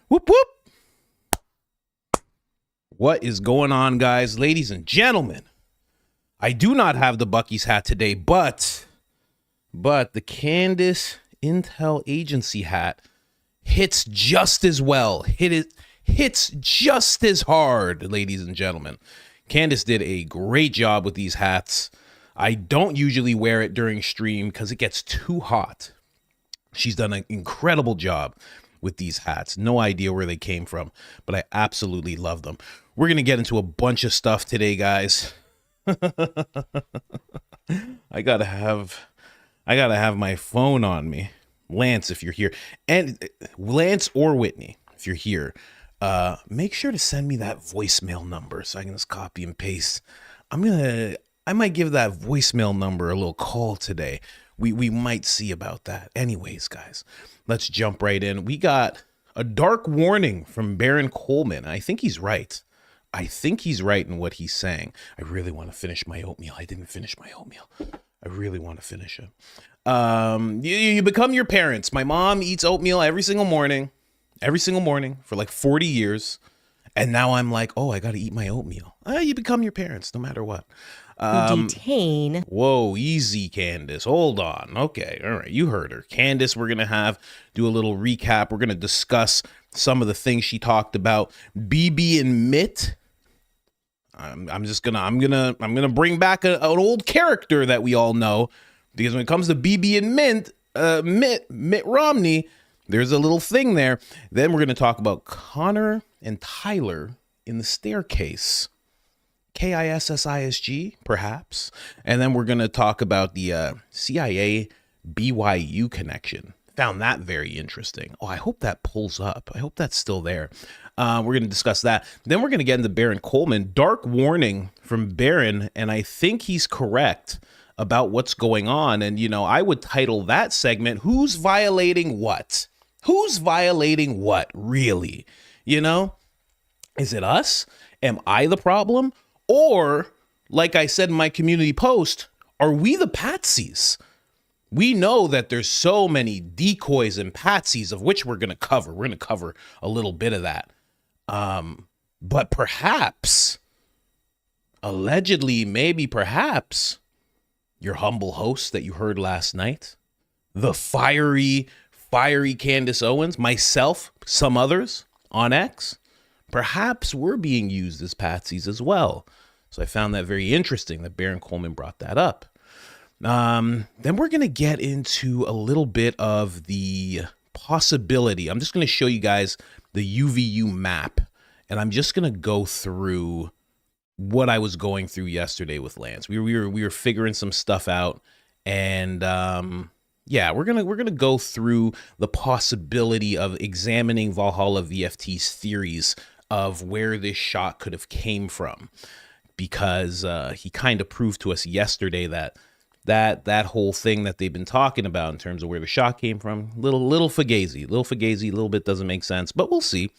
Whoop whoop. What is going on, guys, ladies and gentlemen? I do not have the Bucky's hat today, but the Candace Intel Agency hat hits just as well. Hits just as hard, ladies and gentlemen. Candace did a great job with these hats. I don't usually wear it during stream because it gets too hot. She's done an incredible job with these hats. No idea where they came from, but I absolutely love them. We're going to get into a bunch of stuff today, guys. I gotta have my phone on me. Lance, if you're here, and Lance or Whitney, if you're here, make sure to send me that voicemail number so I can just copy and paste. I might give that voicemail number a little call today. We might see about that. Anyways, guys, let's jump right in. We got a dark warning from Baron Coleman. I think he's right. I think he's right in what he's saying. I really want to finish my oatmeal. I didn't finish my oatmeal. I really want to finish it. You become your parents. My mom eats oatmeal every single morning for like 40 years. And now I'm like, oh, I got to eat my oatmeal. You become your parents no matter what. Detain. Whoa, easy, Candace. Hold on. Okay. All right. You heard her. Candace, we're going to do a little recap. We're going to discuss some of the things she talked about. BB and Mitt. I'm gonna bring back an old character that we all know, because when it comes to BB and Mitt Romney, there's a little thing there. Then we're gonna talk about Connor and Tyler in the staircase, KISSISG perhaps, and then we're gonna talk about the CIA BYU connection. Found that very interesting. Oh, I hope that pulls up. I hope that's still there. We're going to discuss that. Then we're going to get into Baron Coleman. Dark warning from Baron, and I think he's correct about what's going on. And, you know, I would title that segment, Who's Violating What? Who's violating what, really? You know? Is it us? Am I the problem? Or, like I said in my community post, are we the patsies? We know that there's so many decoys and patsies, of which we're going to cover. We're going to cover a little bit of that. But perhaps, allegedly, maybe perhaps, your humble host that you heard last night, the fiery Candace Owens, myself, some others on X, perhaps we're being used as patsies as well. So I found that very interesting that Baron Coleman brought that up. Then we're going to get into a little bit of the possibility. I'm just going to show you guys the UVU map, and I'm just going to go through what I was going through yesterday with Lance. We were figuring some stuff out, and yeah, we're going to go through the possibility of examining Valhalla VFT's theories of where this shot could have came from, because he kind of proved to us yesterday that whole thing that they've been talking about in terms of where the shot came from, little fugazi, a little bit doesn't make sense, but we'll see.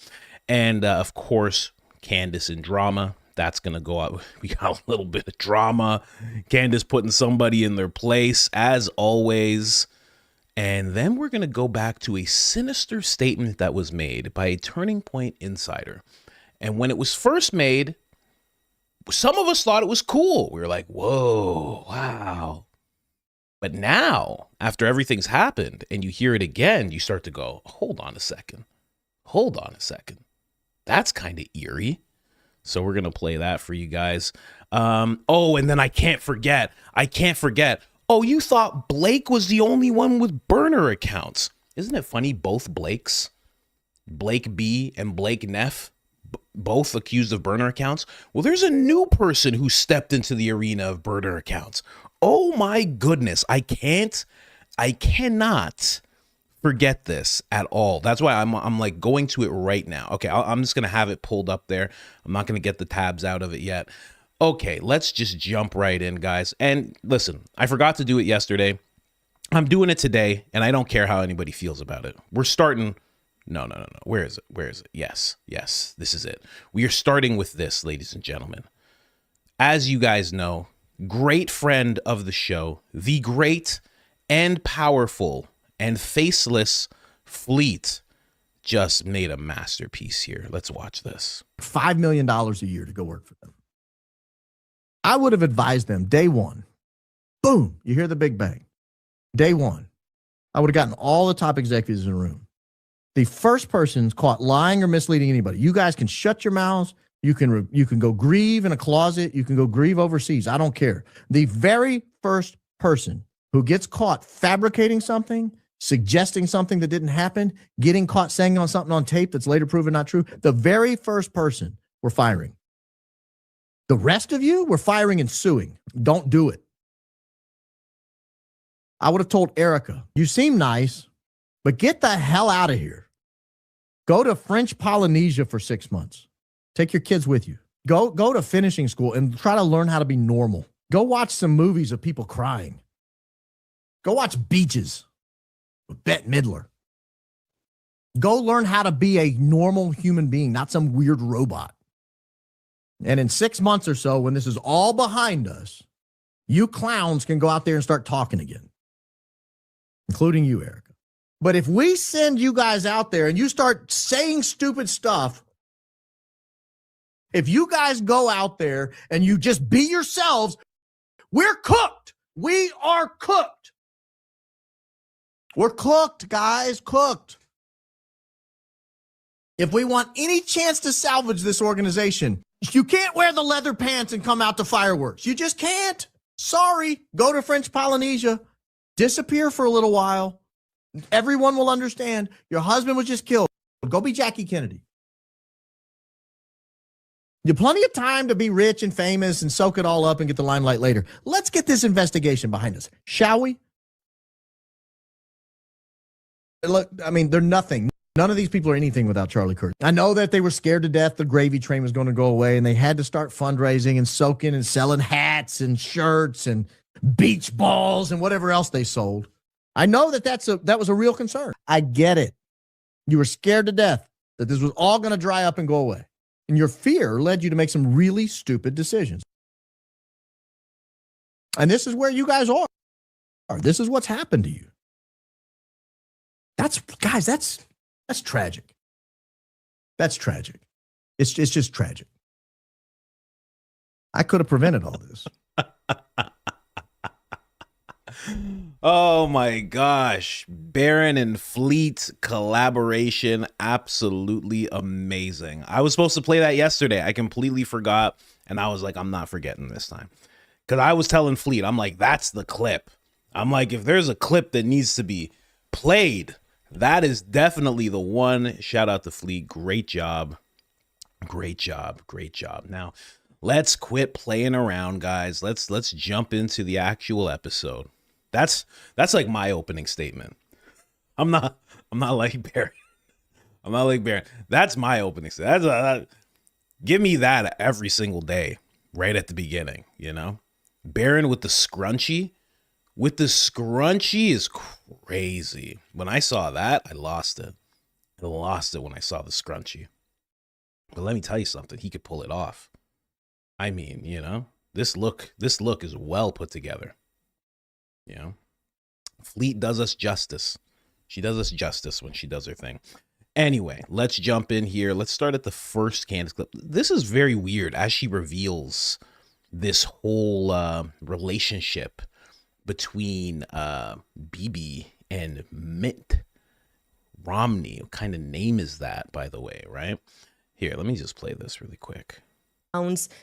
And of course, Candace in drama, that's gonna go out. We got a little bit of drama. Candace putting somebody in their place, as always. And then we're gonna go back to a sinister statement that was made by a Turning Point insider. And when it was first made, some of us thought it was cool. We were like, whoa, wow. But now, after everything's happened and you hear it again, you start to go, hold on a second. That's kind of eerie. So we're going to play that for you guys. Oh, and then I can't forget. Oh, you thought Blake was the only one with burner accounts. Isn't it funny? Both Blakes, Blake B and Blake Neff, both accused of burner accounts. Well, there's a new person who stepped into the arena of burner accounts. Oh my goodness. I cannot forget this at all. That's why I'm like going to it right now. Okay, I'm just going to have it pulled up there. I'm not going to get the tabs out of it yet. Okay, let's just jump right in, guys. And listen, I forgot to do it yesterday. I'm doing it today, and I don't care how anybody feels about it. We're starting. No. Where is it? Yes, this is it. We are starting with this, ladies and gentlemen. As you guys know, great friend of the show, the great and powerful and faceless fleet just made a masterpiece here. Let's watch this. $5 million a year to go work for them. I would have advised them day one. Boom, you hear the big bang. Day one, I would have gotten all the top executives in the room. The first person's caught lying or misleading anybody. You guys can shut your mouths. You can go grieve in a closet. You can go grieve overseas. I don't care. The very first person who gets caught fabricating something, suggesting something that didn't happen, getting caught saying on something on tape that's later proven not true, the very first person we're firing. The rest of you, we're firing and suing. Don't do it. I would have told Erica, you seem nice, but get the hell out of here. Go to French Polynesia for 6 months. Take your kids with you. Go to finishing school and try to learn how to be normal. Go watch some movies of people crying. Go watch Beaches with Bette Midler. Go learn how to be a normal human being, not some weird robot. And in 6 months or so, when this is all behind us, you clowns can go out there and start talking again, including you, Erica. But if we send you guys out there and you start saying stupid stuff, if you guys go out there and you just be yourselves, we're cooked. We are cooked. We're cooked, guys, cooked. If we want any chance to salvage this organization, you can't wear the leather pants and come out to fireworks. You just can't. Sorry. Go to French Polynesia. Disappear for a little while. Everyone will understand. Your husband was just killed. Go be Jackie Kennedy. You have plenty of time to be rich and famous and soak it all up and get the limelight later. Let's get this investigation behind us, shall we? Look, I mean, they're nothing. None of these people are anything without Charlie Kirk. I know that they were scared to death the gravy train was going to go away, and they had to start fundraising and soaking and selling hats and shirts and beach balls and whatever else they sold. I know that that was a real concern. I get it. You were scared to death that this was all going to dry up and go away. And your fear led you to make some really stupid decisions. And this is where you guys are. This is what's happened to you. That's tragic. That's tragic. It's just tragic. I could have prevented all this. Oh my gosh. Barron and Fleet collaboration. Absolutely amazing. I was supposed to play that yesterday. I completely forgot. And I was like, I'm not forgetting this time. Because I was telling Fleet, I'm like, that's the clip. I'm like, if there's a clip that needs to be played, that is definitely the one. Shout out to Fleet. Great job. Great job. Great job. Now, let's quit playing around, guys. Let's jump into the actual episode. That's like my opening statement. I'm not like Barron. I'm not like Barron. That's my opening statement. Give me that every single day, right at the beginning, you know? Barron with the scrunchie. With the scrunchie is crazy. When I saw that, I lost it. I lost it when I saw the scrunchie. But let me tell you something. He could pull it off. I mean, you know, this look is well put together. You know, Fleet does us justice. She does us justice when she does her thing. Anyway, let's jump in here. Let's start at the first Candace clip. This is very weird as she reveals this whole relationship between BB and Mitt Romney. What kind of name is that, by the way, right? Here, let me just play this really quick.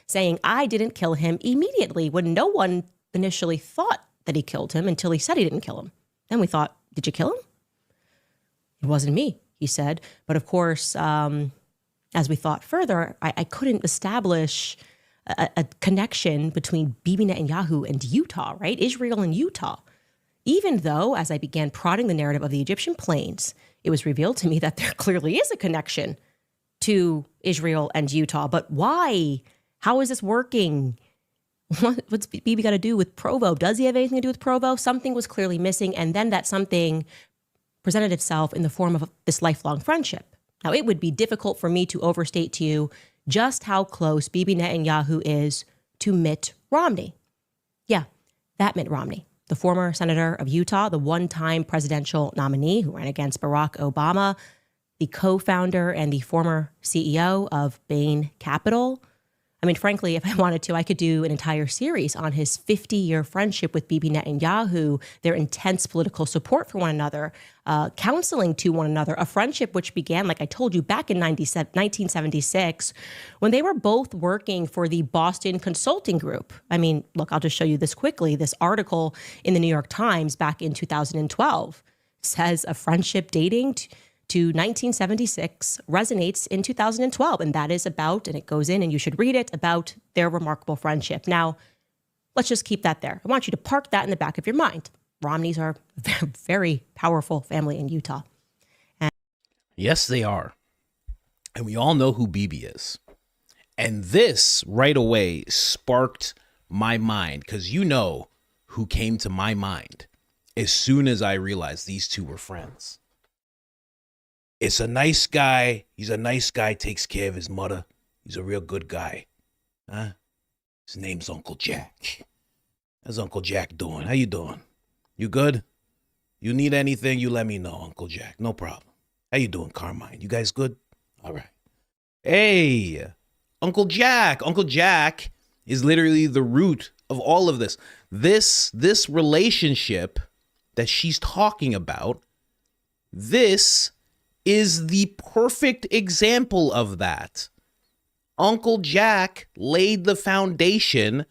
Saying I didn't kill him immediately when no one initially thought that he killed him until he said he didn't kill him. Then we thought, did you kill him? It wasn't me, he said. But of course, as we thought further, I couldn't establish a connection between Bibi Netanyahu and Utah, right? Israel and Utah. Even though, as I began prodding the narrative of the Egyptian plains, it was revealed to me that there clearly is a connection to Israel and Utah. But why? How is this working? What's Bibi got to do with Provo? Does he have anything to do with Provo? Something was clearly missing. And then that something presented itself in the form of this lifelong friendship. Now, it would be difficult for me to overstate to you just how close Bibi Netanyahu is to Mitt Romney. Yeah, that Mitt Romney. the former senator of Utah, the one-time presidential nominee who ran against Barack Obama, the co-founder and the former CEO of Bain Capital. I mean, frankly, if I wanted to, I could do an entire series on his 50-year friendship with BB Netanyahu, their intense political support for one another, counseling to one another, a friendship which began, like I told you, back in 1976, when they were both working for the Boston Consulting Group. I mean, look, I'll just show you this quickly. This article in the New York Times back in 2012 says a friendship dating to 1976 resonates in 2012. And that is about, and it goes in and you should read it, about their remarkable friendship. Now, let's just keep that there. I want you to park that in the back of your mind. Romneys are a very powerful family in Utah. Yes, they are. And we all know who BB is. And this right away sparked my mind, because you know who came to my mind as soon as I realized these two were friends. It's a nice guy. He's a nice guy, takes care of his mother. He's a real good guy. Huh? His name's Uncle Jack. How's Uncle Jack doing? How you doing? You good? You need anything, you let me know, Uncle Jack. No problem. How you doing, Carmine? You guys good? All right. Hey, Uncle Jack. Uncle Jack is literally the root of all of this. This relationship that she's talking about, this is the perfect example of that. Uncle Jack laid the foundation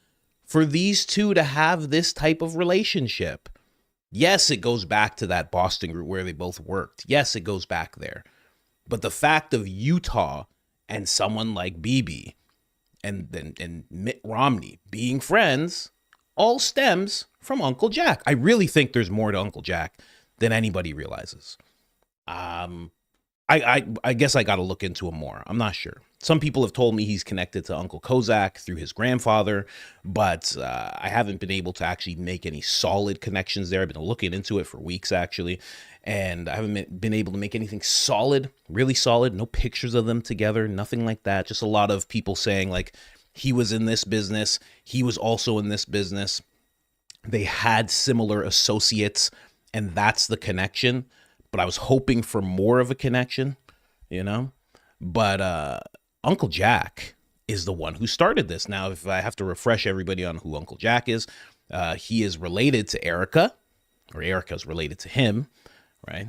for these two to have this type of relationship. Yes, it goes back to that Boston group where they both worked. Yes, it goes back there. But the fact of Utah and someone like BB and Mitt Romney being friends all stems from Uncle Jack. I really think there's more to Uncle Jack than anybody realizes. I guess I got to look into him more. I'm not sure. Some people have told me he's connected to Uncle Kozak through his grandfather, but I haven't been able to actually make any solid connections there. I've been looking into it for weeks, actually, and I haven't been able to make anything solid, really solid. No pictures of them together, nothing like that. Just a lot of people saying, like, he was in this business. He was also in this business. They had similar associates, and that's the connection. But I was hoping for more of a connection, you know? But Uncle Jack is the one who started this. Now, if I have to refresh everybody on who Uncle Jack is, he is related to Erica, or Erica's related to him, right?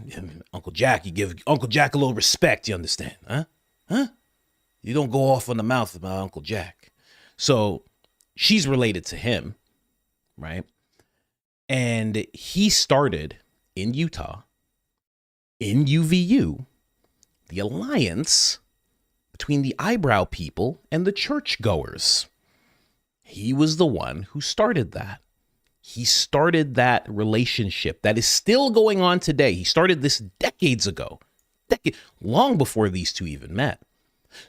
Uncle Jack, you give Uncle Jack a little respect, you understand, huh? Huh? You don't go off on the mouth about Uncle Jack. So she's related to him, right? And he started in Utah, in UVU, the alliance between the eyebrow people and the churchgoers. He was the one who started that. He started that relationship that is still going on today. He started this decades ago, long before these two even met.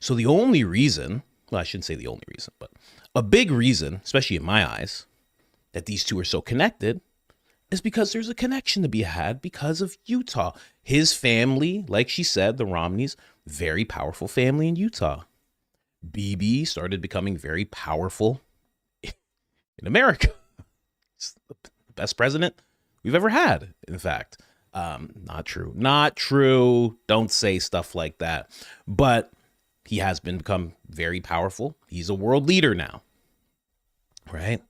So the only reason, well, I shouldn't say the only reason, but a big reason, especially in my eyes, that these two are so connected is because there's a connection to be had because of Utah. His family, like she said, the Romneys, very powerful family in Utah. BB started becoming very powerful in America. He's the best president we've ever had, in fact. Not true. Don't say stuff like that. But he has become very powerful. He's a world leader now, right?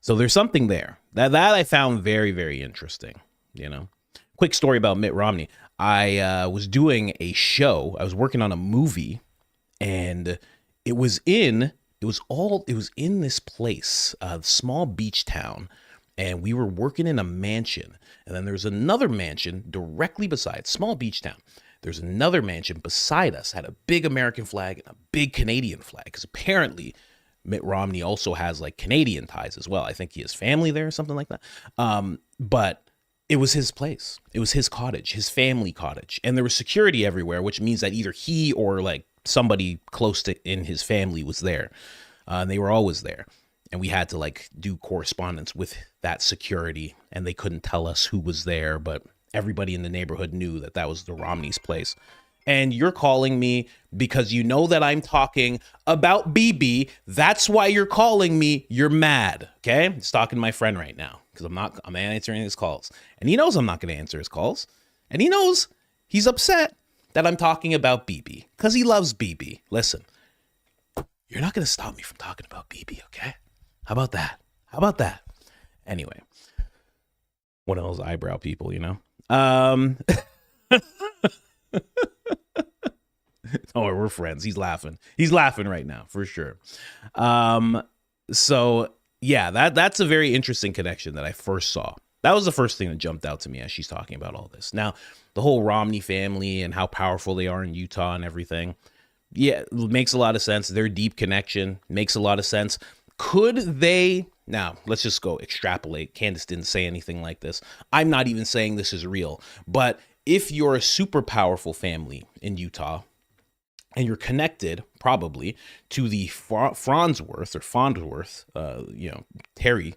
So there's something there that I found very, very interesting, you know. Quick story about Mitt Romney. I was doing a show. I was working on a movie, and it was in this place, a small beach town, and we were working in a mansion. And then there's another mansion directly beside, small beach town. There's another mansion beside us, had a big American flag and a big Canadian flag, because apparently Mitt Romney also has like Canadian ties as well. I think he has family there or something like that. But it was his place. It was his cottage, his family cottage. And there was security everywhere, which means that either he or like somebody close to in his family was there. And they were always there. And we had to like do correspondence with that security, and they couldn't tell us who was there, but everybody in the neighborhood knew that that was the Romney's place. And you're calling me because you know that I'm talking about BB. That's why you're calling me. You're mad. Okay? I'm talking to my friend right now. because I'm answering his calls. And he knows I'm not going to answer his calls. And he knows he's upset that I'm talking about BB because he loves BB. Listen, you're not going to stop me from talking about BB, okay? How about that? How about that? Anyway, one of those eyebrow people, you know? Oh, we're friends. He's laughing. He's laughing right now, for sure. So yeah, that's a very interesting connection that I first saw. That was the first thing that jumped out to me as she's talking about all this. Now, the whole Romney family and how powerful they are in Utah and everything. Yeah, it makes a lot of sense. Their deep connection makes a lot of sense. Could they, now let's just go extrapolate. Candace didn't say anything like this. I'm not even saying this is real, but if you're a super powerful family in Utah and you're connected probably to the Farnsworth, Terry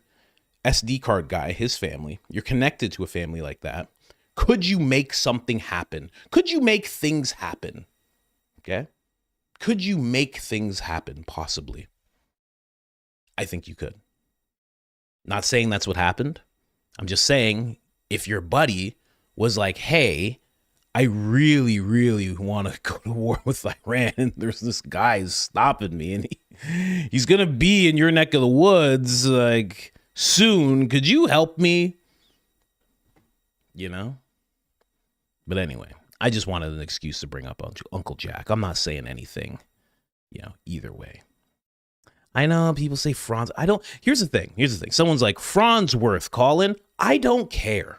SD card guy, his family, you're connected to a family like that. Could you make something happen? Could you make things happen? Okay. Could you make things happen? Possibly. I think you could. Not saying that's what happened. I'm just saying if your buddy was like, hey, I really, really want to go to war with Iran, and there's this guy stopping me, and he's going to be in your neck of the woods, like, soon. Could you help me? You know? But anyway, I just wanted an excuse to bring up Uncle Jack. I'm not saying anything, either way. I know people say Franz. Here's the thing. Someone's like, Farnsworth, Colin. I don't care.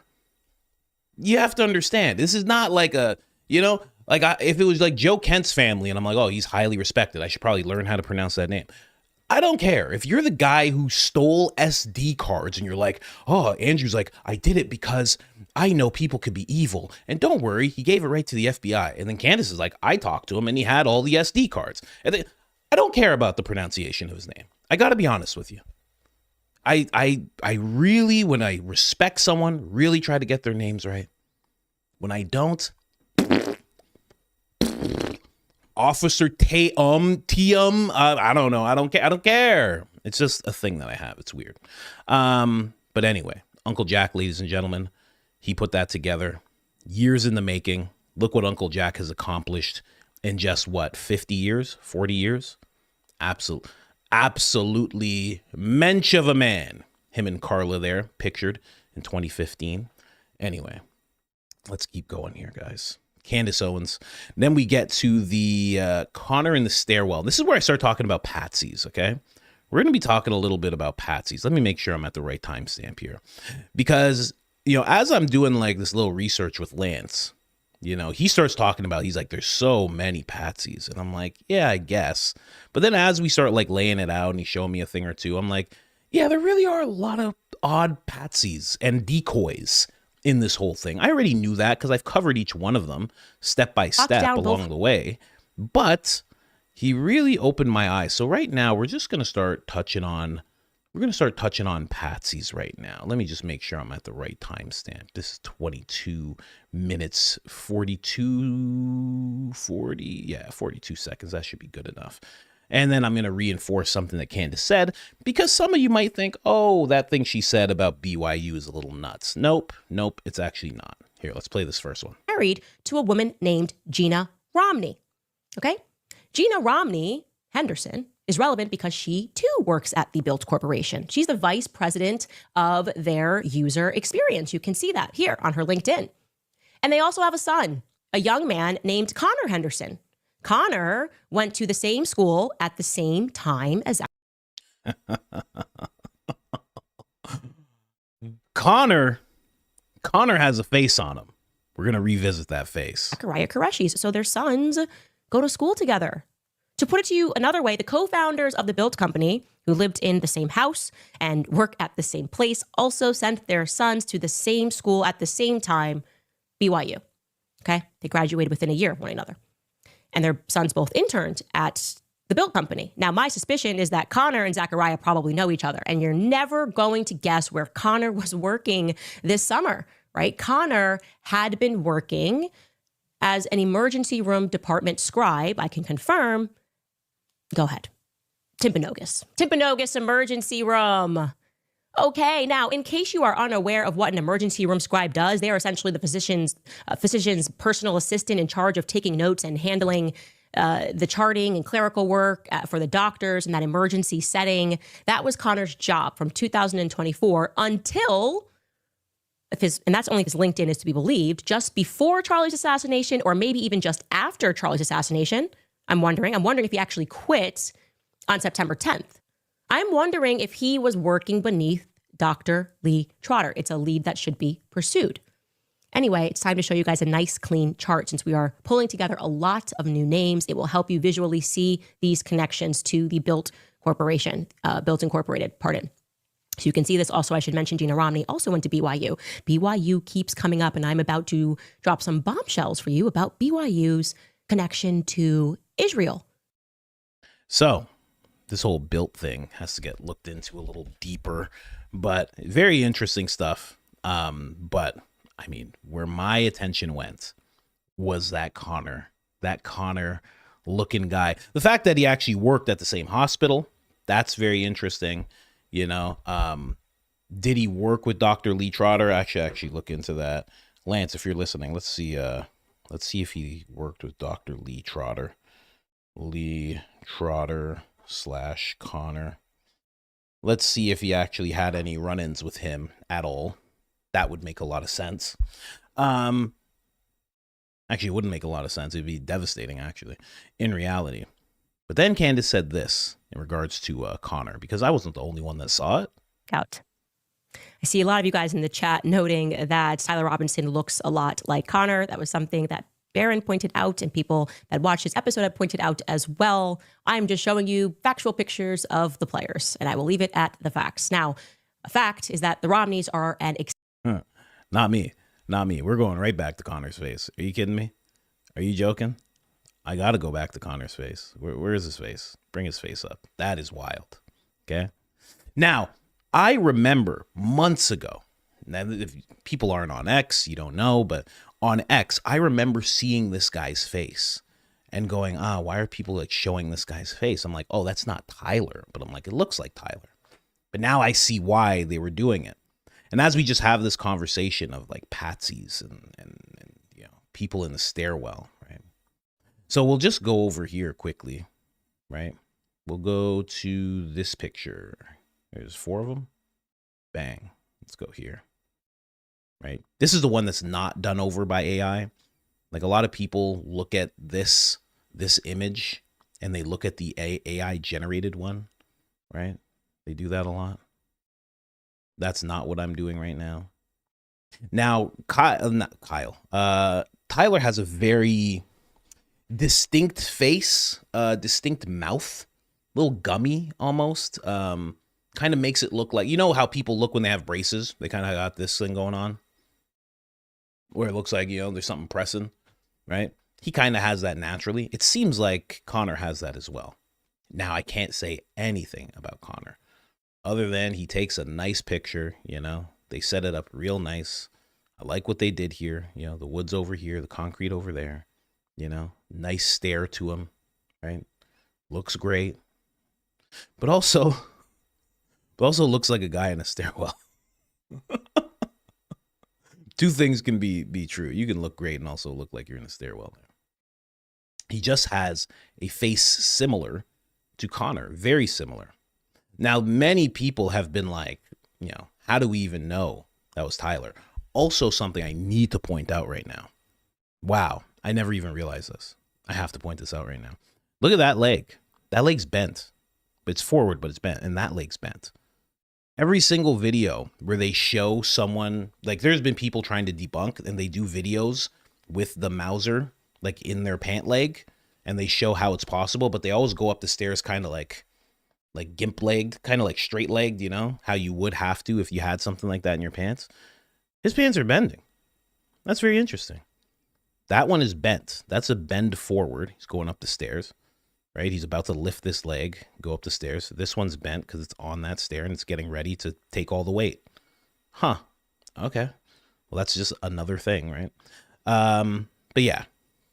You have to understand. This is not like if it was like Joe Kent's family and I'm like, oh, he's highly respected, I should probably learn how to pronounce that name. I don't care. If you're the guy who stole SD cards and you're like, oh, Andrew's like, I did it because I know people could be evil. And don't worry, he gave it right to the FBI. And then Candace is like, I talked to him and he had all the SD cards. And then, I don't care about the pronunciation of his name. I got to be honest with you. I really, when I respect someone, really try to get their names right. When I don't, Officer Tium, I don't know. I don't care. It's just a thing that I have. It's weird. But anyway, Uncle Jack, ladies and gentlemen, he put that together. Years in the making. Look what Uncle Jack has accomplished in just 50 years, 40 years. Absolutely mensch of a man. Him and Carla there, pictured in 2015. Anyway, let's keep going here, guys. Candace Owens. Then we get to the Connor in the stairwell. This is where I start talking about patsies, okay? We're going to be talking a little bit about patsies. Let me make sure I'm at the right timestamp here. Because, as I'm doing like this little research with Lance, he starts talking about, he's like, there's so many patsies. And I'm like, yeah, I guess. But then as we start like laying it out and he's showing me a thing or two, I'm like, yeah, there really are a lot of odd patsies and decoys in this whole thing. I already knew that because I've covered each one of them step by step along the way. But he really opened my eyes. So right now we're just going to start touching on patsies right now. Let me just make sure I'm at the right timestamp. This is 22 minutes, 42 seconds. That should be good enough. And then I'm going to reinforce something that Candace said, because some of you might think, oh, that thing she said about BYU is a little nuts. Nope, it's actually not. Here, let's play this first one. Married to a woman named Gina Romney. Okay? Gina Romney Henderson is relevant because she too works at the Built Corporation. She's the vice president of their user experience. You can see that here on her LinkedIn. And they also have a son, a young man named Connor Henderson. Connor went to the same school at the same time as Connor has a face on him. We're going to revisit that face. Zachariah Qureshi's. So their sons go to school together. To put it to you another way, the co-founders of the Built Company, who lived in the same house and work at the same place, also sent their sons to the same school at the same time, BYU. Okay? They graduated within a year of one another. And their sons both interned at the Built Company. Now, my suspicion is that Connor and Zachariah probably know each other, and you're never going to guess where Connor was working this summer, right? Connor had been working as an emergency room department scribe. I can confirm. Go ahead. Timpanogos emergency room. Okay, now, in case you are unaware of what an emergency room scribe does, they are essentially the physician's personal assistant in charge of taking notes and handling the charting and clerical work for the doctors in that emergency setting. That was Connor's job from 2024 until, and that's only if his LinkedIn is to be believed, just before Charlie's assassination, or maybe even just after Charlie's assassination. I'm wondering if he actually quit on September 10th. I'm wondering if he was working beneath Dr. Lee Trotter. It's a lead that should be pursued. Anyway, it's time to show you guys a nice, clean chart. Since we are pulling together a lot of new names, it will help you visually see these connections to the Built Incorporated. So you can see this. Also, I should mention Gina Romney also went to BYU. BYU keeps coming up, and I'm about to drop some bombshells for you about BYU's connection to Israel. So this whole Built thing has to get looked into a little deeper, but very interesting stuff. But I mean, where my attention went was that Connor looking guy. The fact that he actually worked at the same hospital, that's very interesting. You know, did he work with Dr. Lee Trotter? Actually look into that. Lance, if you're listening, let's see if he worked with Dr. Lee Trotter. Lee Trotter / Connor. Let's see if he actually had any run-ins with him at all. That would make a lot of sense. Actually, it wouldn't make a lot of sense. It'd be devastating, actually, in reality. But then Candace said this in regards to Connor, because I wasn't the only one that saw it. Out. I see a lot of you guys in the chat noting that Tyler Robinson looks a lot like Connor. That was something that Barron pointed out, and people that watched this episode have pointed out as well. I'm just showing you factual pictures of the players, and I will leave it at the facts. Now, a fact is that the Romneys are an... Not me. We're going right back to Connor's face. Are you kidding me? Are you joking? I got to go back to Connor's face. Where is his face? Bring his face up. That is wild. Okay. Now, I remember months ago, now if people aren't on X, you don't know, but on X, I remember seeing this guy's face and going, why are people like showing this guy's face? I'm like, oh, that's not Tyler. But I'm like, it looks like Tyler. But now I see why they were doing it. And as we just have this conversation of like patsies and you know, people in the stairwell, right? So we'll just go over here quickly, right? We'll go to this picture. There's 4 of them. Bang. Let's go here, right? This is the one that's not done over by AI. Like a lot of people look at this image and they look at the AI generated one, right? They do that a lot. That's not what I'm doing right now. Now, Tyler has a very distinct face, distinct mouth, a little gummy almost. Kind of makes it look like, you know how people look when they have braces? They kind of got this thing going on where it looks like, you know, there's something pressing, right? He kind of has that naturally. It seems like Connor has that as well. Now, I can't say anything about Connor other than he takes a nice picture, you know, they set it up real nice. I like what they did here. You know, the woods over here, the concrete over there, you know, nice stare to him, right? Looks great. But also looks like a guy in a stairwell. Two things can be true. You can look great and also look like you're in a stairwell. He just has a face similar to Connor, very similar. Now, many people have been like, you know, how do we even know that was Tyler? Also, something I need to point out right now. Wow, I never even realized this. I have to point this out right now. Look at that leg. That leg's bent. It's forward, but it's bent, and that leg's bent. Every single video where they show someone, like there's been people trying to debunk, and they do videos with the Mauser, like in their pant leg, and they show how it's possible, but they always go up the stairs kind of like gimp-legged, kind of like straight-legged, you know, how you would have to if you had something like that in your pants. His pants are bending. That's very interesting. That one is bent. That's a bend forward. He's going up the stairs, right? He's about to lift this leg, go up the stairs. This one's bent because it's on that stair and it's getting ready to take all the weight. Huh. Okay. Well, that's just another thing, right? But yeah,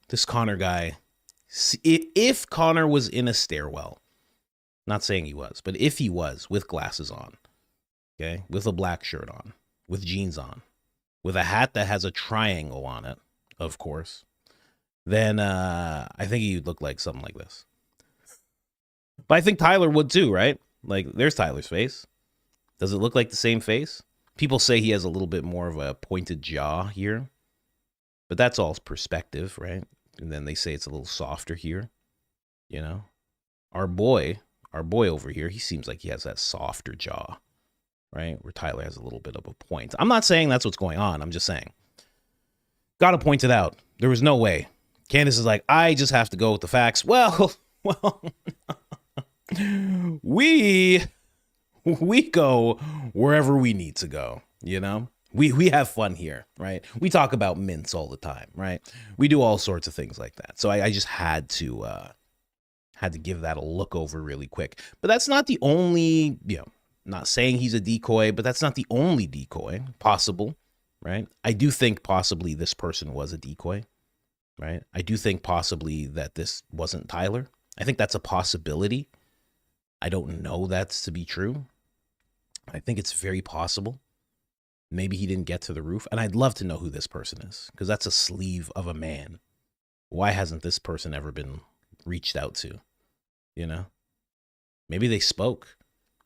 this Connor guy, if Connor was in a stairwell, not saying he was, but if he was with glasses on, okay, with a black shirt on, with jeans on, with a hat that has a triangle on it, of course, then I think he'd look like something like this. But I think Tyler would too, right? Like, there's Tyler's face. Does it look like the same face? People say he has a little bit more of a pointed jaw here, but that's all perspective, right? And then they say it's a little softer here, you know? Our boy over here, he seems like he has that softer jaw, right? Where Tyler has a little bit of a point. I'm not saying that's what's going on. I'm just saying. Gotta point it out. There was no way. Candace is like, I just have to go with the facts. Well, we go wherever we need to go, you know? We have fun here, right? We talk about mints all the time, right? We do all sorts of things like that. So I just had to give that a look over really quick. But that's not the only, not saying he's a decoy, but that's not the only decoy possible, right? I do think possibly this person was a decoy, right? I do think possibly that this wasn't Tyler. I think that's a possibility. I don't know that's to be true. I think it's very possible. Maybe he didn't get to the roof. And I'd love to know who this person is, because that's a sleeve of a man. Why hasn't this person ever been reached out to? You know? Maybe they spoke.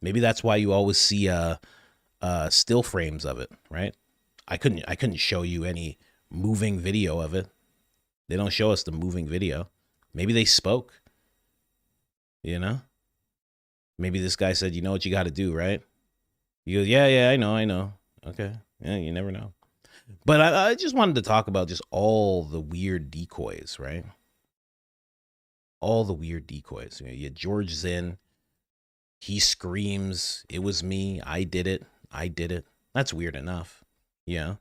Maybe that's why you always see still frames of it, right? I couldn't show you any moving video of it. They don't show us the moving video. Maybe they spoke. You know? Maybe this guy said, you know what you got to do, right? He goes, yeah, I know. Okay. Yeah, you never know. But I just wanted to talk about just all the weird decoys, right? All the weird decoys. You had George Zinn. He screams, it was me. I did it. That's weird enough. Yeah.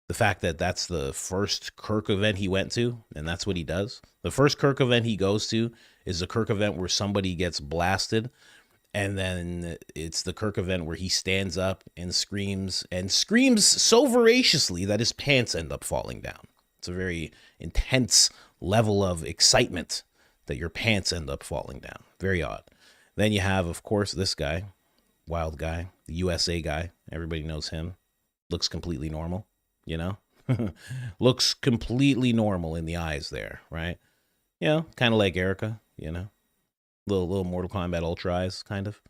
The fact that that's the first Kirk event he went to, and that's what he does. The first Kirk event he goes to is a Kirk event where somebody gets blasted. And then it's the Kirk event where he stands up and screams so voraciously that his pants end up falling down. It's a very intense level of excitement that your pants end up falling down. Very odd. Then you have, of course, this guy, wild guy, the USA guy. Everybody knows him. Looks completely normal, you know? Looks completely normal in the eyes there, right? You know, kind of like Erica, you know? Little Mortal Kombat Ultra eyes, kind of.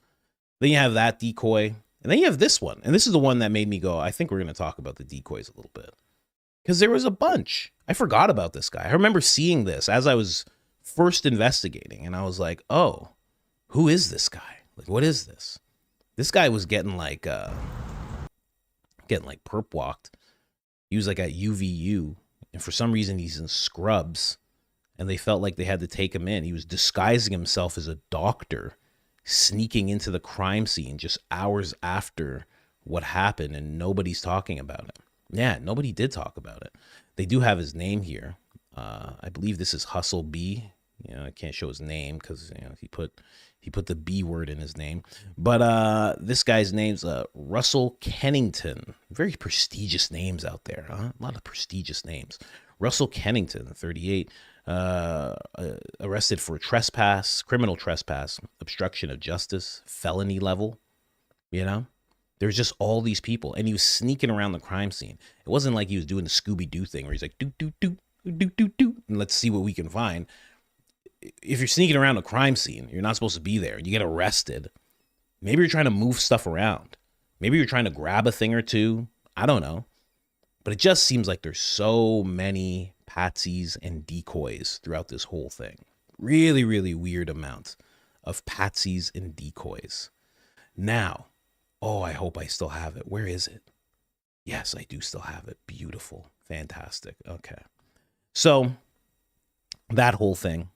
Then you have that decoy. And then you have this one. And this is the one that made me go, I think we're going to talk about the decoys a little bit. Because there was a bunch. I forgot about this guy. I remember seeing this as I was first investigating. And I was like, oh, who is this guy? Like, what is this? This guy was getting like perp walked. He was like at UVU. And for some reason, he's in scrubs. And they felt like they had to take him in. He was disguising himself as a doctor, sneaking into the crime scene just hours after what happened, and nobody's talking about it. Yeah, nobody did talk about it. They do have his name here. I believe this is Hustle B. You know, I can't show his name because he put the B word in his name. But this guy's name's Russell Kennington. Very prestigious names out there, huh? A lot of prestigious names. Russell Kennington, 38. Arrested for criminal trespass, obstruction of justice, felony level. You know, there's just all these people, and he was sneaking around the crime scene. It wasn't like he was doing the Scooby-Doo thing where he's like, do, and let's see what we can find. If you're sneaking around a crime scene, you're not supposed to be there. You get arrested. Maybe you're trying to move stuff around. Maybe you're trying to grab a thing or two. I don't know. But it just seems like there's so many patsies and decoys throughout this whole thing. Really, really weird amount of patsies and decoys. Now, oh, I hope I still have it. Where is it? Yes, I do still have it. Beautiful. Fantastic. Okay. So that whole thing,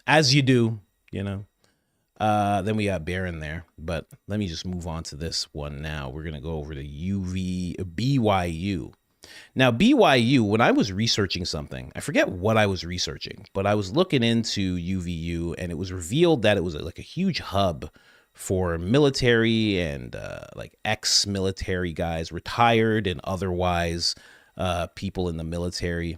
as you do, then we got Barron there, but let me just move on to this one now. We're going to go over to BYU. Now, BYU, when I was researching something, I forget what I was researching, but I was looking into UVU, and it was revealed that it was like a huge hub for military and like ex-military guys, retired and otherwise people in the military.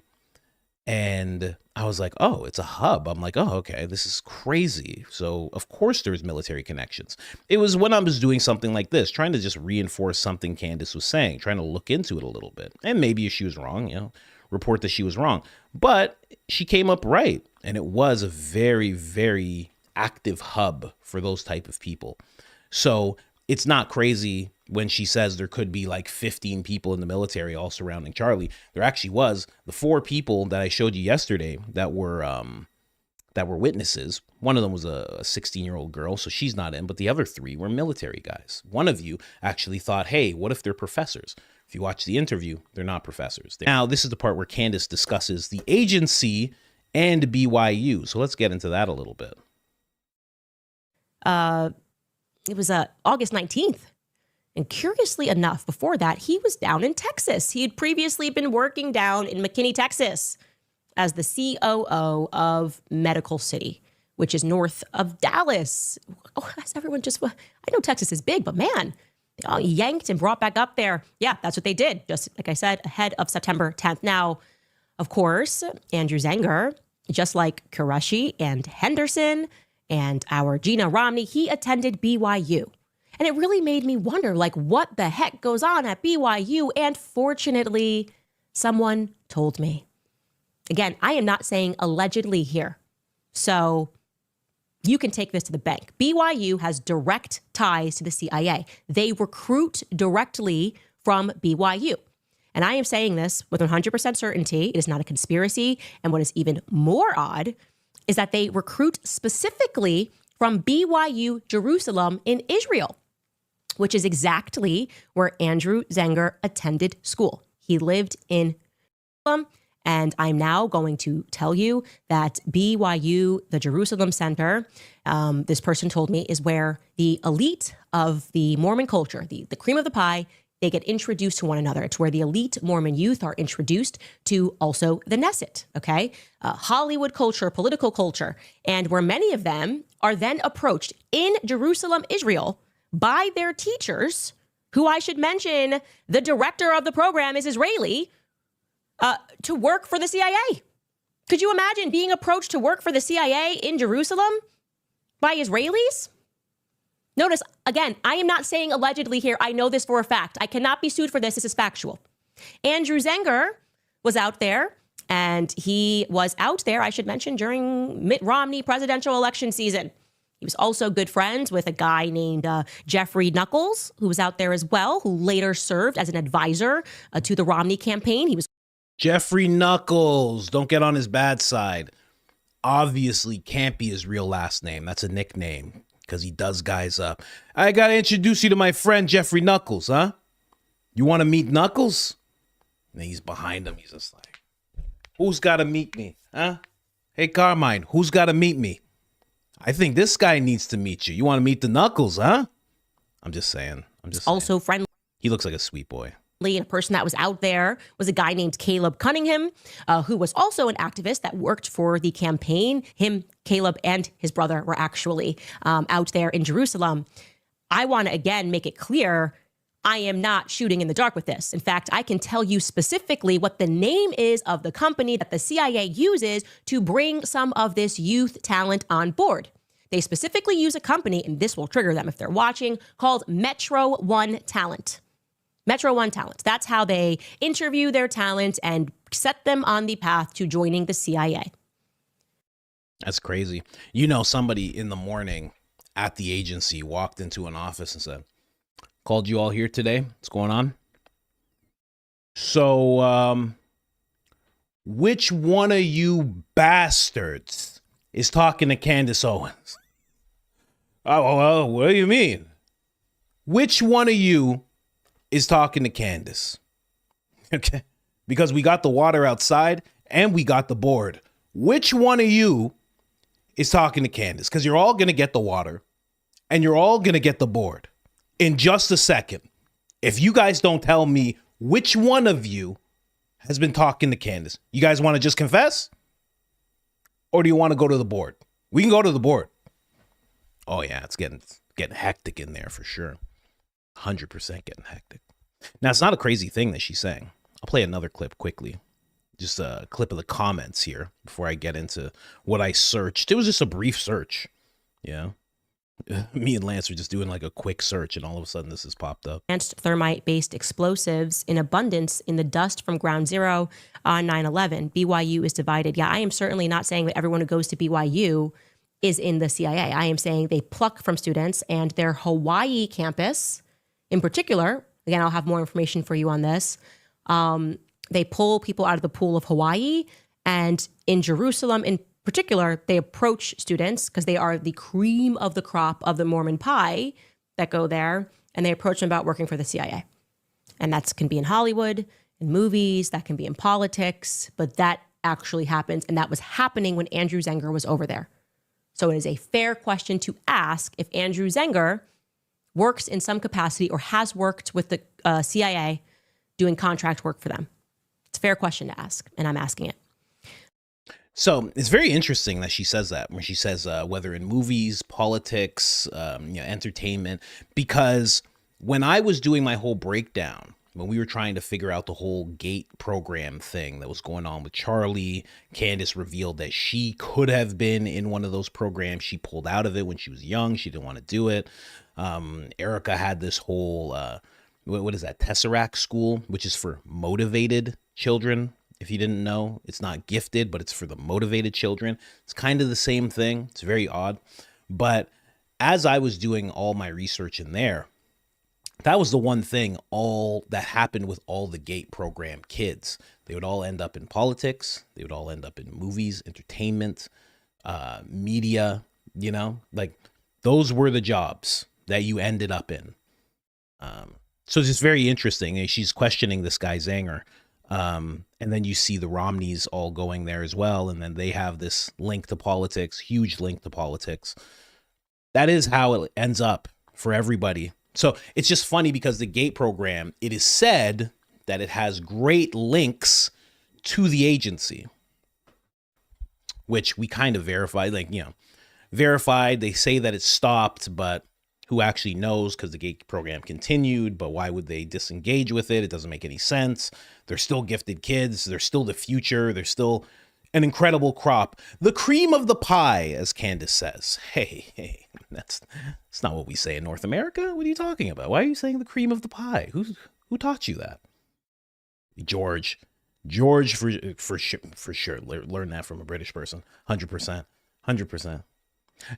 And I was like, oh, it's a hub. I'm like, oh, okay, this is crazy. So of course there's military connections. It was when I was doing something like this, trying to just reinforce something Candace was saying, trying to look into it a little bit. And maybe if she was wrong, report that she was wrong. But she came up right. And it was a very, very active hub for those type of people. So it's not crazy when she says there could be like 15 people in the military all surrounding Charlie. There actually was. The 4 people that I showed you yesterday that were witnesses. One of them was a 16-year-old girl, so she's not in, but the other 3 were military guys. One of you actually thought, hey, what if they're professors? If you watch the interview, they're not professors. Now, this is the part where Candace discusses the agency and BYU. So let's get into that a little bit. It was August 19th. And curiously enough, before that, he was down in Texas. He had previously been working down in McKinney, Texas, as the COO of Medical City, which is north of Dallas. Oh, that's everyone just, I know Texas is big, but man, they all yanked and brought back up there. Yeah, that's what they did. Just like I said, ahead of September 10th. Now, of course, Andrew Zenger, just like Qureshi and Henderson and our Gina Romney, he attended BYU. And it really made me wonder, like, what the heck goes on at BYU? And fortunately, someone told me. Again, I am not saying allegedly here. So you can take this to the bank. BYU has direct ties to the CIA. They recruit directly from BYU. And I am saying this with 100% certainty. It is not a conspiracy. And what is even more odd is that they recruit specifically from BYU Jerusalem in Israel, which is exactly where Andrew Zenger attended school. He lived in Jerusalem, and I'm now going to tell you that BYU, the Jerusalem Center, this person told me, is where the elite of the Mormon culture, the cream of the pie, they get introduced to one another. It's where the elite Mormon youth are introduced to also the Knesset, okay? Hollywood culture, political culture, and where many of them are then approached in Jerusalem, Israel, by their teachers, who I should mention, the director of the program is Israeli, to work for the CIA. Could you imagine being approached to work for the CIA in Jerusalem by Israelis? Notice, again, I am not saying allegedly here. I know this for a fact. I cannot be sued for this. This is factual. Andrew Zenger was out there, and he was out there, I should mention, during Mitt Romney presidential election season. He was also good friends with a guy named Jeffrey Knuckles, who was out there as well, who later served as an advisor to the Romney campaign. He was Jeffrey Knuckles. Don't get on his bad side. Obviously can't be his real last name. That's a nickname because he does guys up. I got to introduce you to my friend, Jeffrey Knuckles, huh? You want to meet Knuckles? And he's behind him. He's just like, who's got to meet me, huh? Hey, Carmine, who's got to meet me? I think this guy needs to meet you. You want to meet the Knuckles, huh? I'm just saying. Also friendly. He looks like a sweet boy. And a person that was out there was a guy named Caleb Cunningham, who was also an activist that worked for the campaign. Him, Caleb, and his brother were actually out there in Jerusalem. I want to, again, make it clear, I am not shooting in the dark with this. In fact, I can tell you specifically what the name is of the company that the CIA uses to bring some of this youth talent on board. They specifically use a company, and this will trigger them if they're watching, called Metro One Talent. Metro One Talent. That's how they interview their talent and set them on the path to joining the CIA. That's crazy. You know, somebody in the morning at the agency walked into an office and said, called you all here today. What's going on? So, which one of you bastards is talking to Candace Owens? Oh, well, what do you mean? Which one of you is talking to Candace? Okay. Because we got the water outside and we got the board. Which one of you is talking to Candace? Because you're all going to get the water and you're all going to get the board in just a second. If you guys don't tell me which one of you has been talking to Candace, you guys want to just confess? Or do you want to go to the board? We can go to the board. Oh yeah, it's getting hectic in there for sure. 100% getting hectic. Now, it's not a crazy thing that she's saying. I'll play another clip quickly. just a clip of the comments here before I get into what I searched. It was just a brief search, you know. Me and Lance were just doing like a quick search, and all of a sudden this has popped up. Advanced thermite-based explosives in abundance in the dust from Ground Zero on 9/11. BYU is divided. Yeah, I am certainly not saying that everyone who goes to BYU is in the CIA. I am saying they pluck from students, and their Hawaii campus in particular, again, I'll have more information for you on this, they pull people out of the pool of Hawaii, and in Jerusalem in particular, they approach students because they are the cream of the crop of the Mormon pie that go there, and they approach them about working for the CIA. And that can be in Hollywood, in movies, that can be in politics, but that actually happens, and that was happening when Andrew Zenger was over there. So it is a fair question to ask if Andrew Zenger works in some capacity or has worked with the CIA doing contract work for them. It's a fair question to ask, and I'm asking it. So it's very interesting that she says that, when she says whether in movies, politics, entertainment, because when I was doing my whole breakdown, when we were trying to figure out the whole GATE program thing that was going on with Charlie, Candace revealed that she could have been in one of those programs. She pulled out of it when she was young. She didn't want to do it. Erica had this whole, what is that, Tesseract school, which is for motivated children. If you didn't know, it's not gifted, but it's for the motivated children. It's kind of the same thing. It's very odd. But as I was doing all my research in there, that was the one thing all that happened with all the GATE program kids. They would all end up in politics. They would all end up in movies, entertainment, media, like those were the jobs that you ended up in. So it's just very interesting. And she's questioning this guy Zenger. And then you see the Romneys all going there as well. And then they have this link to politics, huge link to politics. That is how it ends up for everybody. So it's just funny because the GATE program, it is said that it has great links to the agency, which we kind of verified, verified. They say that it stopped, but who actually knows, because the GATE program continued, but why would they disengage with it? It doesn't make any sense. They're still gifted kids. They're still the future. They're still an incredible crop. The cream of the pie, as Candace says. Hey, that's not what we say in North America. What are you talking about? Why are you saying the cream of the pie? Who taught you that? George for sure. Learn that from a British person. 100%.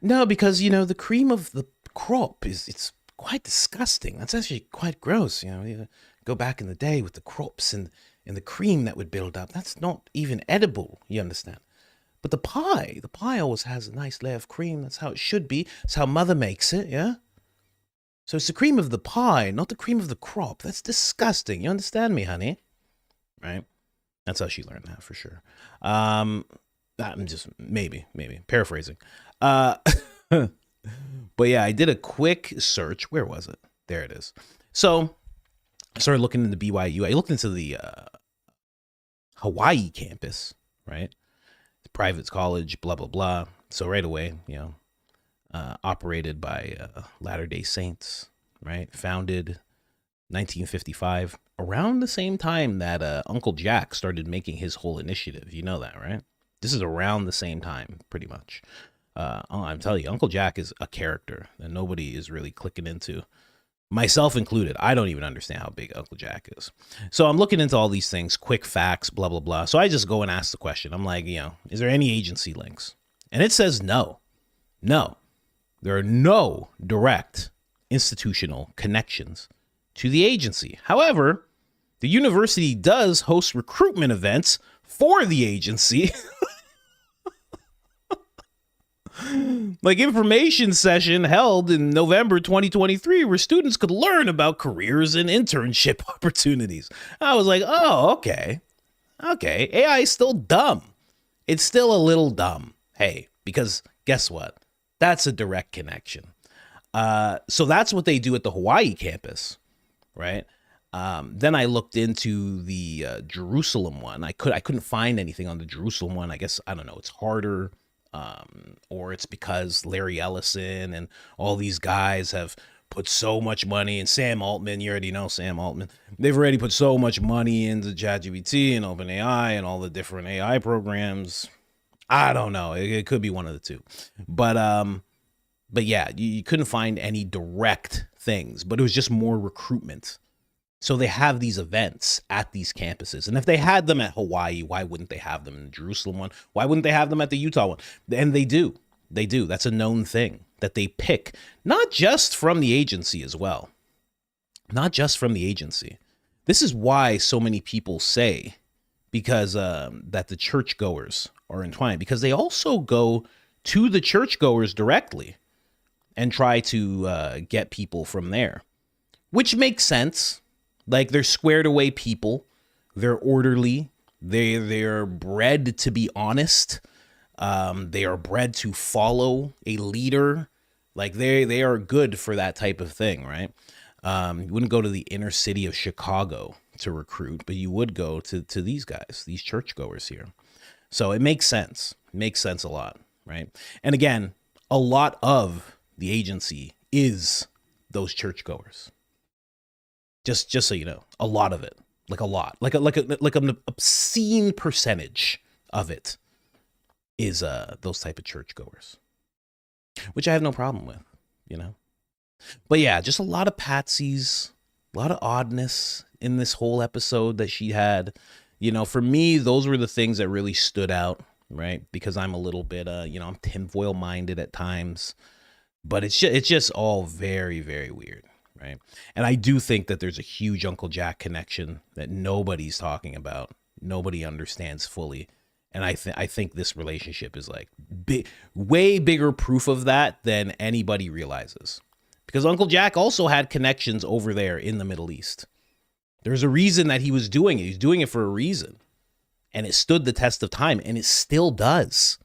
No, because, the cream of the crop it's quite disgusting. That's actually quite gross. You go back in the day with the crops and the cream that would build up. That's not even edible, you understand? But the pie always has a nice layer of cream. That's how it should be. That's how mother makes it, yeah? So it's the cream of the pie, not the cream of the crop. That's disgusting. You understand me, honey? Right? That's how she learned that for sure. I'm just maybe paraphrasing. But yeah, I did a quick search. Where was it? There it is. So I started looking into BYU. I looked into the Hawaii campus, right? The private college, blah, blah, blah. So right away, operated by Latter-day Saints, right? Founded 1955, around the same time that Uncle Jack started making his whole initiative. You know that, right? This is around the same time, pretty much. I'm telling you, Uncle Jack is a character that nobody is really clicking into, myself included. I don't even understand how big Uncle Jack is. So I'm looking into all these things, quick facts, blah, blah, blah. So I just go and ask the question. I'm like, is there any agency links? And it says no. There are no direct institutional connections to the agency. However, the university does host recruitment events for the agency. Like information session held in November 2023 where students could learn about careers and internship opportunities. I was like, oh, okay. AI is still dumb. It's still a little dumb. Hey, because guess what? That's a direct connection. So that's what they do at the Hawaii campus, right? Then I looked into the Jerusalem one. I couldn't find anything on the Jerusalem one. I guess, I don't know, it's harder. Or it's because Larry Ellison and all these guys have put so much money in Sam Altman. You already know Sam Altman. They've already put so much money into ChatGPT and OpenAI and all the different AI programs. I don't know. It could be one of the two. But yeah, you couldn't find any direct things, but it was just more recruitment. So they have these events at these campuses. And if they had them at Hawaii, why wouldn't they have them in the Jerusalem one? Why wouldn't they have them at the Utah one? And they do. They do. That's a known thing that they pick, not just from the agency as well. Not just from the agency. This is why so many people say because that the churchgoers are entwined, because they also go to the churchgoers directly and try to get people from there, which makes sense. Like, they're squared away people. They're orderly. They're bred to be honest. They are bred to follow a leader. Like, they are good for that type of thing, right? You wouldn't go to the inner city of Chicago to recruit, but you would go to these guys, these churchgoers here. So it makes sense. It makes sense a lot, right? And again, a lot of the agency is those churchgoers. Just so you know, a lot of it, like a lot, like an obscene percentage of it is those type of churchgoers, which I have no problem with, you know. But yeah, just a lot of patsies, a lot of oddness in this whole episode that she had. You know, for me, those were the things that really stood out, right? Because I'm a little bit, I'm tinfoil minded at times, but it's just all very, very weird. Right. And I do think that there's a huge Uncle Jack connection that nobody's talking about. Nobody understands fully. And I think this relationship is like way bigger proof of that than anybody realizes. Because Uncle Jack also had connections over there in the Middle East. There's a reason that he was doing it. He's doing it for a reason. And it stood the test of time. And it still does.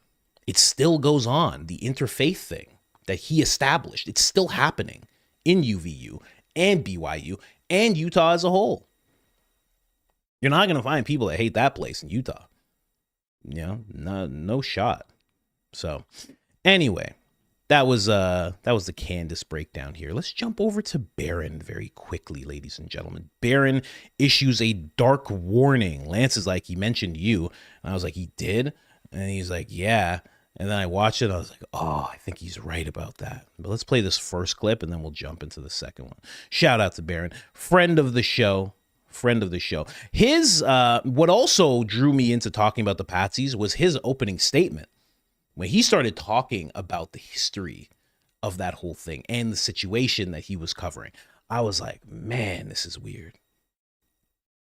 It still goes on. The interfaith thing that he established, it's still happening in UVU and BYU and Utah as a whole. You're not going to find people that hate that place in Utah. You know, no shot. So anyway, that was the Candace breakdown here. Let's jump over to Barron very quickly, ladies and gentlemen. Barron issues a dark warning. Lance is like, he mentioned you. And I was like, he did? And he's like, yeah. And then I watched it. And I was like, oh, I think he's right about that. But let's play this first clip and then we'll jump into the second one. Shout out to Barron, friend of the show. His what also drew me into talking about the Patsies was his opening statement when he started talking about the history of that whole thing and the situation that he was covering. I was like, man, this is weird.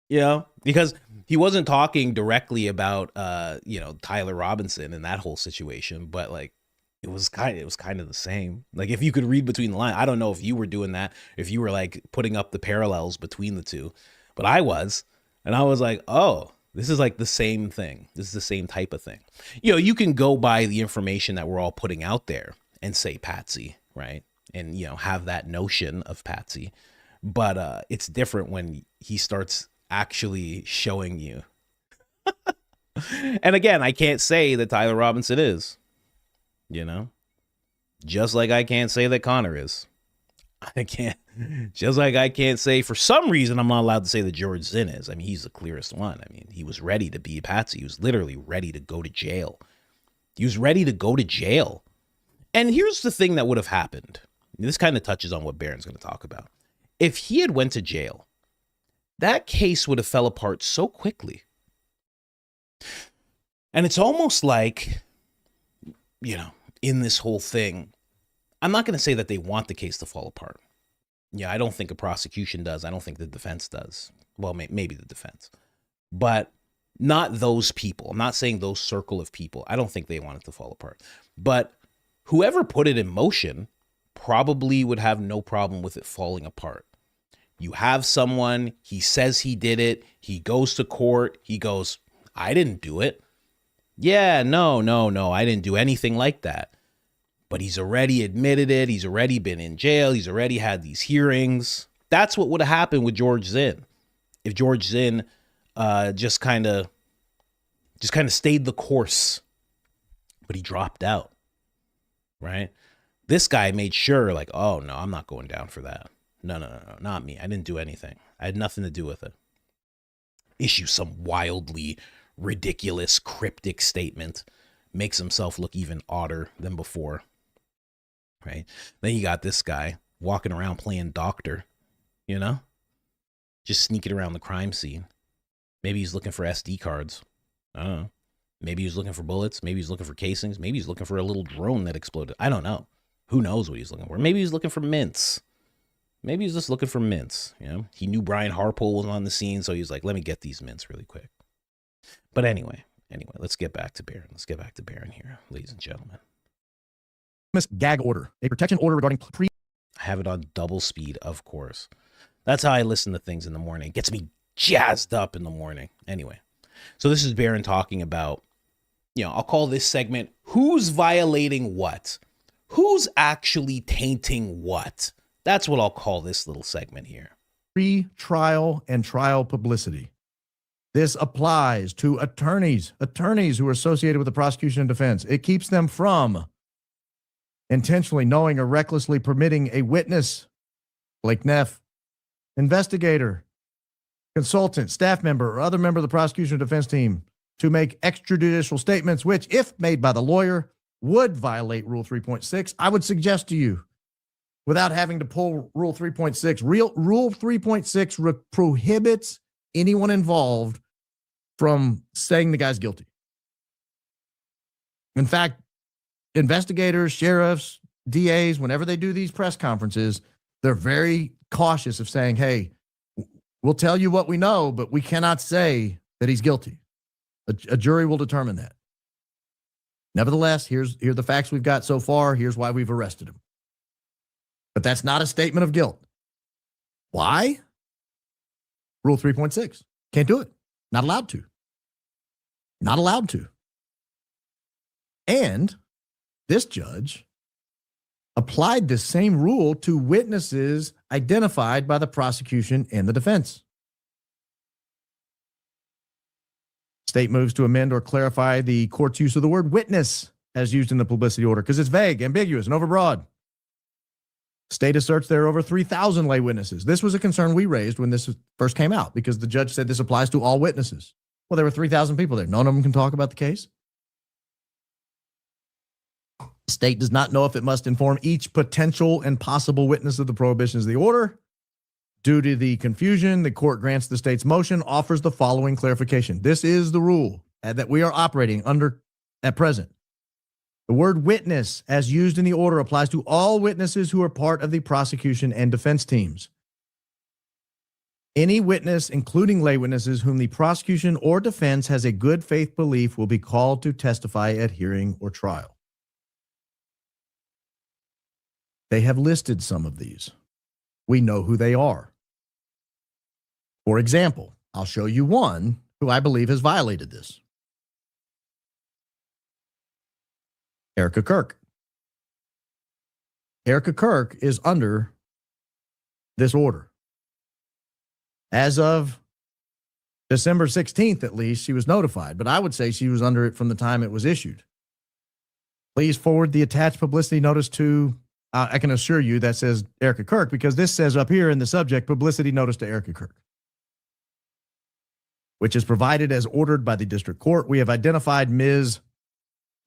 You know, because he wasn't talking directly about, Tyler Robinson and that whole situation, but like, it was kind of the same. Like, if you could read between the lines, I don't know if you were doing that, if you were like putting up the parallels between the two, but I was, and I was like, oh, this is like the same thing. This is the same type of thing. You know, you can go by the information that we're all putting out there and say Patsy, right? And, you know, have that notion of Patsy, but it's different when he starts actually showing you. And again, I can't say that Tyler Robinson is, you know, just like I can't say that Connor is. I can't, just like I can't say, for some reason, I'm not allowed to say that George Zinn is. I mean, he's the clearest one. I mean, he was ready to be Patsy. He was literally ready to go to jail. And here's the thing that would have happened. This kind of touches on what Barron's going to talk about. If he had went to jail, that case would have fell apart so quickly. And it's almost like, you know, in this whole thing, I'm not going to say that they want the case to fall apart. Yeah, I don't think a prosecution does. I don't think the defense does. Well, maybe the defense. But not those people. I'm not saying those circle of people. I don't think they want it to fall apart. But whoever put it in motion probably would have no problem with it falling apart. You have someone, he says he did it. He goes to court. He goes, I didn't do it. Yeah, no, I didn't do anything like that. But he's already admitted it. He's already been in jail. He's already had these hearings. That's what would have happened with George Zinn. If George Zinn just kind of stayed the course, but he dropped out, right? This guy made sure, like, oh, no, I'm not going down for that. No, not me. I didn't do anything. I had nothing to do with it. Issue some wildly ridiculous, cryptic statement. Makes himself look even odder than before. Right? Then you got this guy walking around playing doctor, you know? Just sneaking around the crime scene. Maybe he's looking for SD cards. I don't know. Maybe he's looking for bullets. Maybe he's looking for casings. Maybe he's looking for a little drone that exploded. I don't know. Who knows what he's looking for? Maybe he's looking for mints. Maybe he's just looking for mints. You know, he knew Brian Harpole was on the scene, so he's like, let me get these mints really quick. But anyway, let's get back to Barron. Let's get back to Barron here, ladies and gentlemen. Gag order, a protection order regarding I have it on double speed, of course. That's how I listen to things in the morning. It gets me jazzed up in the morning. Anyway, so this is Barron talking about, I'll call this segment, who's violating what? Who's actually tainting what? That's what I'll call this little segment here. Pre-trial and trial publicity. This applies to attorneys who are associated with the prosecution and defense. It keeps them from intentionally knowing or recklessly permitting a witness, Blake Neff, investigator, consultant, staff member, or other member of the prosecution or defense team to make extrajudicial statements, which, if made by the lawyer, would violate Rule 3.6. I would suggest to you, without having to pull Rule 3.6, Rule 3.6 prohibits anyone involved from saying the guy's guilty. In fact, investigators, sheriffs, DAs, whenever they do these press conferences, they're very cautious of saying, hey, we'll tell you what we know, but we cannot say that he's guilty. A jury will determine that. Nevertheless, here are the facts we've got so far. Here's why we've arrested him. But that's not a statement of guilt. Why? Rule 3.6. Can't do it. Not allowed to. Not allowed to. And this judge applied this same rule to witnesses identified by the prosecution and the defense. State moves to amend or clarify the court's use of the word witness as used in the publicity order because it's vague, ambiguous, and overbroad. State asserts there are over 3,000 lay witnesses. This was a concern we raised when this first came out because the judge said this applies to all witnesses. Well, there were 3,000 people there. None of them can talk about the case. State does not know if it must inform each potential and possible witness of the prohibitions of the order. Due to the confusion, the court grants the state's motion, offers the following clarification. This is the rule that we are operating under at present. The word witness, as used in the order, applies to all witnesses who are part of the prosecution and defense teams. Any witness, including lay witnesses, whom the prosecution or defense has a good faith belief will be called to testify at hearing or trial. They have listed some of these. We know who they are. For example, I'll show you one who I believe has violated this. Erica Kirk. Erica Kirk is under this order. As of December 16th, at least, she was notified, but I would say she was under it from the time it was issued. Please forward the attached publicity notice to, I can assure you that says Erica Kirk, because this says up here in the subject, publicity notice to Erica Kirk, which is provided as ordered by the district court. We have identified Ms.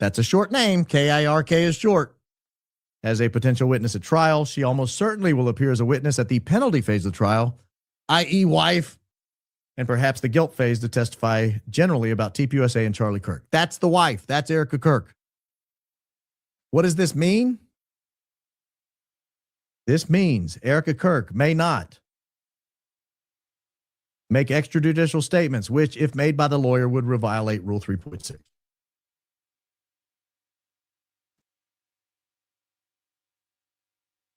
That's a short name. K-I-R-K is short. As a potential witness at trial, she almost certainly will appear as a witness at the penalty phase of the trial, i.e. wife, and perhaps the guilt phase to testify generally about TPUSA and Charlie Kirk. That's the wife. That's Erica Kirk. What does this mean? This means Erica Kirk may not make extrajudicial statements, which, if made by the lawyer, would violate Rule 3.6.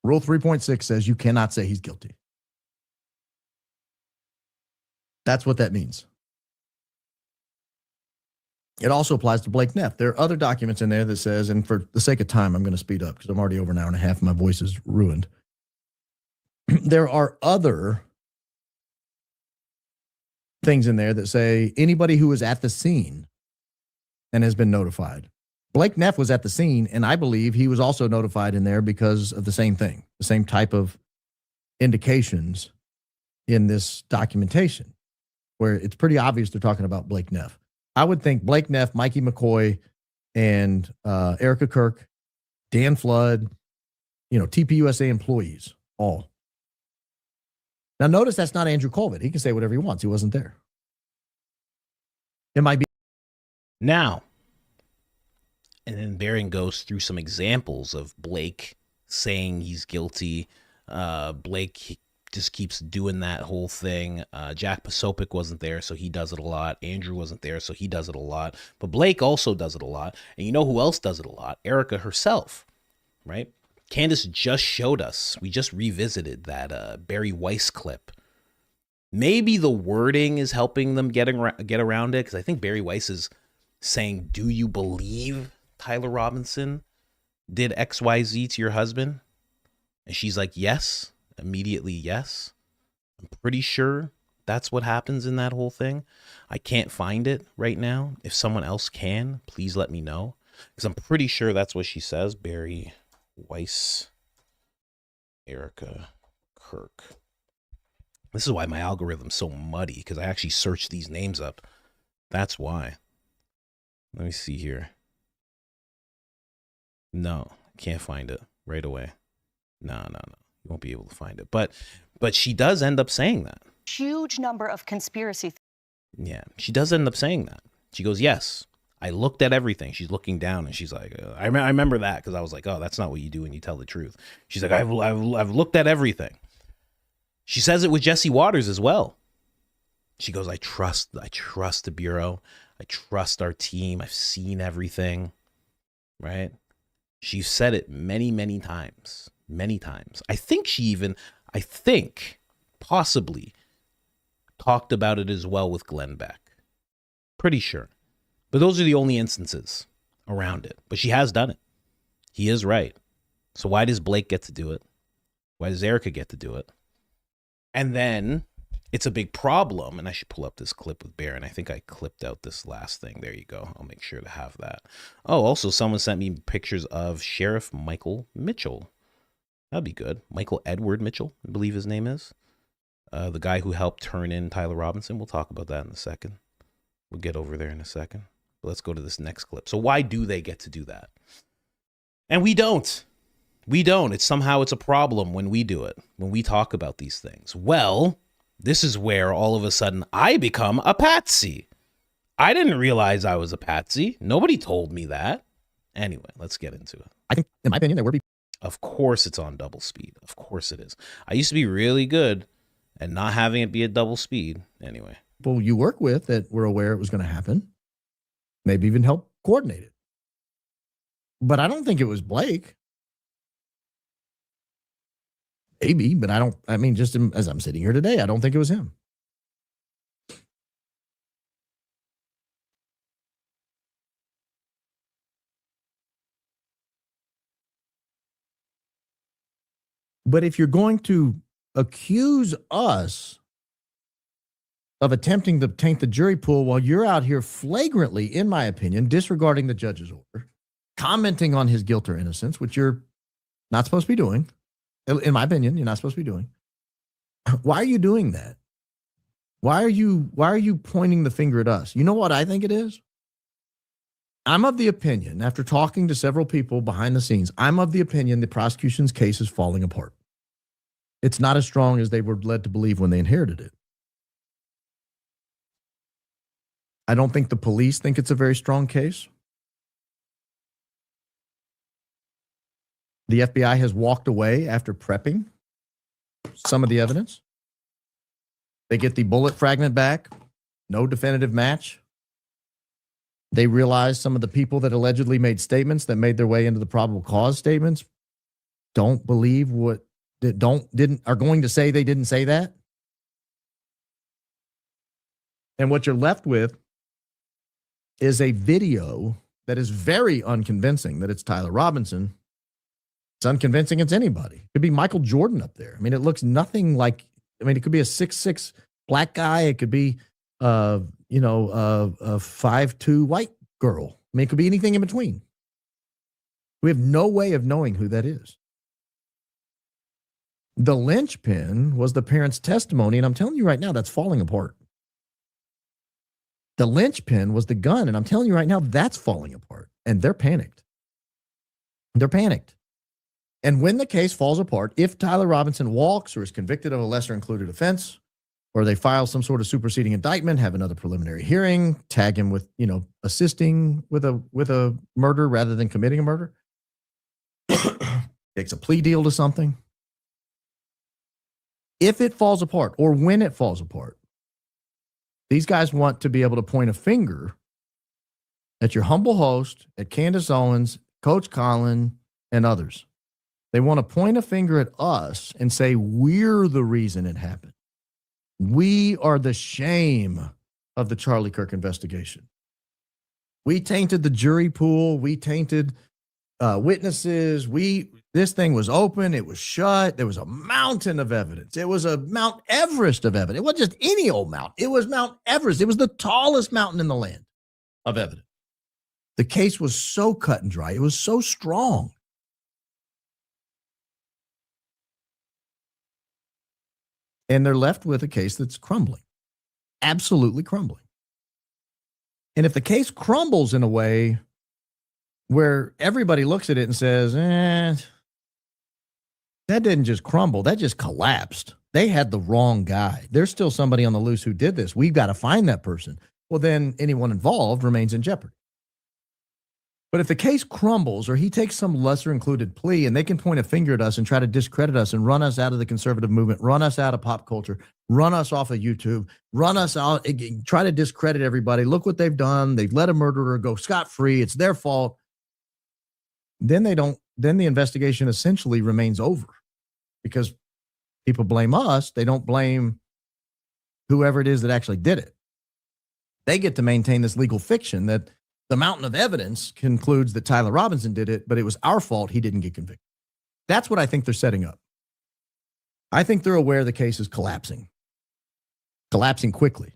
Rule 3.6 says you cannot say he's guilty. That's what that means. It also applies to Blake Neff. There are other documents in there that says, and for the sake of time, I'm going to speed up because I'm already over an hour and a half and my voice is ruined. There are other things in there that say anybody who is at the scene and has been notified Blake Neff was at the scene, and I believe he was also notified in there because of the same thing, the same type of indications in this documentation, where it's pretty obvious they're talking about Blake Neff. I would think Blake Neff, Mikey McCoy, and Erica Kirk, Dan Flood, TPUSA employees, all. Now, notice that's not Andrew Colvin. He can say whatever he wants. He wasn't there. It might be. Now, and then Barron goes through some examples of Blake saying he's guilty. Blake just keeps doing that whole thing. Jack Posopic wasn't there, so he does it a lot. Andrew wasn't there, so he does it a lot. But Blake also does it a lot. And you know who else does it a lot? Erica herself, right? Candace just showed us. We just revisited that Barry Weiss clip. Maybe the wording is helping them get around it, because I think Barry Weiss is saying, do you believe Tyler Robinson did XYZ to your husband? And she's like, yes. Immediately, yes. I'm pretty sure that's what happens in that whole thing. I can't find it right now. If someone else can, please let me know, because I'm pretty sure that's what she says. Barry Weiss, Erica Kirk. This is why my algorithm's so muddy, because I actually searched these names up. That's why. Let me see here. No, can't find it right away. No. You won't be able to find it. But she does end up saying that. Huge number of conspiracy. Yeah, she does end up saying that. She goes, yes, I looked at everything. She's looking down and she's like, I remember that, because I was like, oh, that's not what you do when you tell the truth. She's like, I've looked at everything. She says it with Jesse Waters as well. She goes, I trust the Bureau. I trust our team. I've seen everything, right? She's said it many, many times. Many times. I think possibly talked about it as well with Glenn Beck. Pretty sure. But those are the only instances around it. But she has done it. He is right. So why does Blake get to do it? Why does Erica get to do it? And then it's a big problem. And I should pull up this clip with Barron. I think I clipped out this last thing. There you go. I'll make sure to have that. Oh, also someone sent me pictures of Sheriff Michael Mitchell. That'd be good. Michael Edward Mitchell, I believe his name is. The guy who helped turn in Tyler Robinson. We'll talk about that in a second. We'll get over there in a second. But let's go to this next clip. So why do they get to do that? And we don't. We don't. It's a problem when we do it, when we talk about these things. Well, this is where all of a sudden I become a patsy. I didn't realize I was a patsy. Nobody told me that. Anyway, let's get into it. I think, in my opinion, there were people. Of course it's on double speed. Of course it is. I used to be really good at not having it be at double speed. Anyway. People you work with that were aware it was going to happen. Maybe even help coordinate it. But I don't think it was Blake. Maybe, but just as I'm sitting here today, I don't think it was him. But if you're going to accuse us of attempting to taint the jury pool while you're out here flagrantly, in my opinion, disregarding the judge's order, commenting on his guilt or innocence, which you're not supposed to be doing, in my opinion, you're not supposed to be doing. Why are you doing that? Why are you pointing the finger at us? You know what I think it is? I'm of the opinion, after talking to several people behind the scenes, I'm of the opinion the prosecution's case is falling apart. It's not as strong as they were led to believe when they inherited it. I don't think the police think it's a very strong case. The FBI has walked away after prepping some of the evidence. They get the bullet fragment back, no definitive match. They realize some of the people that allegedly made statements that made their way into the probable cause statements don't believe are going to say they didn't say that. And what you're left with is a video that is very unconvincing that it's Tyler Robinson. It's unconvincing it's anybody. It could be Michael Jordan up there. I mean, it looks nothing like, it could be a 6'6" black guy. It could be, a 5'2" white girl. It could be anything in between. We have no way of knowing who that is. The linchpin was the parents' testimony, and I'm telling you right now, that's falling apart. The linchpin was the gun, and I'm telling you right now, that's falling apart, and they're panicked. They're panicked. And when the case falls apart, if Tyler Robinson walks or is convicted of a lesser included offense, or they file some sort of superseding indictment, have another preliminary hearing, tag him with, assisting with a murder rather than committing a murder, takes a plea deal to something. If it falls apart or when it falls apart, these guys want to be able to point a finger at your humble host, at Candace Owens, Coach Colin, and others. They want to point a finger at us and say, we're the reason it happened. We are the shame of the Charlie Kirk investigation. We tainted the jury pool. We tainted witnesses. This thing was open. It was shut. There was a mountain of evidence. It was a Mount Everest of evidence. It wasn't just any old mountain. It was Mount Everest. It was the tallest mountain in the land of evidence. The case was so cut and dry. It was so strong. And they're left with a case that's crumbling, absolutely crumbling. And if the case crumbles in a way where everybody looks at it and says, that didn't just crumble, that just collapsed. They had the wrong guy. There's still somebody on the loose who did this. We've got to find that person. Well, then anyone involved remains in jeopardy. But if the case crumbles or he takes some lesser included plea and they can point a finger at us and try to discredit us and run us out of the conservative movement, run us out of pop culture, run us off of YouTube, run us out, try to discredit everybody. Look what they've done. They've let a murderer go scot-free. It's their fault. Then the investigation essentially remains over because people blame us. They don't blame whoever it is that actually did it. They get to maintain this legal fiction that the mountain of evidence concludes that Tyler Robinson did it, but it was our fault he didn't get convicted. That's what I think they're setting up. I think they're aware the case is collapsing quickly.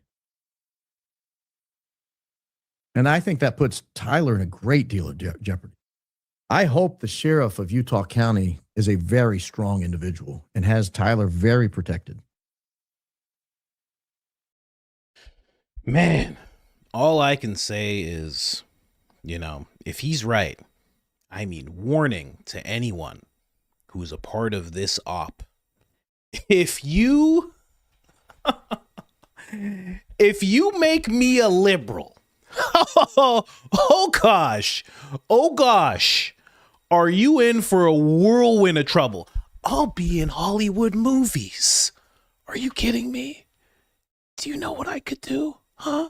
And I think that puts Tyler in a great deal of jeopardy. I hope the sheriff of Utah County is a very strong individual and has Tyler very protected. Man, all I can say is, if he's right, warning to anyone who's a part of this op. If you make me a liberal, oh gosh, are you in for a whirlwind of trouble? I'll be in Hollywood movies. Are you kidding me? Do you know what I could do? Huh?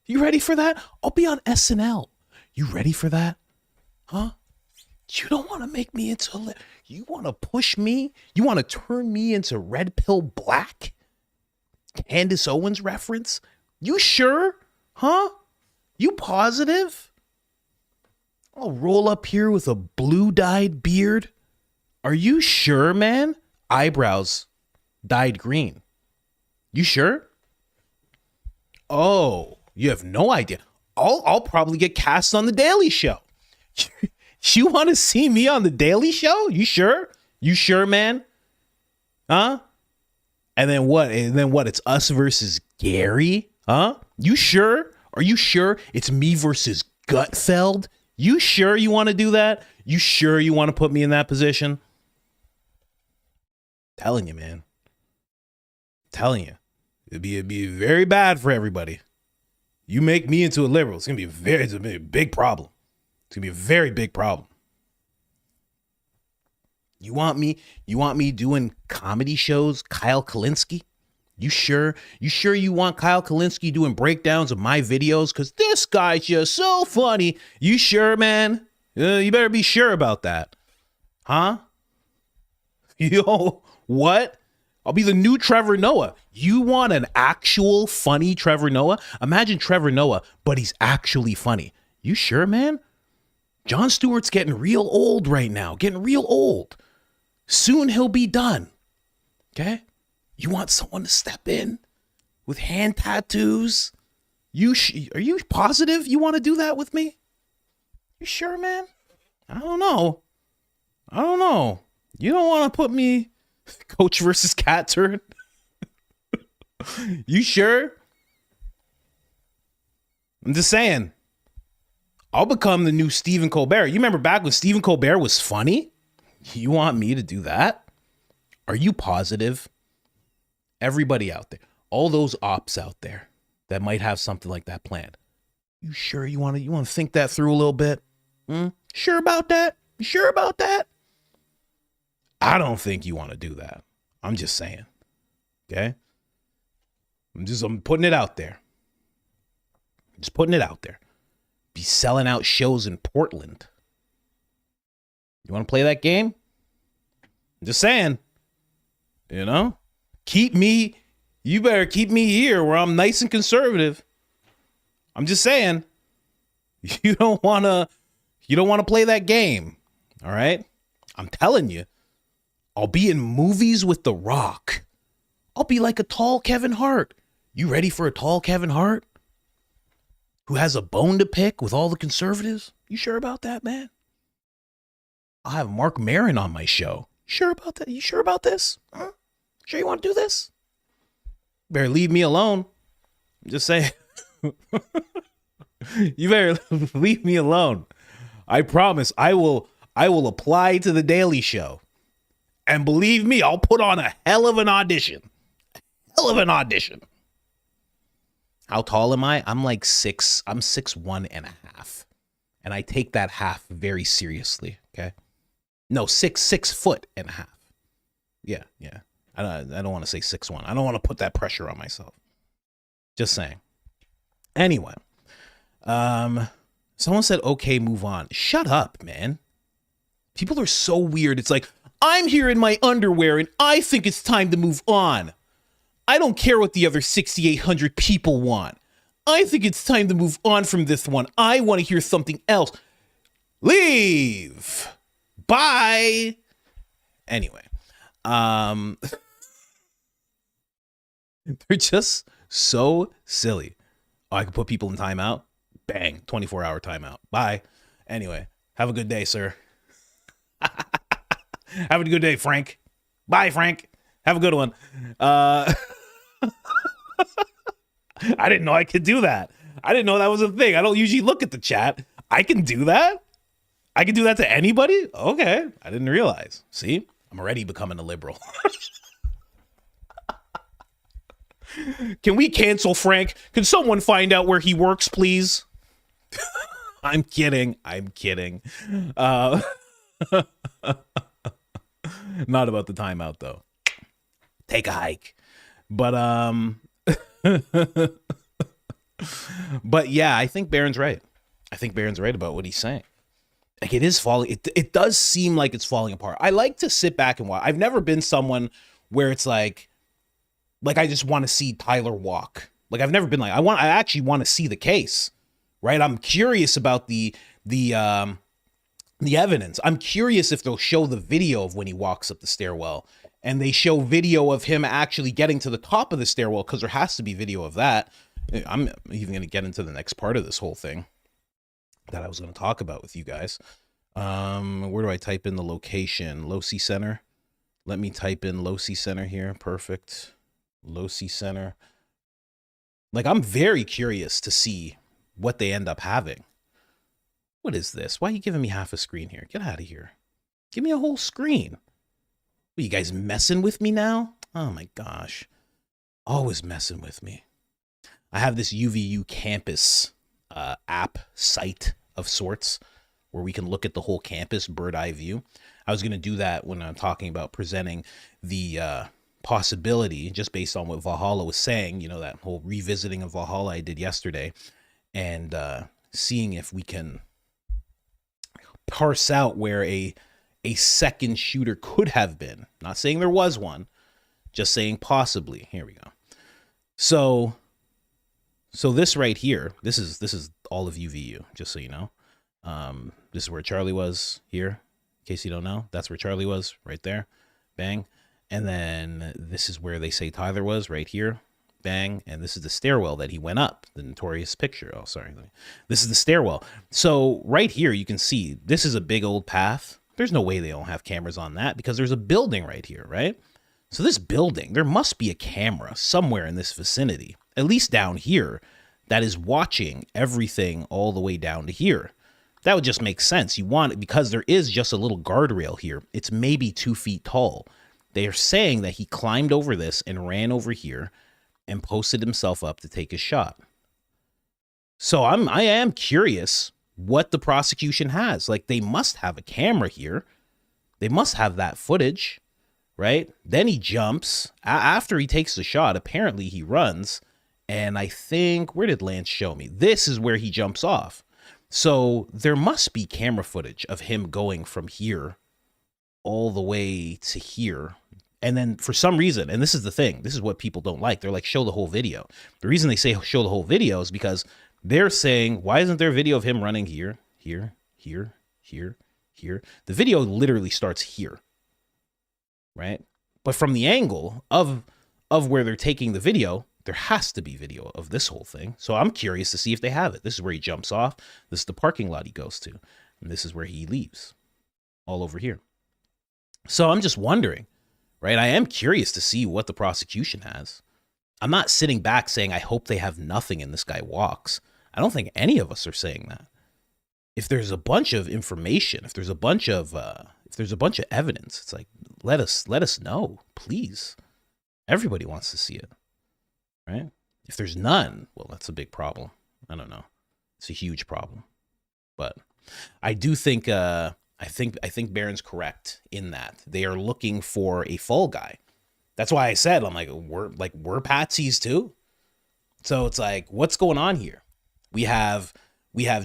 You ready for that? I'll be on SNL. You ready for that? Huh? You don't want to make me into you want to push me? You want to turn me into Red Pill Black? Candace Owens reference? You sure? Huh? You positive? I'll roll up here with a blue-dyed beard. Are you sure, man? Eyebrows dyed green. You sure? Oh, you have no idea. I'll probably get cast on The Daily Show. You want to see me on The Daily Show? You sure? You sure, man? Huh? And then what? It's us versus Gary? Huh? You sure? Are you sure it's me versus Gutfeld? You sure you want to do that? You sure you want to put me in that position? Telling you, man. Telling you. It'd be very bad for everybody. You make me into a liberal, it's gonna be a big problem. It's gonna be a very big problem. You want me doing comedy shows, Kyle Kalinske? You sure you want Kyle Kalinske doing breakdowns of my videos? Because this guy's just so funny. You sure, man? You better be sure about that. Huh? Yo, what? I'll be the new Trevor Noah. You want an actual funny Trevor Noah? Imagine Trevor Noah, but he's actually funny. You sure, man? Jon Stewart's getting real old right now. Getting real old. Soon he'll be done. Okay? You want someone to step in with hand tattoos? Are you positive you want to do that with me? You sure, man? I don't know. You don't want to put me coach versus cat turn? You sure? I'm just saying. I'll become the new Stephen Colbert. You remember back when Stephen Colbert was funny? You want me to do that? Are you positive? Everybody out there, all those ops out there that might have something like that planned. You sure you want to think that through a little bit? Sure about that? You sure about that? I don't think you want to do that. I'm just saying. Okay? I'm putting it out there. Just putting it out there. Be selling out shows in Portland. You want to play that game? I'm just saying. You know? You better keep me here where I'm nice and conservative. I'm just saying. You don't want to play that game. All right? I'm telling you. I'll be in movies with The Rock. I'll be like a tall Kevin Hart. You ready for a tall Kevin Hart? Who has a bone to pick with all the conservatives? You sure about that, man? I'll have Mark Maron on my show. You sure about that? You sure about this? Huh? Sure you want to do this? Better leave me alone. I'm just saying. You better leave me alone. I promise I will apply to the Daily Show. And believe me, I'll put on a hell of an audition. Hell of an audition. How tall am I? I'm like 6. I'm 6'1.5". And I take that half very seriously. Okay. No, 6'6.5". Yeah. I don't want to say 6'1". I don't want to put that pressure on myself. Just saying. Anyway. Someone said, okay, move on. Shut up, man. People are so weird. It's like, I'm here in my underwear and I think it's time to move on. I don't care what the other 6,800 people want. I think it's time to move on from this one. I want to hear something else. Leave. Bye. Anyway. They're just so silly. Oh, I can put people in timeout. Bang. 24-hour timeout. Bye. Anyway. Have a good day, sir. Have a good day, Frank. Bye, Frank. Have a good one. I didn't know I could do that. I didn't know that was a thing. I don't usually look at the chat. I can do that? I can do that to anybody? Okay. I didn't realize. See? I'm already becoming a liberal. Can we cancel Frank? Can someone find out where he works, please? I'm kidding. Not about the timeout, though. Take a hike. But but yeah, I think Barron's right. I think Barron's right about what he's saying. Like, it is falling. It does seem like it's falling apart. I like to sit back and watch. I've never been someone where it's like I just want to see Tyler walk. Like, I've never been like, I actually want to see the case, right? I'm curious about the evidence. I'm curious if they'll show the video of when he walks up the stairwell, and they show video of him actually getting to the top of the stairwell, because there has to be video of that. I'm even going to get into the next part of this whole thing that I was going to talk about with you guys. Where do I type in the location? Losi Center. Let me type in Losi Center here. Perfect. Losi Center. Like, I'm very curious to see what they end up having. What is this? Why are you giving me half a screen here? Get out of here. Give me a whole screen. What, you guys messing with me now? Oh my gosh. Always messing with me. I have this UVU campus app site of sorts where we can look at the whole campus, bird eye view. I was going to do that when I'm talking about presenting the possibility, just based on what Valhalla was saying, you know, that whole revisiting of Valhalla I did yesterday, and seeing if we can parse out where a second shooter could have been. Not saying there was one, just saying possibly. Here we go. So this right here, this is all of UVU, just so you know. This is where Charlie was here. In case you don't know, that's where Charlie was, right there. Bang. And then this is where they say Tyler was, right here. bang, and this is the stairwell that he went up, the notorious picture. Oh, sorry. This is the stairwell. So right here, you can see this is a big old path. There's no way they don't have cameras on that because there's a building right here, right? So this building, there must be a camera somewhere in this vicinity, at least down here, that is watching everything all the way down to here. That would just make sense. You want it because there is just a little guardrail here. It's maybe 2 feet tall. They are saying that he climbed over this and ran over here and posted himself up to take a shot. So I am curious what the prosecution has. Like, they must have a camera here. They must have that footage, right? Then he jumps. After he takes the shot, apparently he runs. And I think, where did Lance show me? This is where he jumps off. So there must be camera footage of him going from here all the way to here. And then for some reason, and this is the thing, this is what people don't like. They're like, show the whole video. The reason they say show the whole video is because they're saying, why isn't there a video of him running here, here, here, here, here? The video literally starts here, right? But from the angle of where they're taking the video, there has to be video of this whole thing. So I'm curious to see if they have it. This is where he jumps off. This is the parking lot he goes to. And this is where he leaves, all over here. So I'm just wondering, right? I am curious to see what the prosecution has. I'm not sitting back saying, I hope they have nothing and this guy walks. I don't think any of us are saying that. If there's a bunch of information, if there's a bunch of evidence, it's like, let us know, please. Everybody wants to see it. Right? If there's none, well, that's a big problem. I don't know. It's a huge problem. But I do think I think Barron's correct in that they are looking for a fall guy. That's why I said, I'm like, we're patsies too. So it's like, what's going on here? We have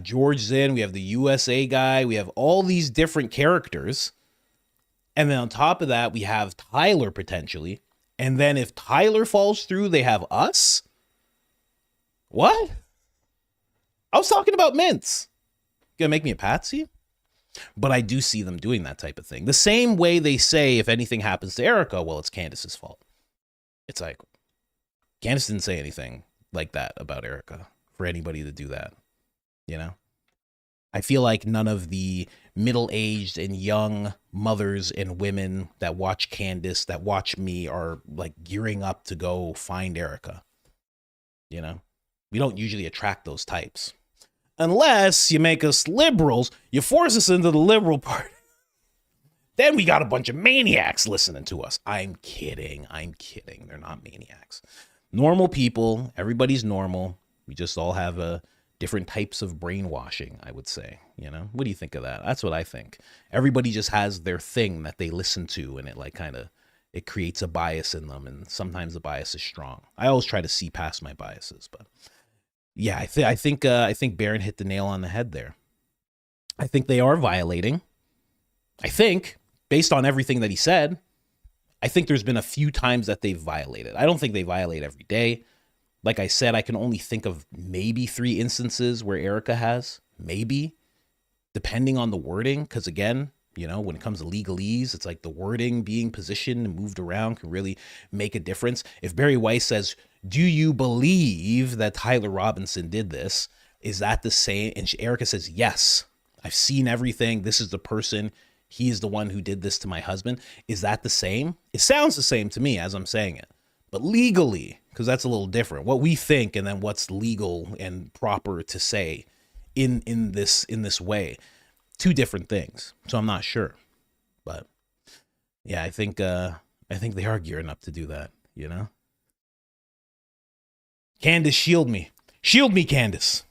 George Zinn, we have the USA guy, we have all these different characters. And then on top of that, we have Tyler potentially. And then if Tyler falls through, they have us? What? I was talking about mints. Gonna make me a patsy? But I do see them doing that type of thing. The same way they say if anything happens to Erica, well, it's Candace's fault. It's like, Candace didn't say anything like that about Erica for anybody to do that, you know? I feel like none of the middle-aged and young mothers and women that watch Candace, that watch me, are like gearing up to go find Erica. You know, we don't usually attract those types unless you make us liberals. You force us into the liberal party. Then we got a bunch of maniacs listening to us. I'm kidding. They're not maniacs. Normal people. Everybody's normal. We just all have different types of brainwashing, I would say. You know, what do you think of that? That's what I think. Everybody just has their thing that they listen to, and it like it creates a bias in them, and sometimes the bias is strong. I always try to see past my biases, but yeah, I think Barron hit the nail on the head there. I think they are violating. I think, based on everything that he said, I think there's been a few times that they've violated. I don't think they violate every day. Like I said, I can only think of maybe 3 instances where Erica has, maybe, depending on the wording. Because again, you know, when it comes to legalese, it's like the wording being positioned and moved around can really make a difference. If Barry Weiss says, do you believe that Tyler Robinson did this? Is that the same? And Erica says, yes, I've seen everything. This is the person. He is the one who did this to my husband. Is that the same? It sounds the same to me as I'm saying it. But legally, because that's a little different, what we think and then what's legal and proper to say in this way, 2 different things. So I'm not sure, but yeah, I think they are gearing up to do that, you know. Candace, shield me, Candace,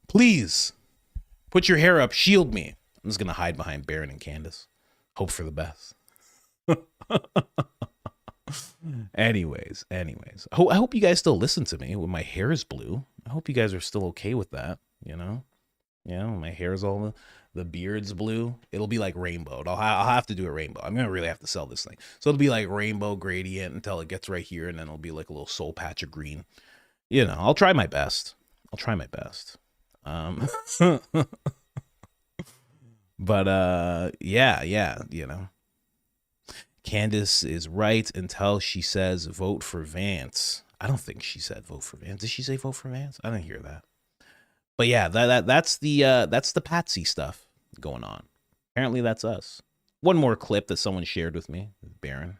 please put your hair up, shield me. I'm just gonna hide behind Barron and Candace, hope for the best. Anyways, I hope you guys still listen to me when my hair is blue. I hope you guys are still okay with that, you know? Yeah, when my hair is all the beard's blue. It'll be like rainbow. I'll have to do a rainbow. I'm gonna really have to sell this thing. So it'll be like rainbow gradient until it gets right here, and then it'll be like a little soul patch of green. You know, I'll try my best. But yeah, you know. Candace is right until she says vote for Vance. I don't think she said vote for Vance. Did she say vote for Vance? I didn't hear that. But yeah, that's the Patsy stuff going on. Apparently that's us. One more clip that someone shared with me, Baron.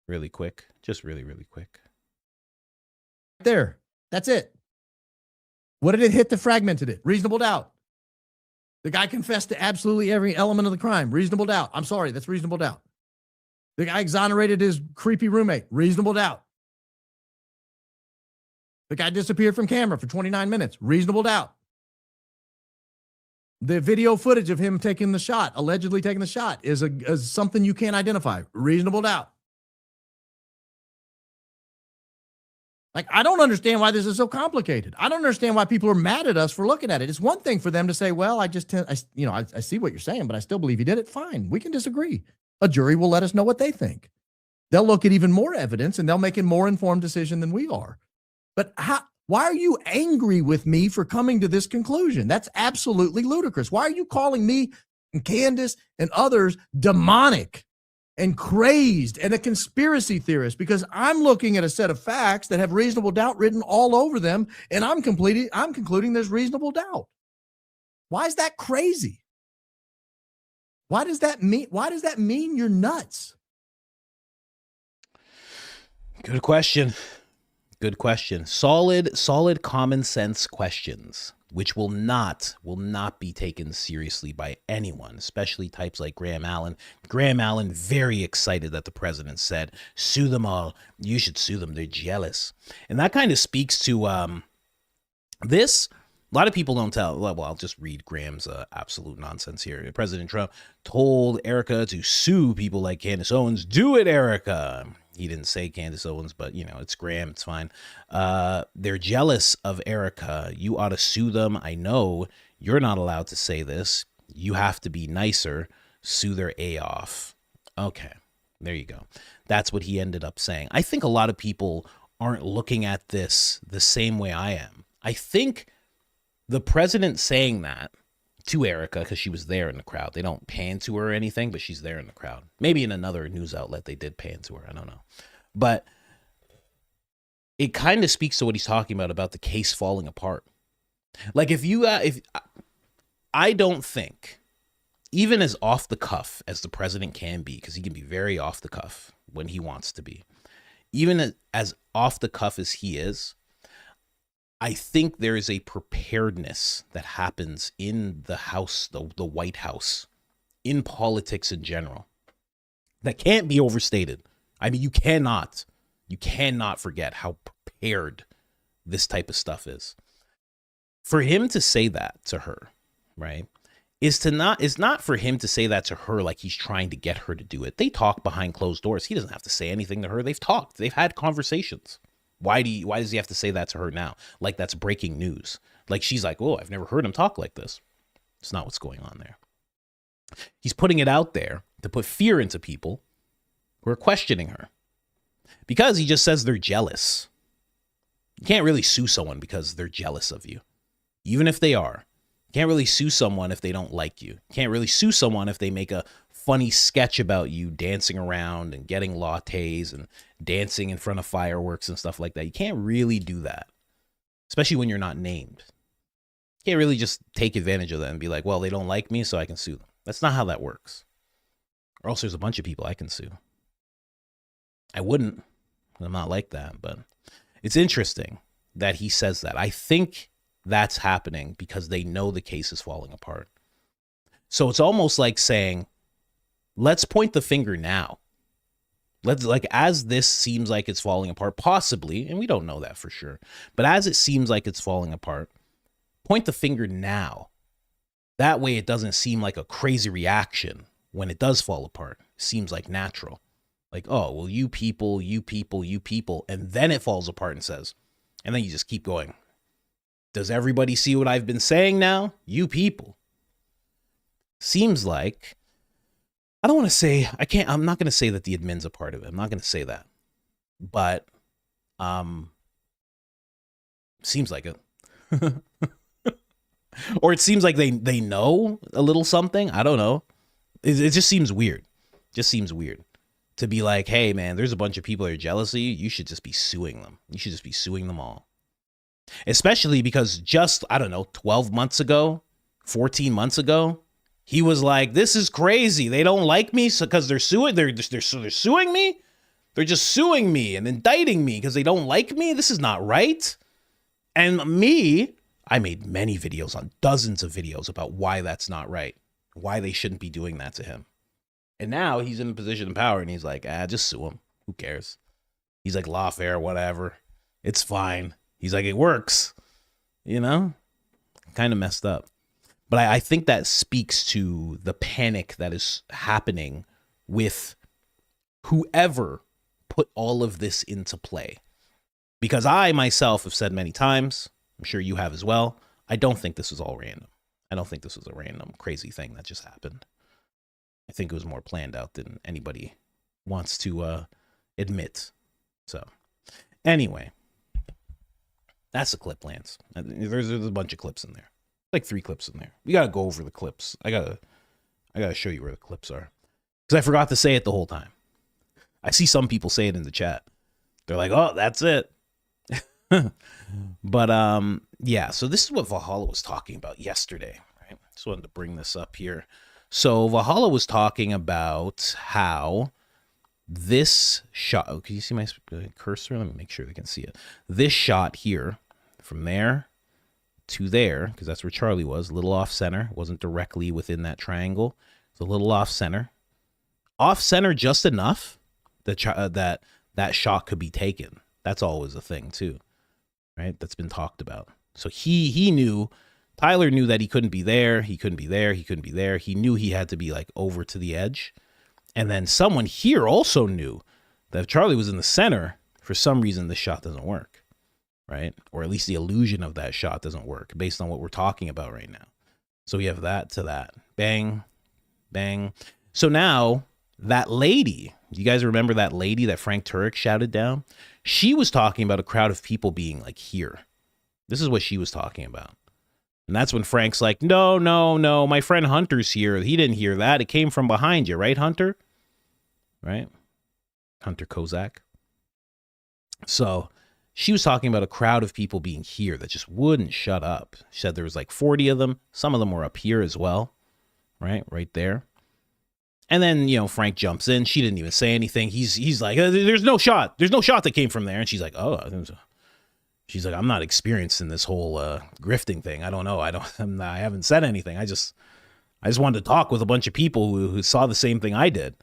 Really quick. Just really, really quick. There. That's it. What did it hit that fragmented it? Reasonable doubt. The guy confessed to absolutely every element of the crime. Reasonable doubt. I'm sorry, that's reasonable doubt. The guy exonerated his creepy roommate. Reasonable doubt. The guy disappeared from camera for 29 minutes. Reasonable doubt. The video footage of him taking the shot, allegedly taking the shot, is something you can't identify. Reasonable doubt. Like, I don't understand why this is so complicated. I don't understand why people are mad at us for looking at it. It's one thing for them to say, well, I see what you're saying, but I still believe he did it. Fine. We can disagree. A jury will let us know what they think. They'll look at even more evidence and they'll make a more informed decision than we are. But why are you angry with me for coming to this conclusion? That's absolutely ludicrous. Why are you calling me and Candace and others demonic and crazed and a conspiracy theorist? Because I'm looking at a set of facts that have reasonable doubt written all over them, and I'm concluding there's reasonable doubt. Why is that crazy? Why does that mean you're nuts? Good question. Good question. Solid common sense questions, which will not be taken seriously by anyone, especially types like Graham Allen. Graham Allen, very excited that the president said, sue them all. You should sue them. They're jealous. And that kind of speaks to this. A lot of people don't tell. Well, I'll just read Graham's absolute nonsense here. President Trump told Erica to sue people like Candace Owens. Do it, Erica. He didn't say Candace Owens, but, it's Graham. It's fine. They're jealous of Erica. You ought to sue them. I know you're not allowed to say this. You have to be nicer. Sue their A off. Okay, there you go. That's what he ended up saying. I think a lot of people aren't looking at this the same way I am. I think the president saying that to Erica, because she was there in the crowd. They don't pan to her or anything, but she's there in the crowd. Maybe in another news outlet they did pan to her. I don't know. But it kind of speaks to what he's talking about the case falling apart. Like if I don't think, even as off the cuff as the president can be, because he can be very off the cuff when he wants to be, even as off the cuff as he is, I think there is a preparedness that happens in the House, the White House, in politics in general, that can't be overstated. I mean, you cannot forget how prepared this type of stuff is. For him to say that to her, right, is not for him to say that to her like he's trying to get her to do it. They talk behind closed doors. He doesn't have to say anything to her. They've talked. They've had conversations. Why does he have to say that to her now? Like that's breaking news. Like she's like, oh, I've never heard him talk like this. It's not what's going on there. He's putting it out there to put fear into people who are questioning her because he just says they're jealous. You can't really sue someone because they're jealous of you, even if they are. You can't really sue someone if they don't like you. You can't really sue someone if they make a funny sketch about you dancing around and getting lattes and dancing in front of fireworks and stuff like that. You can't really do that, especially when you're not named. You can't really just take advantage of that and be like, well, they don't like me, so I can sue them. That's not how that works. Or else there's a bunch of people I can sue. I wouldn't. I'm not like that, but it's interesting that he says that. I think that's happening because they know the case is falling apart. So it's almost like saying, let's point the finger now. Let's, like, as this seems like it's falling apart, possibly, and we don't know that for sure, but as it seems like it's falling apart, point the finger now. That way it doesn't seem like a crazy reaction when it does fall apart. It seems like natural. Like, oh, well, you people, and then it falls apart and says, and then you just keep going. Does everybody see what I've been saying now? You people. Seems like, I'm not going to say that the admin's a part of it. I'm not going to say that. But, seems like it. Or it seems like they know a little something. I don't know. It just seems weird. to be like, hey, man, there's a bunch of people that are jealous of you. You should just be suing them. You should just be suing them all. Especially because just, I don't know, 12 months ago, 14 months ago, he was like, this is crazy. They don't like me because they're suing. They're suing me. They're just suing me and indicting me because they don't like me. This is not right. And I made many videos on dozens of videos about why that's not right, why they shouldn't be doing that to him. And now he's in a position of power and he's like, just sue him. Who cares? He's like, lawfare, whatever. It's fine. He's like, it works, you know, kind of messed up. But I think that speaks to the panic that is happening with whoever put all of this into play. Because I myself have said many times, I'm sure you have as well, I don't think this was all random. I don't think this was a random crazy thing that just happened. I think it was more planned out than anybody wants to admit. So anyway, that's the clip, Lance. There's a bunch of clips in there. Like 3 clips in there. We got to go over the clips. I gotta show you where the clips are. Because I forgot to say it the whole time. I see some people say it in the chat. They're like, oh, that's it. But yeah, so this is what Valhalla was talking about yesterday. Right? Just wanted to bring this up here. So Valhalla was talking about how this shot, oh, can you see my cursor? Let me make sure they can see it. This shot here, from there to there, because that's where Charlie was, a little off center, wasn't directly within that triangle. It's a little off center. Off center just enough that that shot could be taken. That's always a thing too, right? That's been talked about. So he knew, Tyler knew that he couldn't be there. He couldn't be there. He couldn't be there. He knew he had to be like over to the edge. And then someone here also knew that if Charlie was in the center, for some reason, this shot doesn't work, right? Or at least the illusion of that shot doesn't work based on what we're talking about right now. So we have that to that. Bang, bang. So now that lady, you guys remember that lady that Frank Turek shouted down? She was talking about a crowd of people being like here. This is what she was talking about. And that's when Frank's like, no, my friend Hunter's here. He didn't hear that. It came from behind you, right, Hunter? Right? Hunter Kozak. So she was talking about a crowd of people being here that just wouldn't shut up. She said there was like 40 of them. Some of them were up here as well, right? Right there. And then, Frank jumps in. She didn't even say anything. He's like, there's no shot. There's no shot that came from there. And she's like, she's like, I'm not experienced in this whole grifting thing. I don't know. I haven't said anything. I just wanted to talk with a bunch of people who saw the same thing I did.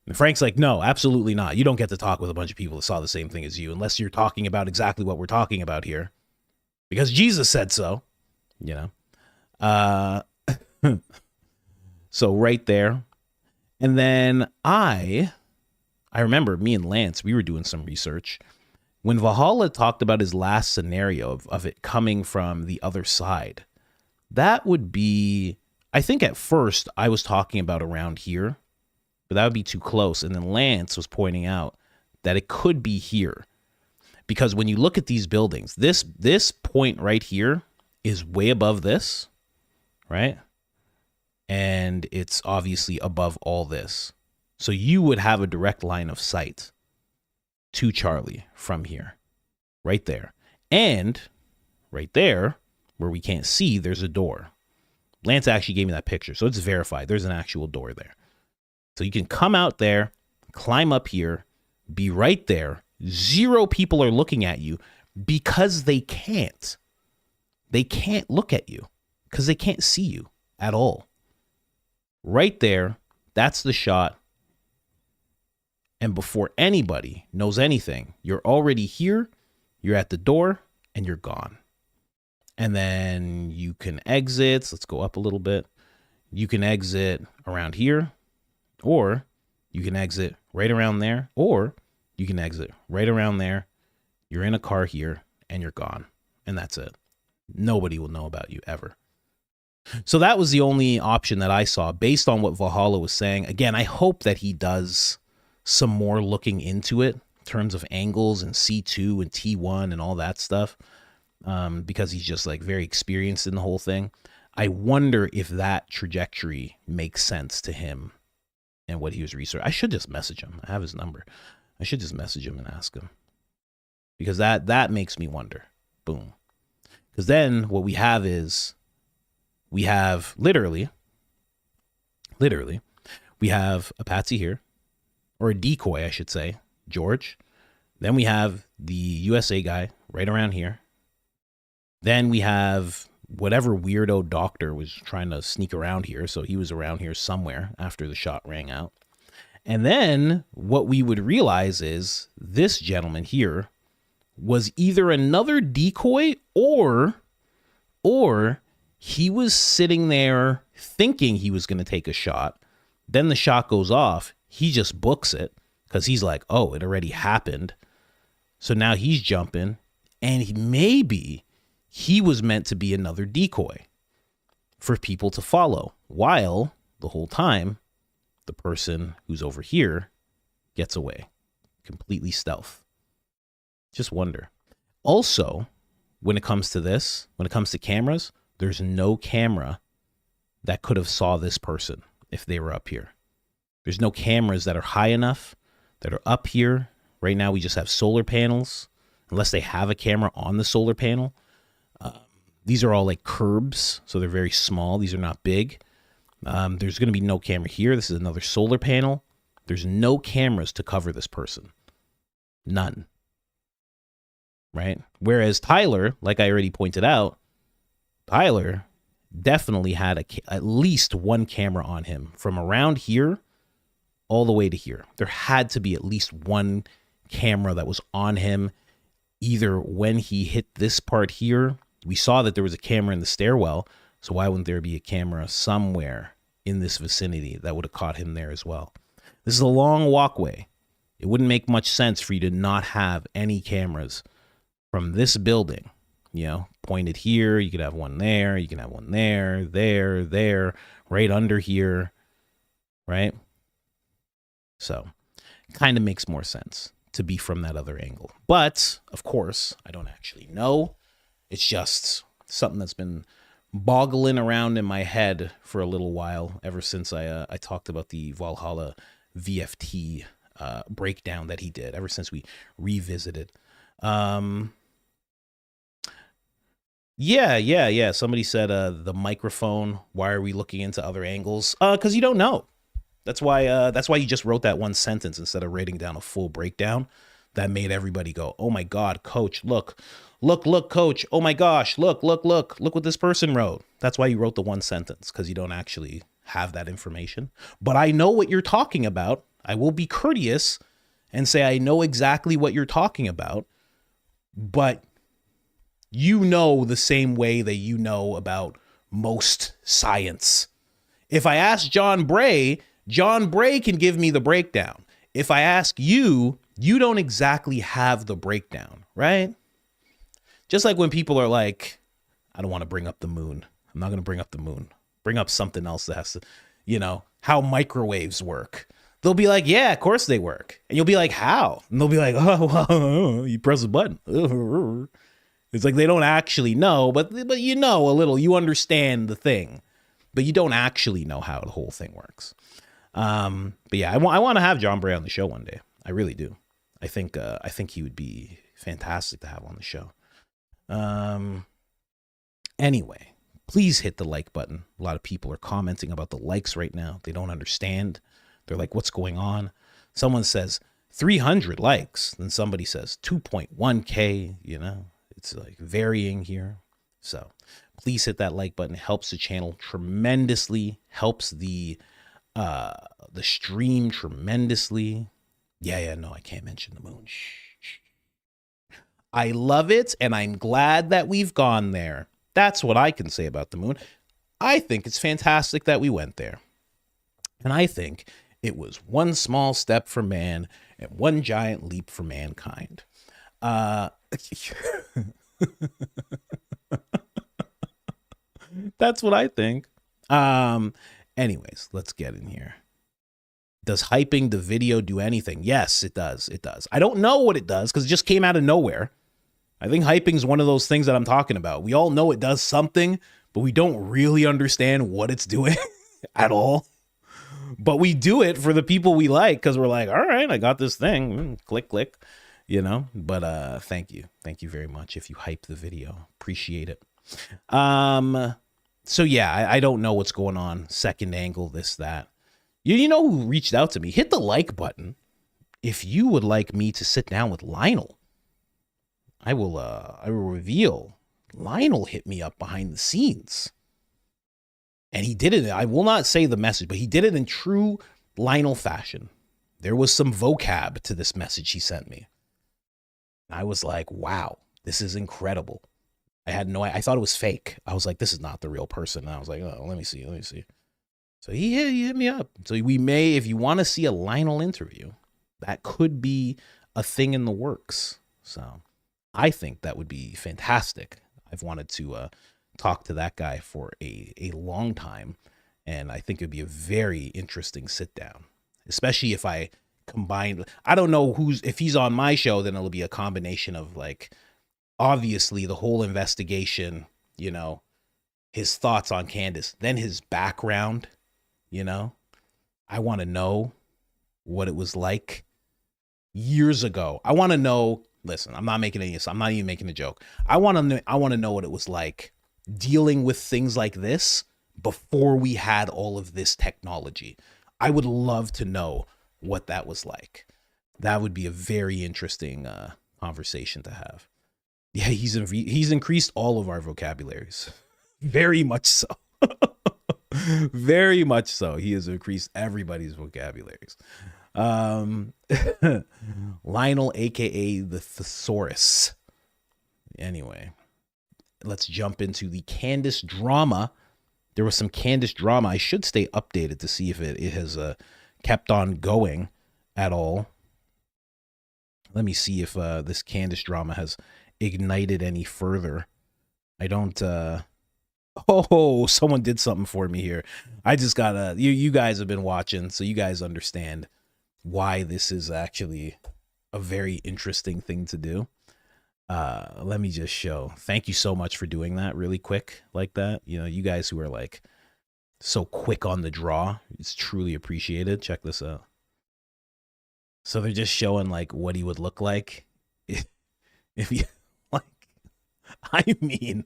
And Frank's like, no, absolutely not. You don't get to talk with a bunch of people that saw the same thing as you, unless you're talking about exactly what we're talking about here, because Jesus said so, So right there. And then I remember me and Lance, we were doing some research. When Valhalla talked about his last scenario of it coming from the other side, that would be, I think at first I was talking about around here, but that would be too close. And then Lance was pointing out that it could be here. Because when you look at these buildings, this point right here is way above this, right? And it's obviously above all this. So you would have a direct line of sight to Charlie from here, right there. And right there, where we can't see, there's a door. Lance actually gave me that picture, so it's verified. There's an actual door there. So you can come out there, climb up here, be right there. 0 people are looking at you because they can't. They can't look at you because they can't see you at all. Right there, that's the shot. And before anybody knows anything, you're already here, you're at the door, and you're gone. And then you can exit. Let's go up a little bit. You can exit around here, or you can exit right around there, or you can exit right around there. You're in a car here, and you're gone. And that's it. Nobody will know about you ever. So that was the only option that I saw based on what Valhalla was saying. Again, I hope that he does some more looking into it in terms of angles and C2 and T1 and all that stuff, because he's just like very experienced in the whole thing. I wonder if that trajectory makes sense to him and what he was researching. I should just message him. I have his number. I should just message him and ask him, because that makes me wonder. Boom. Because then what we have is, we have literally, we have a patsy here, or a decoy, I should say, George. Then we have the USA guy right around here. Then we have whatever weirdo doctor was trying to sneak around here. So he was around here somewhere after the shot rang out. And then what we would realize is this gentleman here was either another decoy, or he was sitting there thinking he was going to take a shot. Then the shot goes off. He just books it because he's like, oh, it already happened. So now he's jumping, and maybe he was meant to be another decoy for people to follow, while the whole time the person who's over here gets away, completely stealth. Just wonder. Also, when it comes to this, when it comes to cameras, there's no camera that could have saw this person if they were up here. There's no cameras that are high enough, that are up here. Right now we just have solar panels, unless they have a camera on the solar panel. These are all like curbs, so they're very small. These are not big. There's going to be no camera here. This is another solar panel. There's no cameras to cover this person. None. Right? Whereas Tyler, like I already pointed out, Tyler definitely had at least one camera on him from around here all the way to here. There had to be at least one camera that was on him, either when he hit this part here. We saw that there was a camera in the stairwell, so why wouldn't there be a camera somewhere in this vicinity that would have caught him there as well? This is a long walkway. It wouldn't make much sense for you to not have any cameras from this building, pointed here. You could have one there. You can have one there, right under here, right? So kind of makes more sense to be from that other angle. But, of course, I don't actually know. It's just something that's been boggling around in my head for a little while, ever since I talked about the Valhalla VFT breakdown that he did, ever since we revisited. Yeah. Somebody said the microphone. Why are we looking into other angles? Because you don't know. That's why you just wrote that one sentence instead of writing down a full breakdown. That made everybody go, oh my God, coach, look, coach. Oh my gosh, look what this person wrote. That's why you wrote the one sentence, because you don't actually have that information. But I know what you're talking about. I will be courteous and say I know exactly what you're talking about, but you know the same way that you know about most science. If I ask John Bray can give me the breakdown. If I ask you, you don't exactly have the breakdown, right? Just like when people are like, I don't want to bring up the moon. I'm not going to bring up the moon. Bring up something else that has to, how microwaves work. They'll be like, yeah, of course they work. And you'll be like, how? And they'll be like, oh, you press a button. It's like they don't actually know, but you know a little. You understand the thing, but you don't actually know how the whole thing works. But yeah, I want to have John Bray on the show one day. I really do. I think he would be fantastic to have on the show. Anyway, please hit the like button. A lot of people are commenting about the likes right now. They don't understand. They're like, what's going on? Someone says 300 likes. Then somebody says 2.1K, it's like varying here. So please hit that like button. It helps the channel tremendously, helps the stream tremendously. No, I can't mention the moon. Shh. I love it, and I'm glad that we've gone there. That's what I can say about the moon. I think it's fantastic that we went there. And I think it was one small step for man and one giant leap for mankind. That's what I think. Anyways, let's get in here. Does hyping the video do anything? Yes, it does. It does. I don't know what it does because it just came out of nowhere. I think hyping is one of those things that I'm talking about. We all know it does something, but we don't really understand what it's doing at all. but we do it for the people we like because we're like, all right, I got this thing. Click, click, you know. But thank you very much if you hype the video. Appreciate it. So yeah, I don't know what's going on. Second angle, this, that. You know who reached out to me? Hit the like button if you would like me to sit down with Lionel. I will reveal. Lionel hit me up behind the scenes. And he did it. I will not say the message, but he did it in true Lionel fashion. There was some vocab to this message he sent me. I was like, wow, this is incredible. I thought it was fake. I was like, this is not the real person. And I was like, oh, let me see. So he hit me up. So we may, if you want to see a Lionel interview, that could be a thing in the works. So I think that would be fantastic. I've wanted to talk to that guy for a long time. And I think it'd be a very interesting sit down, especially if I combine. I don't know if he's on my show, then it'll be a combination of like, obviously the whole investigation, you know, his thoughts on Candace, then his background, you know. I want to know what it was like years ago. I want to know, listen, I'm not even making a joke. I want to know what it was like dealing with things like this before we had all of this technology. I would love to know what that was like. That would be a very interesting conversation to have. Yeah, he's increased all of our vocabularies. Very much so. Very much so. He has increased everybody's vocabularies. Lionel, aka the Thesaurus. Anyway, let's jump into the Candace drama. There was some Candace drama. I should stay updated to see if it has kept on going at all. Let me see if this Candace drama has ignited any further. I don't oh, someone did something for me here. I just gotta, you guys have been watching, so you guys understand why this is actually a very interesting thing to do. Let me just show. Thank you so much for doing that really quick like that. You know, you guys who are like so quick on the draw, it's truly appreciated. Check this out. So they're just showing like what he would look like if you like, I mean,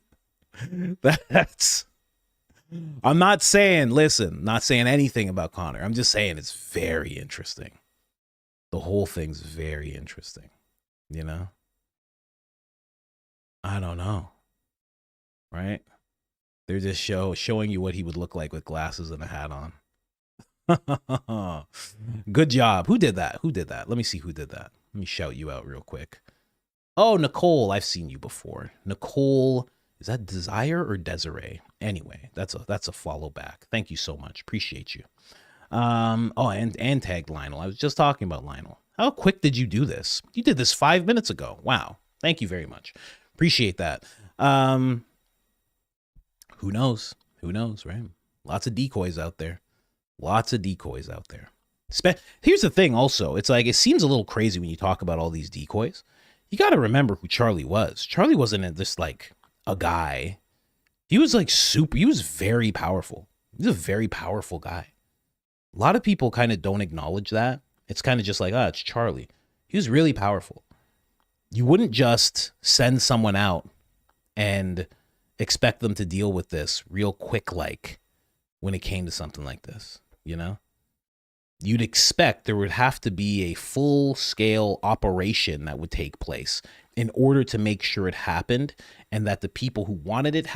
that's, I'm not saying, listen, not saying anything about Connor. I'm just saying it's very interesting. The whole thing's very interesting, you know? I don't know, right? They're just showing you what he would look like with glasses and a hat on. Good job. Who did that? Let me see who did that. Let me shout you out real quick. Oh, Nicole, I've seen you before. Nicole, is that Desire or Desiree? Anyway, that's a follow back. Thank you so much. Appreciate you. Oh, and tagged Lionel. I was just talking about Lionel. How quick did you do this? You did this 5 minutes ago. Wow. Thank you very much. Appreciate that. Who knows? Who knows, right? Lots of decoys out there. Here's the thing also. It's like, it seems a little crazy when you talk about all these decoys. You got to remember who Charlie was. Charlie wasn't just like a guy. He was like he was very powerful. He's a very powerful guy. A lot of people kind of don't acknowledge that. It's kind of just like, it's Charlie. He was really powerful. You wouldn't just send someone out and expect them to deal with this real quick, like when it came to something like this, you know? You'd expect there would have to be a full-scale operation that would take place in order to make sure it happened, and that the people who wanted it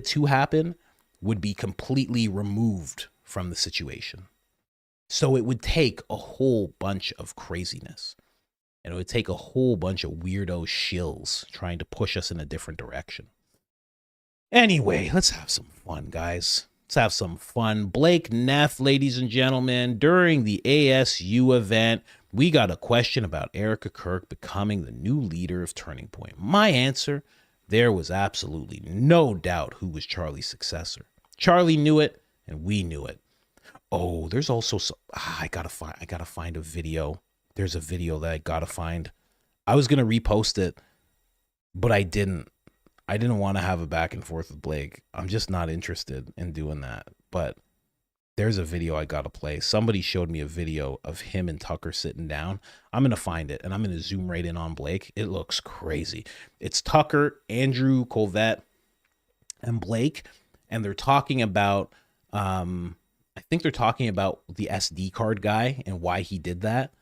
to happen, would be completely removed from the situation. So it would take a whole bunch of craziness, and it would take a whole bunch of weirdo shills trying to push us in a different direction. Anyway, let's have some fun, guys. Let's have some fun. Blake Neff, ladies and gentlemen, during the ASU event, we got a question about Erica Kirk becoming the new leader of Turning Point. My answer, there was absolutely no doubt who was Charlie's successor. Charlie knew it, and we knew it. Oh, there's also I gotta find a video. There's a video that I gotta find. I was gonna repost it, but I didn't. I didn't want to have a back and forth with Blake. I'm just not interested in doing that. But There's a video I gotta play. Somebody showed me a video of him and Tucker sitting down. I'm gonna find it and I'm gonna zoom right in on Blake. It looks crazy. It's Tucker, Andrew Colvette, and Blake, and they're talking about I think they're talking about the SD card guy and why he did that.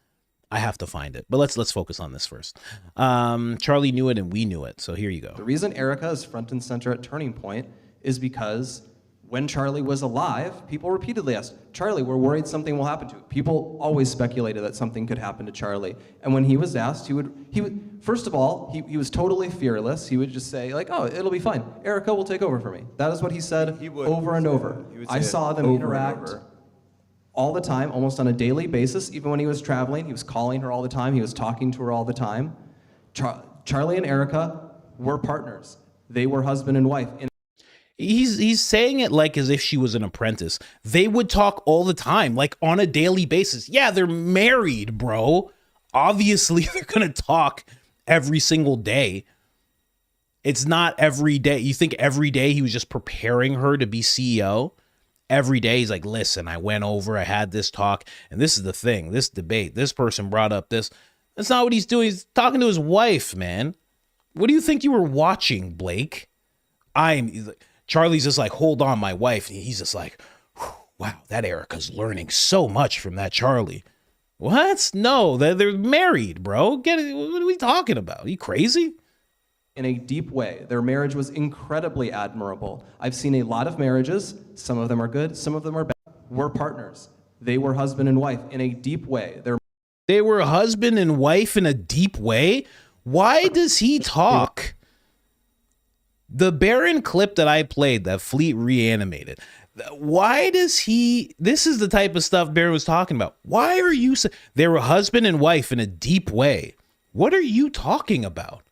I have to find it, but let's focus on this first. Charlie knew it and we knew it, so here you go. The reason Erica is front and center at Turning Point is because when Charlie was alive, people repeatedly asked, Charlie, we're worried something will happen to you. People always speculated that something could happen to Charlie. And when he was asked, he would first of all, he was totally fearless. He would just say, like, oh, it'll be fine. Erica will take over for me. That is what he said over and over. I saw them interact all the time, almost on a daily basis. Even when he was traveling, he was calling her all the time. He was talking to her all the time. Charlie and Erica were partners. They were husband and wife. He's saying it like as if she was an apprentice. They would talk all the time, like on a daily basis. Yeah, they're married, bro. Obviously, they're going to talk every single day. It's not every day. You think every day he was just preparing her to be CEO? Every day he's like, listen, I went over, I had this talk, and this is the thing, this debate, this person brought up this. That's not what he's doing. He's talking to his wife, man. What do you think you were watching, Blake? Charlie's just like, hold on, my wife. And he's just like, wow, that Erica's learning so much from that Charlie. What? No, they're married, bro. Get it? What are we talking about? Are you crazy? In a deep way. Their marriage was incredibly admirable. I've seen a lot of marriages. Some of them are good, some of them are bad. We're partners. They were husband and wife in a deep way. They were husband and wife in a deep way? Why does he talk? The Baron clip that I played that Fleet reanimated, why does he, this is the type of stuff Baron was talking about. Why are you, they were husband and wife in a deep way. What are you talking about?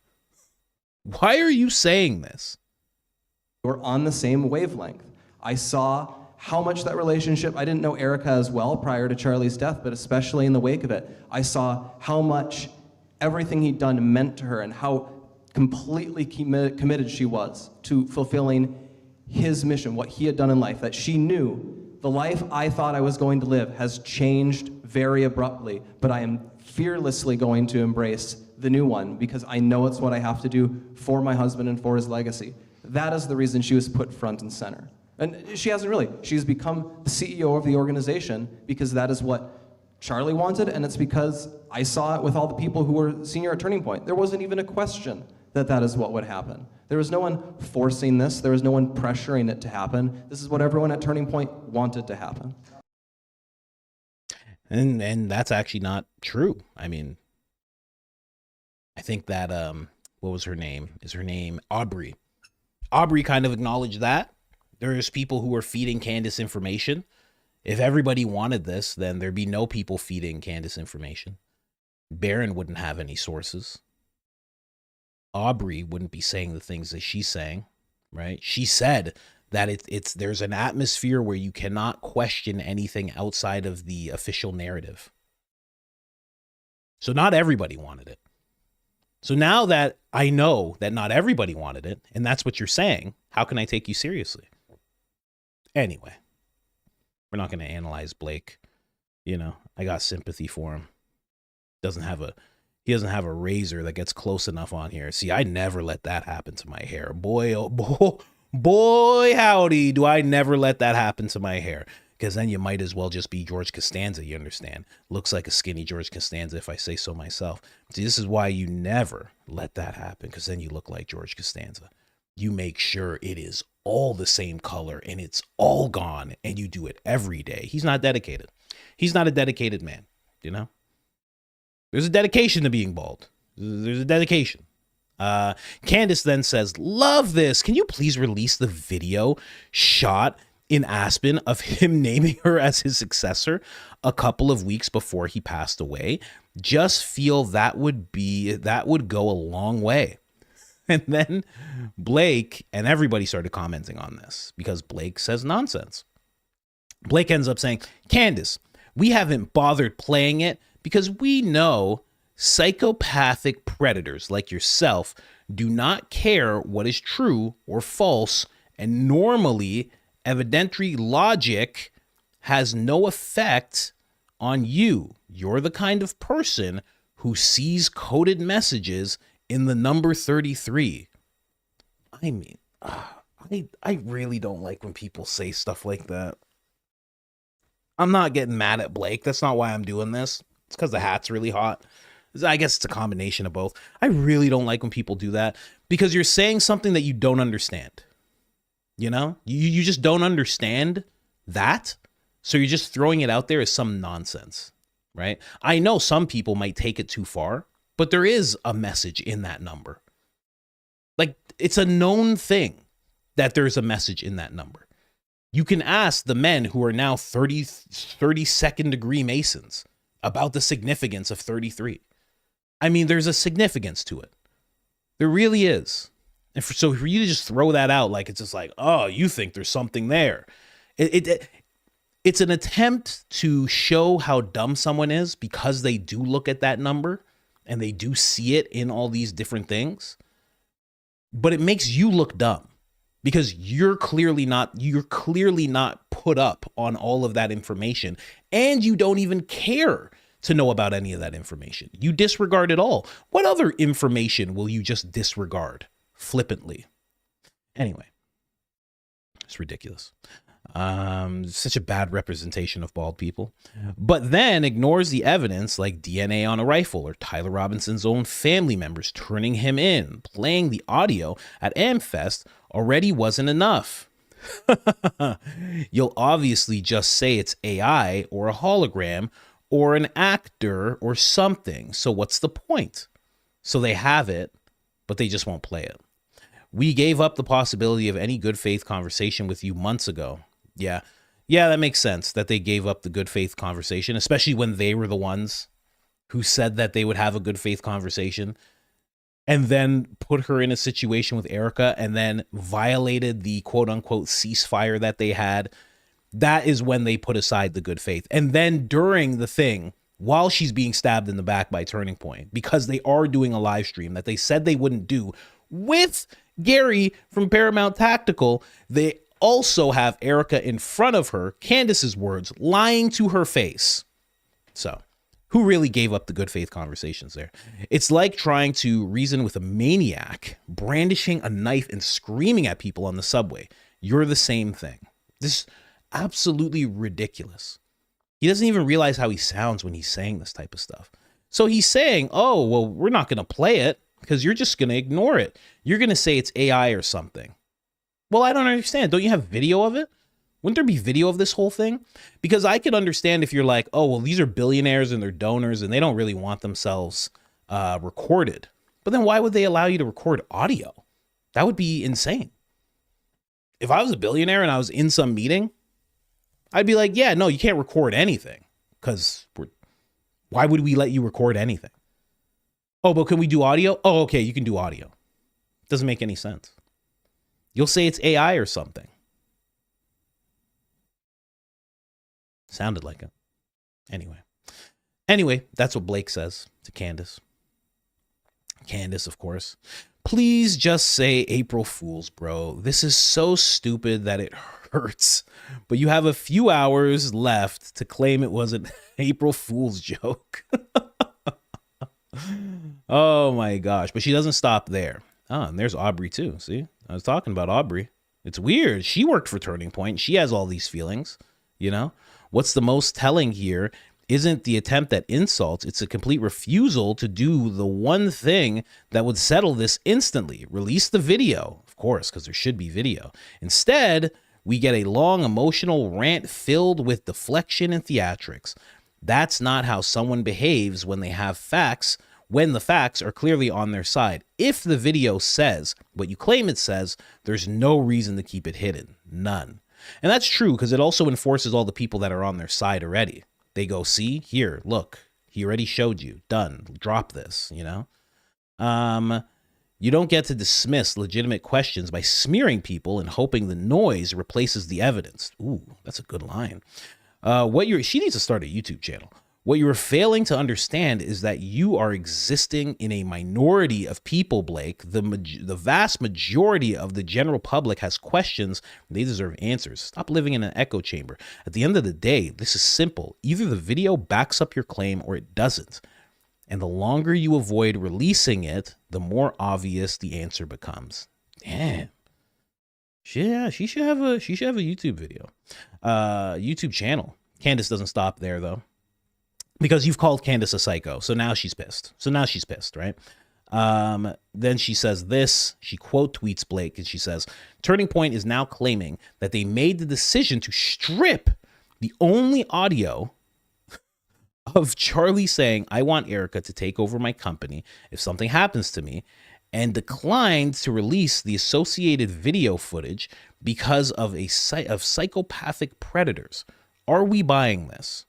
Why are you saying this? We're on the same wavelength. I saw how much that relationship, I didn't know Erica as well prior to Charlie's death, but especially in the wake of it, I saw how much everything he'd done meant to her and how completely committed she was to fulfilling his mission, what he had done in life, that she knew the life I thought I was going to live has changed very abruptly, but I am fearlessly going to embrace the new one because I know it's what I have to do for my husband and for his legacy. That is the reason she was put front and center. And she hasn't really. She's become the CEO of the organization because that is what Charlie wanted, and it's because I saw it with all the people who were senior at Turning Point. There wasn't even a question that that is what would happen. There was no one forcing this. There was no one pressuring it to happen. This is what everyone at Turning Point wanted to happen. And that's actually not true. I mean, I think that, what was her name? Is her name Aubrey? Aubrey kind of acknowledged that. There's people who are feeding Candace information. If everybody wanted this, then there'd be no people feeding Candace information. Baron wouldn't have any sources. Aubrey wouldn't be saying the things that she's saying, right? She said that there's an atmosphere where you cannot question anything outside of the official narrative. So not everybody wanted it. So now that I know that not everybody wanted it, and that's what you're saying, how can I take you seriously? Anyway, we're not going to analyze Blake. You know, I got sympathy for him. He doesn't have a razor that gets close enough on here. See, I never let that happen to my hair. Boy, oh boy, howdy, do I never let that happen to my hair. Because then you might as well just be George Costanza, you understand? Looks like a skinny George Costanza if I say so myself. See, this is why you never let that happen, because then you look like George Costanza. You make sure it is all the same color and it's all gone, and you do it every day. He's not dedicated. He's not a dedicated man, you know? There's a dedication to being bald. There's a dedication. Candace then says, love this. Can you please release the video shot in Aspen of him naming her as his successor a couple of weeks before he passed away? Just feel that would go a long way. And then Blake and everybody started commenting on this because Blake says nonsense. Blake ends up saying, Candace, we haven't bothered playing it because we know psychopathic predators like yourself do not care what is true or false, and normally evidentiary logic has no effect on you. You're the kind of person who sees coded messages in the number 33. I mean, I really don't like when people say stuff like that. I'm not getting mad at Blake. That's not why I'm doing this. It's because the hat's really hot. I guess it's a combination of both. I really don't like when people do that because you're saying something that you don't understand. You know, you just don't understand that. So you're just throwing it out there as some nonsense, right? I know some people might take it too far, but there is a message in that number. Like, it's a known thing that there's a message in that number. You can ask the men who are now 32nd degree Masons about the significance of 33. I mean, there's a significance to it. There really is. And so for you to just throw that out like it's just like, oh, you think there's something there. It's an attempt to show how dumb someone is because they do look at that number and they do see it in all these different things. But it makes you look dumb because you're clearly not put up on all of that information, and you don't even care to know about any of that information. You disregard it all. What other information will you just disregard flippantly? Anyway, it's ridiculous. Such a bad representation of bald people, but then ignores the evidence like DNA on a rifle or Tyler Robinson's own family members turning him in. Playing the audio at Amfest already wasn't enough. You'll obviously just say it's AI or a hologram or an actor or something. So what's the point? So they have it, but they just won't play it. We gave up the possibility of any good faith conversation with you months ago. Yeah, that makes sense that they gave up the good faith conversation, especially when they were the ones who said that they would have a good faith conversation and then put her in a situation with Erica and then violated the quote unquote ceasefire that they had. That is when they put aside the good faith. And then during the thing, while she's being stabbed in the back by Turning Point, because they are doing a live stream that they said they wouldn't do with Gary from Paramount Tactical, they also have Erica in front of her, Candace's words, lying to her face. So, who really gave up the good faith conversations there? It's like trying to reason with a maniac, brandishing a knife and screaming at people on the subway. You're the same thing. This is absolutely ridiculous. He doesn't even realize how he sounds when he's saying this type of stuff. So he's saying, oh, well, we're not going to play it because you're just going to ignore it. You're going to say it's AI or something. Well, I don't understand. Don't you have video of it? Wouldn't there be video of this whole thing? Because I could understand if you're like, oh, well, these are billionaires and they're donors and they don't really want themselves recorded. But then why would they allow you to record audio? That would be insane. If I was a billionaire and I was in some meeting, I'd be like, yeah, no, you can't record anything. Because why would we let you record anything? Oh, but can we do audio? Oh, okay, you can do audio. Doesn't make any sense. You'll say it's AI or something. Sounded like it. Anyway, that's what Blake says to Candace. Candace, of course. Please just say April Fools, bro. This is so stupid that it hurts. But you have a few hours left to claim it was an April Fool's joke. Oh my gosh. But she doesn't stop there. Oh, and there's Aubrey too. See? I was talking about Aubrey. It's weird. She worked for Turning Point. She has all these feelings, you know? What's the most telling here isn't the attempt at insults. It's a complete refusal to do the one thing that would settle this instantly. Release the video, of course, because there should be video. Instead, we get a long emotional rant filled with deflection and theatrics. That's not how someone behaves when they have facts, when the facts are clearly on their side. If the video says what you claim it says, there's no reason to keep it hidden. None. And that's true because it also enforces all the people that are on their side already. They go, see, here, look, he already showed you. Done. Drop this, you know? You don't get to dismiss legitimate questions by smearing people and hoping the noise replaces the evidence. Ooh, that's a good line. She needs to start a YouTube channel. What you are failing to understand is that you are existing in a minority of people, Blake. The vast majority of the general public has questions. They deserve answers. Stop living in an echo chamber. At the end of the day, this is simple. Either the video backs up your claim or it doesn't. And the longer you avoid releasing it, the more obvious the answer becomes. Damn. Yeah, she should have a YouTube video. YouTube channel. Candace doesn't stop there though. Because you've called Candace a psycho. So now she's pissed. Right? Then she says this. She quote tweets Blake and she says, Turning Point is now claiming that they made the decision to strip the only audio of Charlie saying, I want Erica to take over my company if something happens to me, and declined to release the associated video footage because of psychopathic predators. Are we buying this?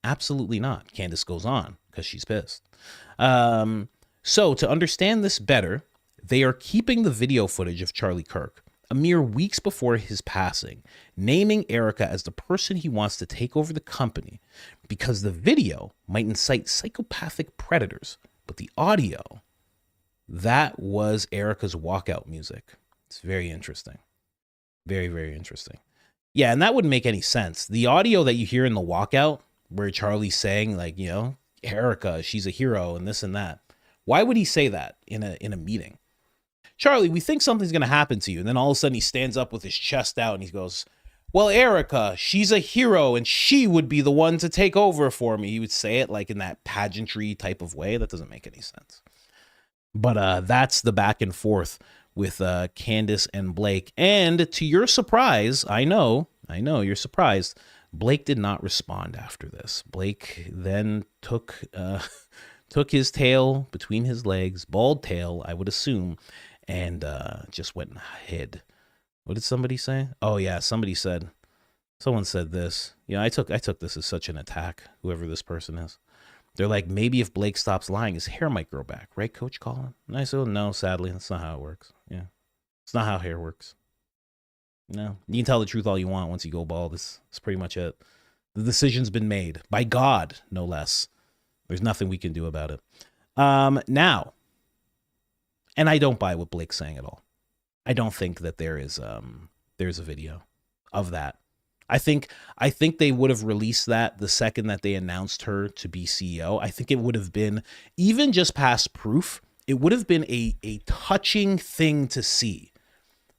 Absolutely not. Candace goes on because she's pissed. So to understand this better, they are keeping the video footage of Charlie Kirk a mere weeks before his passing, naming Erica as the person he wants to take over the company because the video might incite psychopathic predators, but the audio, that was Erica's walkout music. It's very interesting. Very, very interesting. Yeah, and that wouldn't make any sense. The audio that you hear in the walkout, where Charlie's saying, like, you know, Erica, she's a hero and this and that. Why would he say that in a meeting? Charlie, we think something's going to happen to you. And then all of a sudden he stands up with his chest out and he goes, well, Erica, she's a hero and she would be the one to take over for me. He would say it like in that pageantry type of way. That doesn't make any sense. But that's the back and forth with Candace and Blake. And to your surprise, I know you're surprised, Blake did not respond after this. Blake then took his tail between his legs, bald tail, I would assume, and just went and hid. What did somebody say? Oh yeah, someone said this. You know, I took this as such an attack, whoever this person is. They're like, maybe if Blake stops lying, his hair might grow back, right, Coach Colin? And I said, no, sadly, that's not how it works. Yeah, it's not how hair works. No, you can tell the truth all you want once you go bald. That's pretty much it. The decision's been made by God, no less. There's nothing we can do about it. Now, and I don't buy what Blake's saying at all. I don't think that there's a video of that. I think they would have released that the second that they announced her to be CEO. I think it would have been, even just past proof, it would have been a touching thing to see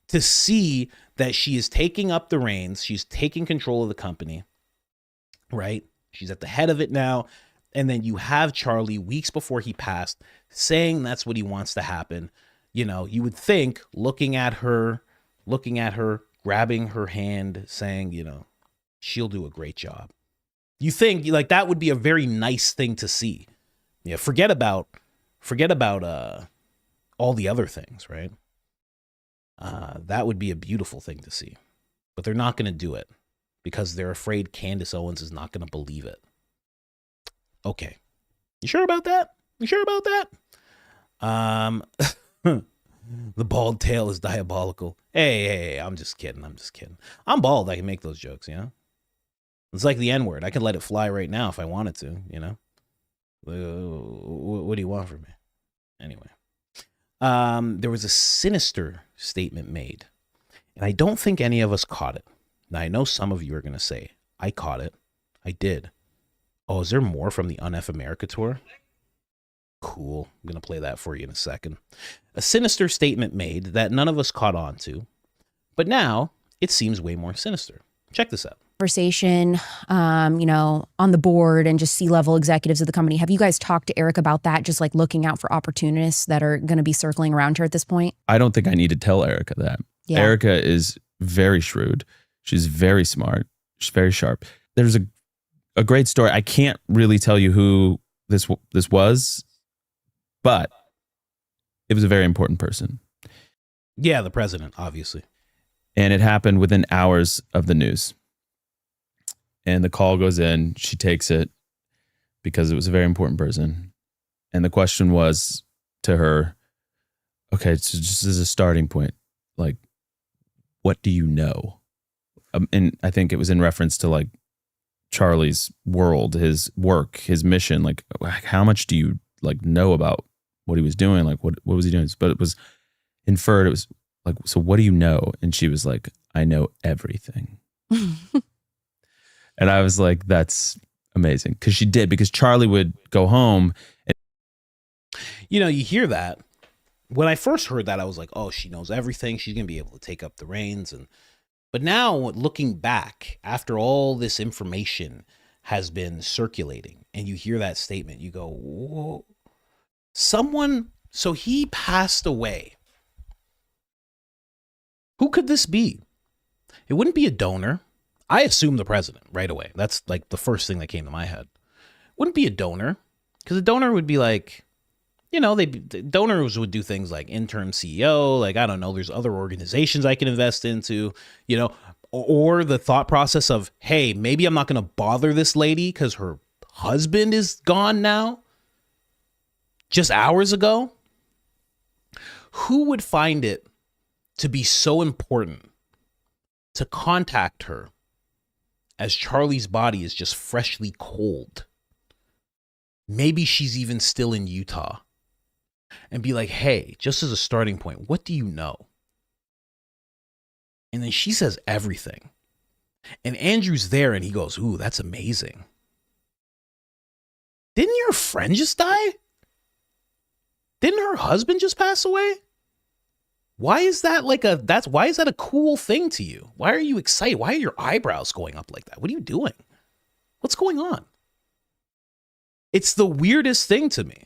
that she is taking up the reins. She's taking control of the company, right? She's at the head of it now. And then you have Charlie weeks before he passed saying that's what he wants to happen. You know, you would think looking at her, grabbing her hand, saying, you know, she'll do a great job. You think like that would be a very nice thing to see. Yeah. Forget about all the other things, right? That would be a beautiful thing to see, but they're not going to do it because they're afraid Candace Owens is not going to believe it. Okay. You sure about that? The bald tail is diabolical. Hey, I'm just kidding. I'm bald. I can make those jokes, you know? It's like the N-word. I could let it fly right now if I wanted to, you know? What do you want from me? Anyway. There was a sinister statement made, and I don't think any of us caught it. Now, I know some of you are going to say, I caught it. I did. Oh, is there more from the Unfuck America tour? Cool. I'm going to play that for you in a second. A sinister statement made that none of us caught on to, but now it seems way more sinister. Check this out. Conversation, on the board and just C-level executives of the company. Have you guys talked to Eric about that? Just like looking out for opportunists that are going to be circling around her at this point? I don't think I need to tell Erica that. Yeah. Erica is very shrewd. She's very smart. She's very sharp. There's a great story. I can't really tell you who this was, but it was a very important person. Yeah, the president, obviously. And it happened within hours of the news. And the call goes in. She takes it because it was a very important person. And the question was to her, okay, so just as a starting point, like, what do you know? And I think it was in reference to like Charlie's world, his work, his mission. Like, how much do you like know about what he was doing? Like, what was he doing? But it was inferred. It was like, so what do you know? And she was like, I know everything. And I was like, that's amazing. Because she did, because Charlie would go home. And You know, you hear that. When I first heard that, I was like, oh, she knows everything. She's going to be able to take up the reins. But now looking back, after all this information has been circulating and you hear that statement, you go, whoa, so he passed away. Who could this be? It wouldn't be a donor. I assume the president right away. That's like the first thing that came to my head. Wouldn't be a donor, because a donor would be like, you know, the donors would do things like interim CEO, like, I don't know, there's other organizations I can invest into, you know, or the thought process of, hey, maybe I'm not going to bother this lady because her husband is gone now, just hours ago. Who would find it to be so important to contact her as Charlie's body is just freshly cold? Maybe she's even still in Utah. And be like, hey, just as a starting point, what do you know? And then she says everything. And Andrew's there and he goes, ooh, that's amazing. Didn't your friend just die? Didn't her husband just pass away? Why is that why is that a cool thing to you? Why are you excited? Why are your eyebrows going up like that? What are you doing? What's going on? It's the weirdest thing to me.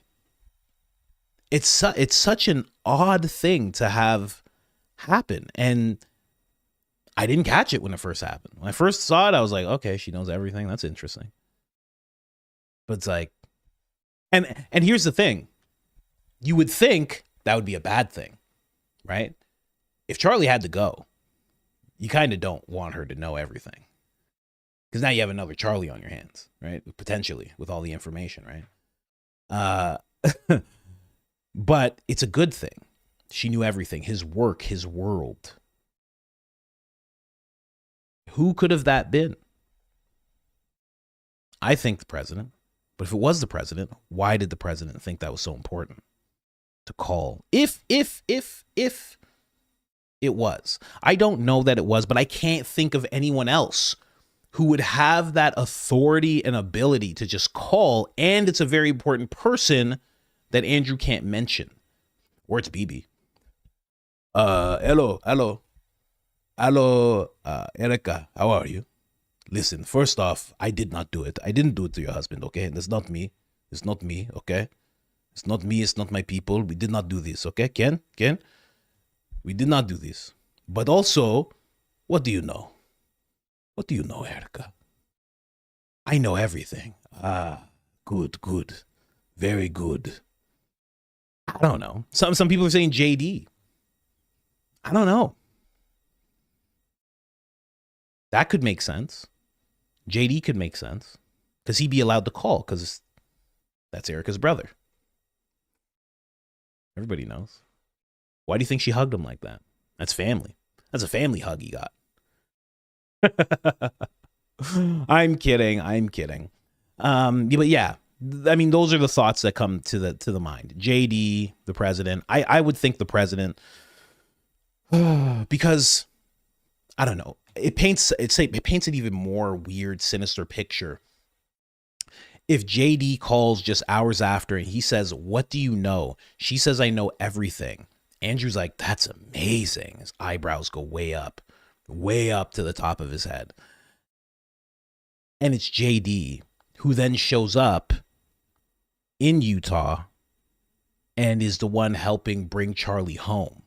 It's such an odd thing to have happen. And I didn't catch it when it first happened. When I first saw it, I was like, okay, she knows everything. That's interesting. But it's like, and here's the thing. You would think that would be a bad thing, right? If Charlie had to go, you kind of don't want her to know everything. Because now you have another Charlie on your hands, right? Potentially, with all the information, right? But it's a good thing. She knew everything. His work, his world. Who could have that been? I think the president. But if it was the president, why did the president think that was so important to call? If it was. I don't know that it was, but I can't think of anyone else who would have that authority and ability to just call. And it's a very important person that Andrew can't mention. Or it's BB. Hello, Erica, how are you? Listen, first off, I did not do it. I didn't do it to your husband, okay? It's not me. It's not me, okay? It's not me. It's not my people. We did not do this, okay? Ken? We did not do this. But also, what do you know? What do you know, Erica? I know everything. Good. Very good. I don't know. Some people are saying JD. I don't know. That could make sense. JD could make sense. Because he'd be allowed to call, because that's Erica's brother. Everybody knows. Why do you think she hugged him like that? That's family. That's a family hug he got. I'm kidding. But yeah, I mean, those are the thoughts that come to the mind. JD, the president. I would think the president, because I don't know. It paints an even more weird, sinister picture. If JD calls just hours after and he says, "What do you know?" She says, "I know everything." Andrew's like, "That's amazing." His eyebrows go way up to the top of his head. And it's JD who then shows up in Utah and is the one helping bring Charlie home.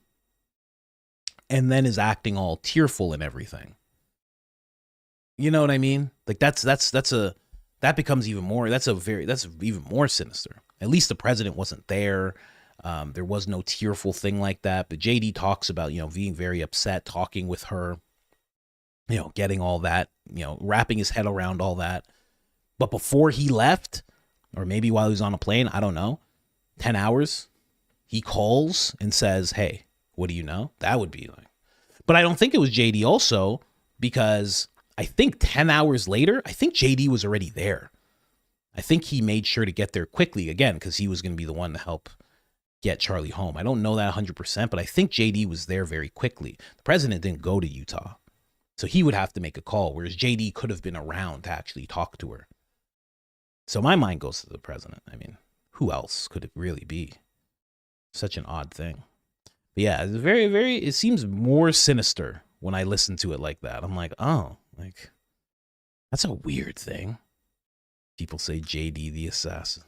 And then is acting all tearful and everything. You know what I mean? Like that becomes even more, that's even more sinister. At least the president wasn't there. There was no tearful thing like that. But JD talks about, being very upset, talking with her, getting all that, wrapping his head around all that. But before he left, or maybe while he was on a plane, I don't know, 10 hours, he calls and says, "Hey, what do you know?" That would be like, but I don't think it was JD also, because I think 10 hours later, I think JD was already there. I think he made sure to get there quickly again because he was going to be the one to help get Charlie home. I don't know that 100%, but I think JD was there very quickly. The president didn't go to Utah, so he would have to make a call, whereas JD could have been around to actually talk to her. So my mind goes to the president. I mean, who else could it really be? Such an odd thing. But yeah, it's very, very, it seems more sinister when I listen to it like that. I'm like, oh, like, that's a weird thing. People say JD the assassin.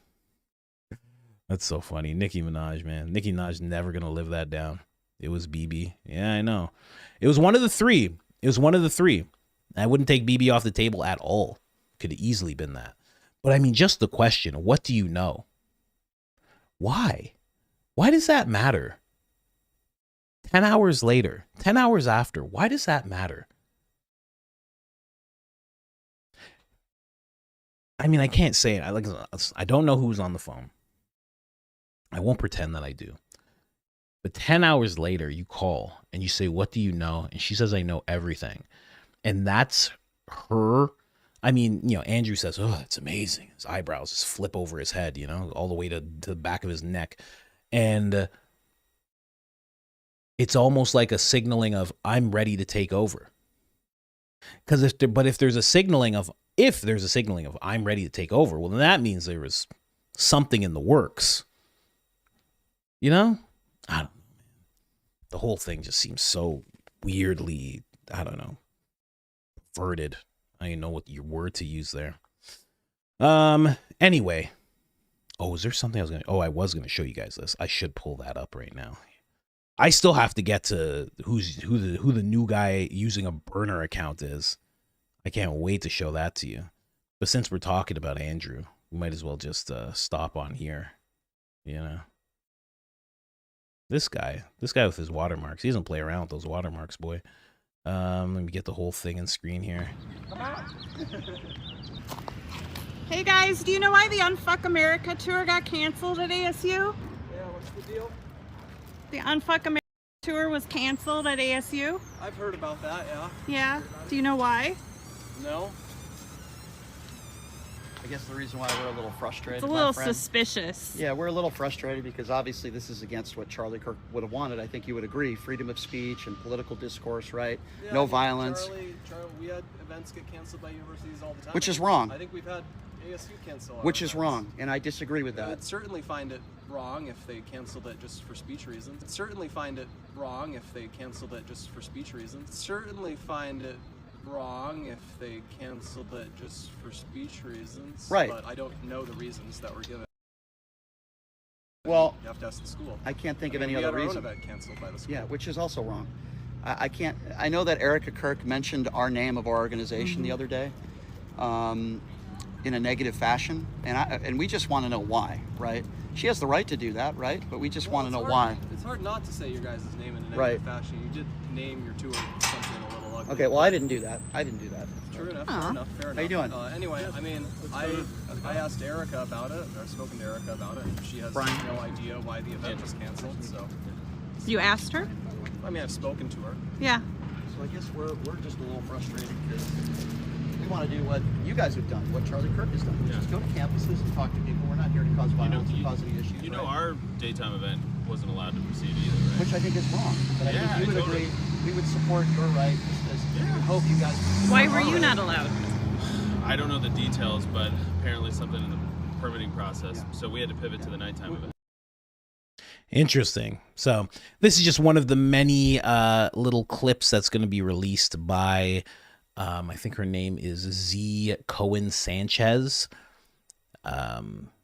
That's so funny. Nicki Minaj, man. Nicki Minaj never going to live that down. It was BB. Yeah, I know. It was one of the three. It was one of the three. I wouldn't take BB off the table at all. Could have easily been that. But I mean, just the question, what do you know? Why? Why does that matter? 10 hours later, 10 hours after, why does that matter? I mean, I can't say it. I don't know who's on the phone. I won't pretend that I do. But 10 hours later, you call and you say, what do you know? And she says, I know everything. And that's her. I mean, you know, Andrew says, oh, it's amazing. His eyebrows just flip over his head, you know, all the way to the back of his neck. And it's almost like a signaling of, I'm ready to take over. Because if there's a signaling of I'm ready to take over, well, then that means there was something in the works. You know? I don't know, man. The whole thing just seems so weirdly, I don't know, perverted. I don't even know what your word to use there. Anyway. Oh, is there something I was gonna show you guys this. I should pull that up right now. I still have to get to who the new guy using a burner account is. I can't wait to show that to you. But since we're talking about Andrew, we might as well just stop on here. You know, this guy with his watermarks. He doesn't play around with those watermarks, boy. Let me get the whole thing in screen here. Come on. Hey guys, do you know why the Unfuck America tour got canceled at ASU? Yeah, what's the deal? The Unfuck America tour was canceled at ASU. I've heard about that, yeah. Yeah. Do you know why? No. I guess the reason why we're a little frustrated, It's a little suspicious. Yeah, we're a little frustrated because obviously this is against what Charlie Kirk would have wanted. I think you would agree. Freedom of speech and political discourse, right? Yeah, no violence. Charlie, we had events get canceled by universities all the time. Which is wrong. I think we've had ASU cancel our Which is events. wrong, and I disagree with that. I'd certainly find it wrong if they canceled it just for speech reasons. I'd certainly find it wrong if they canceled it just for speech reasons. I'd certainly find it wrong if they canceled it just for speech reasons. Right. But I don't know the reasons that were given. Well, You have to ask the school. I can't think of mean, any other we had reason. our own event canceled by the school. Yeah, which is also wrong. I can't. I know that Erica Kirk mentioned our name of our organization the other day, in a negative fashion, and we just want to know why, right? She has the right to do that, right? But we just want to know why. It's hard not to say your guys' name in a negative Right. fashion. You did name your tour something a little ugly. Okay, well, I didn't do that. True enough. Aw. Fair enough. Fair enough. How you doing? Anyway, I mean, I asked Erica about it. I've spoken to Erica about it. She has Brian? no idea why the event was canceled. So, You asked her? I mean, I've spoken to her. Yeah. So I guess we're just a little frustrated because we want to do what you guys have done, what Charlie Kirk has done, which is go to campuses and talk to people. We're not here to cause violence or cause any issues. You know, right? our daytime event wasn't allowed to proceed either, right? Which I think is wrong. But Yeah, I think you would totally. agree. We would support your right. Just as we would hope you guys. would Why support were our you right. not allowed? I don't know the details, but apparently something in the permitting process. So we had to pivot to the nighttime event. Interesting. So this is just one of the many little clips that's going to be released by, I think her name is Z Cohen Sanchez.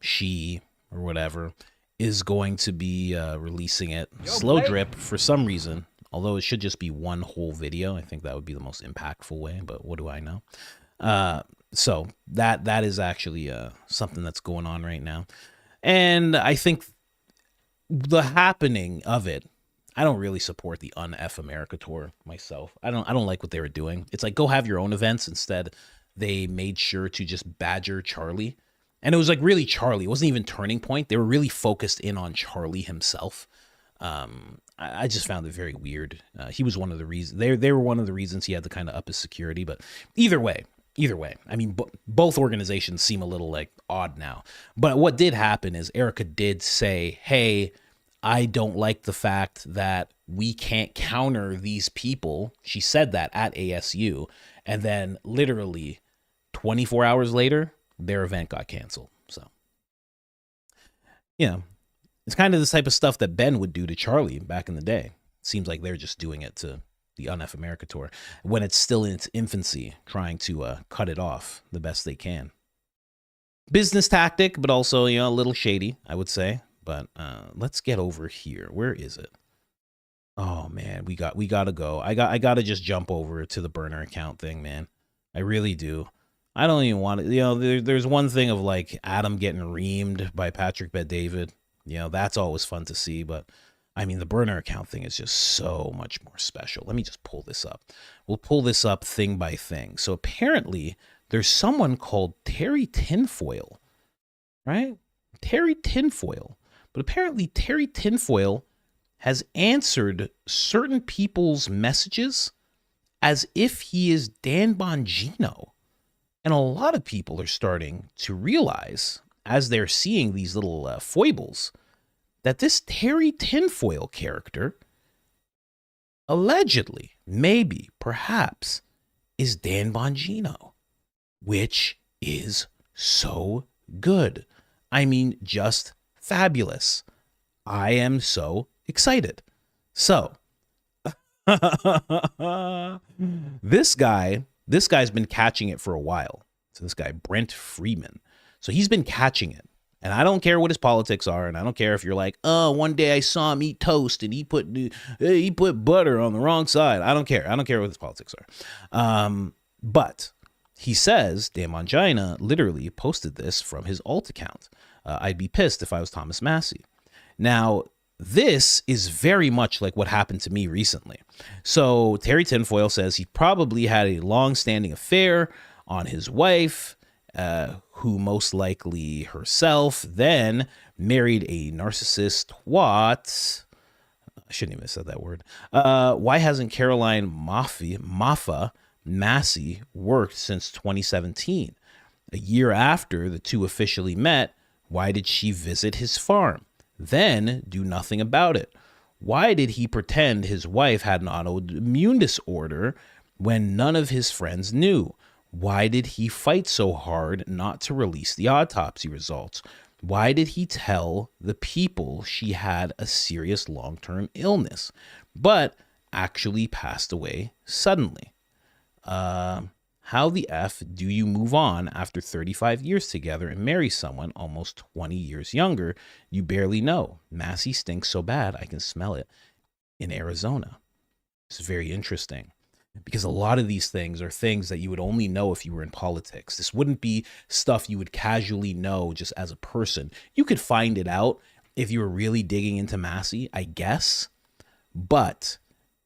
She or whatever is going to be releasing it slow drip for some reason. Although it should just be one whole video. I think that would be the most impactful way, but what do I know? So that is actually something that's going on right now. And I think the happening of it, I don't really support the Unfuck America tour myself. I don't like what they were doing. It's like, go have your own events. Instead, they made sure to just badger Charlie. And it was like really Charlie. It wasn't even Turning Point. They were really focused in on Charlie himself. I just found it very weird. He was one of the reasons. They were one of the reasons he had to kind of up his security. But either way, I mean, both organizations seem a little like odd now. But what did happen is Erica did say, "Hey, I don't like the fact that we can't counter these people." She said that at ASU, and then literally 24 hours later, their event got canceled. So, it's kind of this type of stuff that Ben would do to Charlie back in the day. Seems like they're just doing it to the Unfuck America tour when it's still in its infancy, trying to cut it off the best they can. Business tactic, but also, a little shady, I would say. But let's get over here. Where is it? Oh man, we gotta go. I gotta just jump over to the burner account thing, man. I really do. I don't even want to. There's one thing of like Adam getting reamed by Patrick Bet-David. That's always fun to see. But I mean, the burner account thing is just so much more special. Let me just pull this up. We'll pull this up thing by thing. So apparently, there's someone called Terry Tinfoil, right? Terry Tinfoil. But apparently Terry Tinfoil has answered certain people's messages as if he is Dan Bongino. And a lot of people are starting to realize, as they're seeing these little foibles, that this Terry Tinfoil character allegedly, maybe, perhaps, is Dan Bongino, which is so good. I mean, just fabulous. I am so excited. So, this guy's been catching it for a while. So this guy, Brent Freeman. So he's been catching it. And I don't care what his politics are. And I don't care if you're like, oh, one day I saw him eat toast and he put butter on the wrong side. I don't care. I don't care what his politics are. But he says, Dan Bongino literally posted this from his alt account. I'd be pissed if I was Thomas Massey. Now, this is very much like what happened to me recently. So Terry Tinfoil says he probably had a long-standing affair on his wife, who most likely herself then married a narcissist twat. I shouldn't even have said that word. Why hasn't Caroline Massey worked since 2017? A year after the two officially met, why did she visit his farm? Then do nothing about it. Why did he pretend his wife had an autoimmune disorder when none of his friends knew? Why did he fight so hard not to release the autopsy results? Why did he tell the people she had a serious long-term illness, but actually passed away suddenly? How the F do you move on after 35 years together and marry someone almost 20 years younger you barely know? Massey stinks so bad I can smell it in Arizona. It's very interesting because a lot of these things are things that you would only know if you were in politics. This wouldn't be stuff you would casually know just as a person. You could find it out if you were really digging into Massey, I guess. But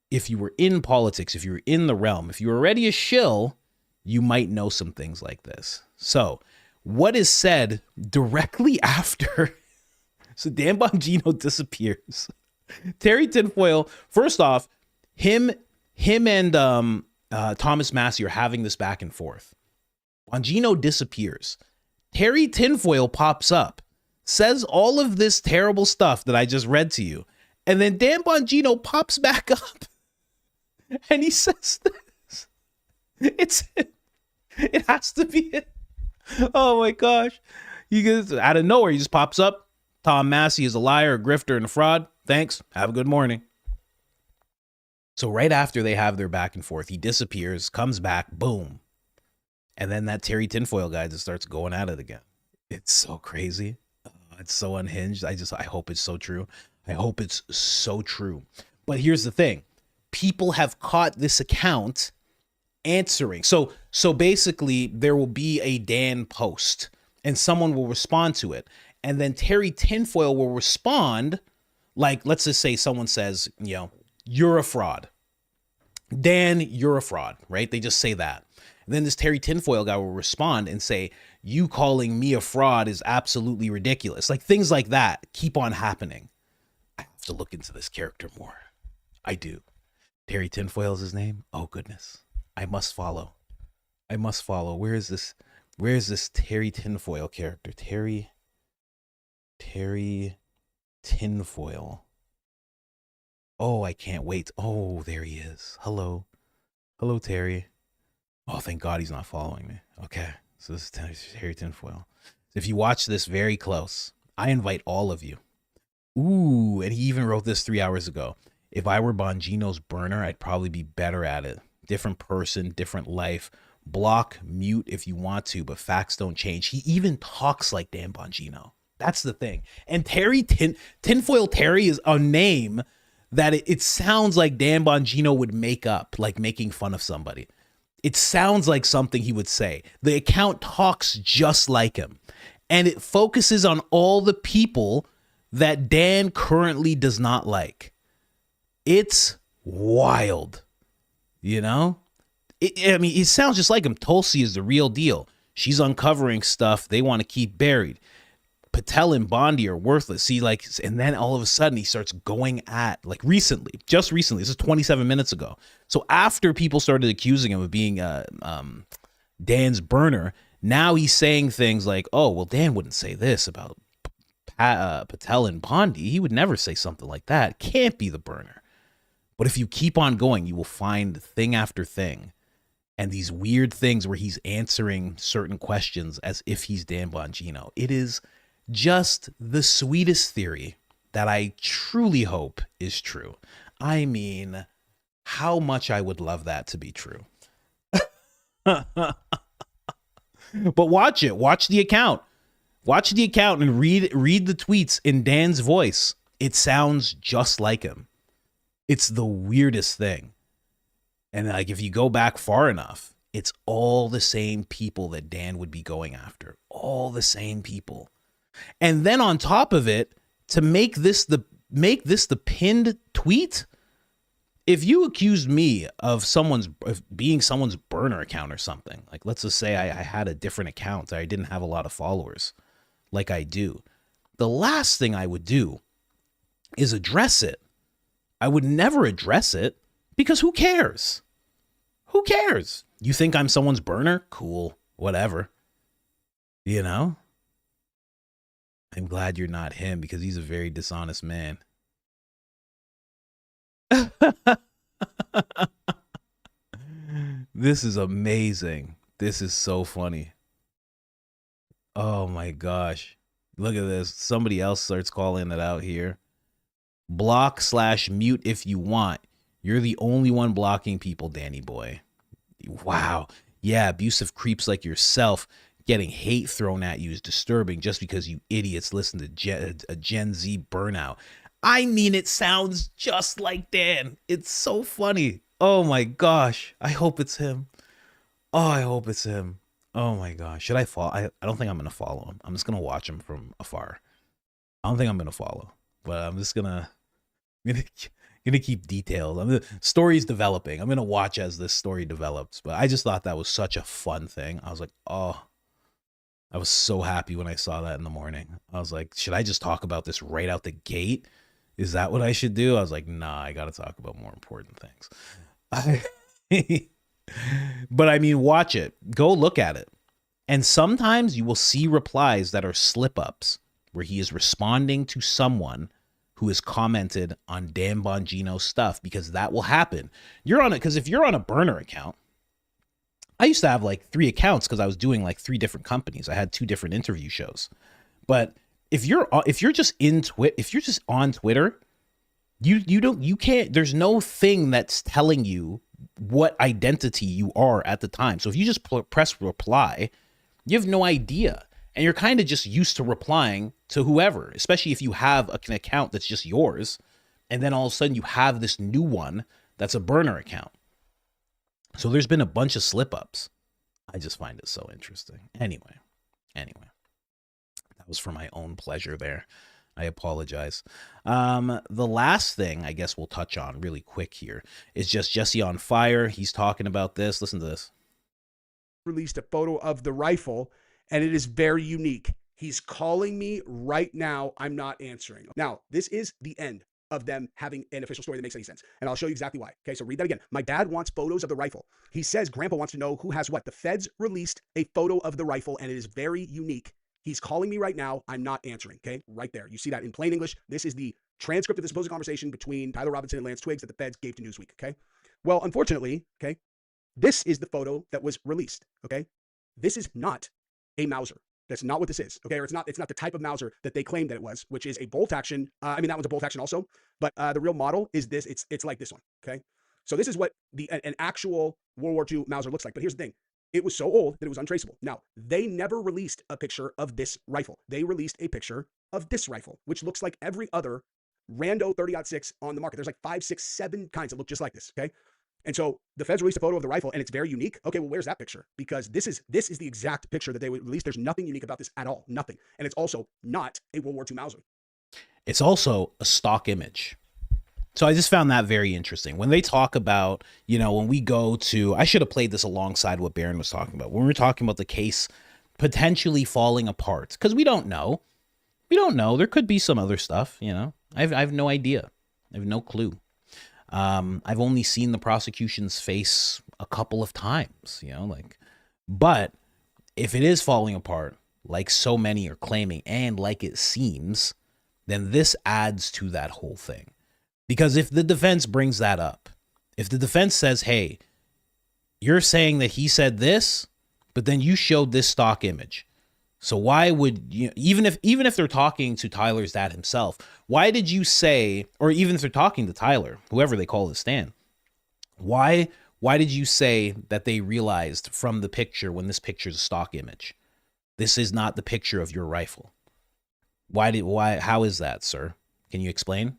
if you were in politics, if you were in the realm, if you were already a shill, you might know some things like this. So what is said directly after? So Dan Bongino disappears. Terry Tinfoil, first off, him and Thomas Massey are having this back and forth. Bongino disappears. Terry Tinfoil pops up, says all of this terrible stuff that I just read to you. And then Dan Bongino pops back up and he says this. It's him. It has to be it. Oh my gosh. He gets out of nowhere. He just pops up. Tom Massey is a liar, a grifter, and a fraud. Thanks. Have a good morning. So right after they have their back and forth, he disappears, comes back, boom. And then that Terry Tinfoil guy just starts going at it again. It's so crazy. It's so unhinged. I hope it's so true. I hope it's so true. But here's the thing. People have caught this account answering. So basically there will be a Dan post and someone will respond to it. And then Terry Tinfoil will respond. Like, let's just say someone says, you're a fraud. Dan, you're a fraud, right? They just say that. And then this Terry Tinfoil guy will respond and say, you calling me a fraud is absolutely ridiculous. Like things like that keep on happening. I have to look into this character more. I do. Terry Tinfoil is his name. Oh goodness, I must follow. I must follow. Where is this? Where is this Terry Tinfoil character? Terry Tinfoil. Oh, I can't wait. Oh, there he is. Hello. Hello, Terry. Oh, thank God he's not following me. Okay, so this is Terry Tinfoil. If you watch this very close, I invite all of you. Ooh, and he even wrote this 3 hours ago. If I were Bongino's burner, I'd probably be better at it. Different person, different life. Block, mute if you want to, but facts don't change. He even talks like Dan Bongino. That's the thing. And Terry Tinfoil Terry is a name that it sounds like Dan Bongino would make up, like making fun of somebody. It sounds like something he would say. The account talks just like him. And it focuses on all the people that Dan currently does not like. It's wild, you know? It sounds just like him. Tulsi is the real deal. She's uncovering stuff they want to keep buried. Patel and Bondi are worthless. See, like, and then all of a sudden he starts going at, like, just recently, this is 27 minutes ago. So after people started accusing him of being Dan's burner, now he's saying things like, oh, well, Dan wouldn't say this about Patel and Bondi. He would never say something like that. Can't be the burner. But if you keep on going, you will find thing after thing. And these weird things where he's answering certain questions as if he's Dan Bongino. It is just the sweetest theory that I truly hope is true. I mean, how much I would love that to be true. But watch it. Watch the account. Watch the account and read the tweets in Dan's voice. It sounds just like him. It's the weirdest thing. And like, if you go back far enough, it's all the same people that Dan would be going after. All the same people. And then on top of it, to make this the pinned tweet, if you accused me of being someone's burner account or something, like let's just say I had a different account, I didn't have a lot of followers like I do, the last thing I would do is address it. I would never address it because who cares? Who cares? You think I'm someone's burner? Cool, whatever. You know? I'm glad you're not him because he's a very dishonest man. This is amazing. This is so funny. Oh my gosh. Look at this. Somebody else starts calling it out here. Block/mute if you want. You're the only one blocking people, Danny boy. Wow. Yeah, abusive creeps like yourself getting hate thrown at you is disturbing just because you idiots listen to a Gen Z burnout. I mean, it sounds just like Dan. It's so funny. Oh my gosh. I hope it's him. Oh, I hope it's him. Oh my gosh. Should I follow? I don't think I'm going to follow him. I'm just going to watch him from afar. I don't think I'm going to follow, but I'm just going to keep details. The story's developing. I'm going to watch as this story develops, but I just thought that was such a fun thing. I was like, oh, I was so happy when I saw that in the morning. I was like, should I just talk about this right out the gate? Is that what I should do? I was like, nah, I got to talk about more important things. But I mean, watch it. Go look at it. And sometimes you will see replies that are slip-ups where he is responding to someone who has commented on Dan Bongino's stuff, because that will happen. You're on it because if you're on a burner account, I used to have like 3 accounts because I was doing like 3 different companies. I had 2 different interview shows. But if you're just on Twitter, you can't, there's no thing that's telling you what identity you are at the time. So if you just press reply, you have no idea. And you're kind of just used to replying to whoever, especially if you have an account that's just yours. And then all of a sudden you have this new one that's a burner account. So there's been a bunch of slip ups. I just find it so interesting. Anyway, that was for my own pleasure there. I apologize. The last thing I guess we'll touch on really quick here is just Jesse on Fire. He's talking about this. Listen to this. Released a photo of the rifle, and it is very unique. He's calling me right now. I'm not answering. Now, this is the end of them having an official story that makes any sense. And I'll show you exactly why. Okay, so read that again. My dad wants photos of the rifle. He says Grandpa wants to know who has what. The feds released a photo of the rifle, and it is very unique. He's calling me right now. I'm not answering, okay? Right there. You see that in plain English. This is the transcript of the supposed conversation between Tyler Robinson and Lance Twiggs that the feds gave to Newsweek, okay? Well, unfortunately, okay, this is the photo that was released, okay? This is not a Mauser. That's not what this is, okay? Or it's not the type of Mauser that they claimed that it was, which is a bolt action. I mean, that one's a bolt action also, but the real model is this. It's like this one, okay? So this is what an actual World War II Mauser looks like. But here's the thing. It was so old that it was untraceable. Now, they never released a picture of this rifle. They released a picture of this rifle, which looks like every other rando 30-06 on the market. There's like 5, 6, 7 kinds that look just like this, okay? And so the feds released a photo of the rifle, and it's very unique. Okay, well, where's that picture? Because this is the exact picture that they would release. There's nothing unique about this at all, nothing. And it's also not a World War II Mauser. It's also a stock image. So I just found that very interesting. When they talk about, when we go to, I should have played this alongside what Barron was talking about. When we're talking about the case potentially falling apart, because we don't know. We don't know. There could be some other stuff, I have no idea. I have no clue. I've only seen the prosecution's face a couple of times, but if it is falling apart, like so many are claiming, and like it seems, then this adds to that whole thing. Because if the defense brings that up, if the defense says, hey, you're saying that he said this, but then you showed this stock image. So why would you, even if they're talking to Tyler's dad himself, why did you say, or even if they're talking to Tyler, whoever they call his stand, why did you say that they realized from the picture, when this picture is a stock image, this is not the picture of your rifle? How is that, sir? Can you explain?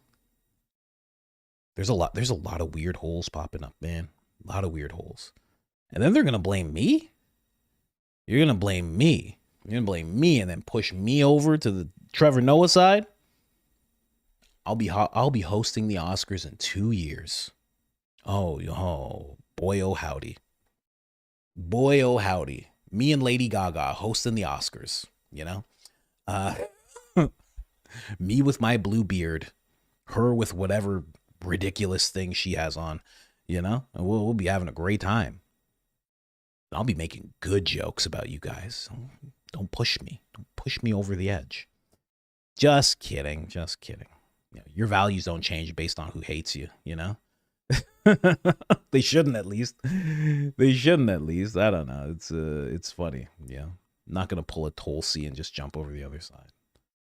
There's a lot of weird holes popping up, man. A lot of weird holes. And then they're going to blame me? You're going to blame me. You're going to blame me and then push me over to the Trevor Noah side? I'll be hosting the Oscars in 2 years. Oh, boy, oh, howdy. Boy, oh, howdy. Me and Lady Gaga hosting the Oscars, Me with my blue beard. Her with whatever ridiculous thing she has on, and we'll be having a great time. I'll be making good jokes about you guys. Don't push me. Don't push me over the edge. Just kidding. Just kidding. Your values don't change based on who hates you, They shouldn't, at least. They shouldn't, at least. I don't know. It's funny. Yeah. I'm not going to pull a Tulsi and just jump over the other side.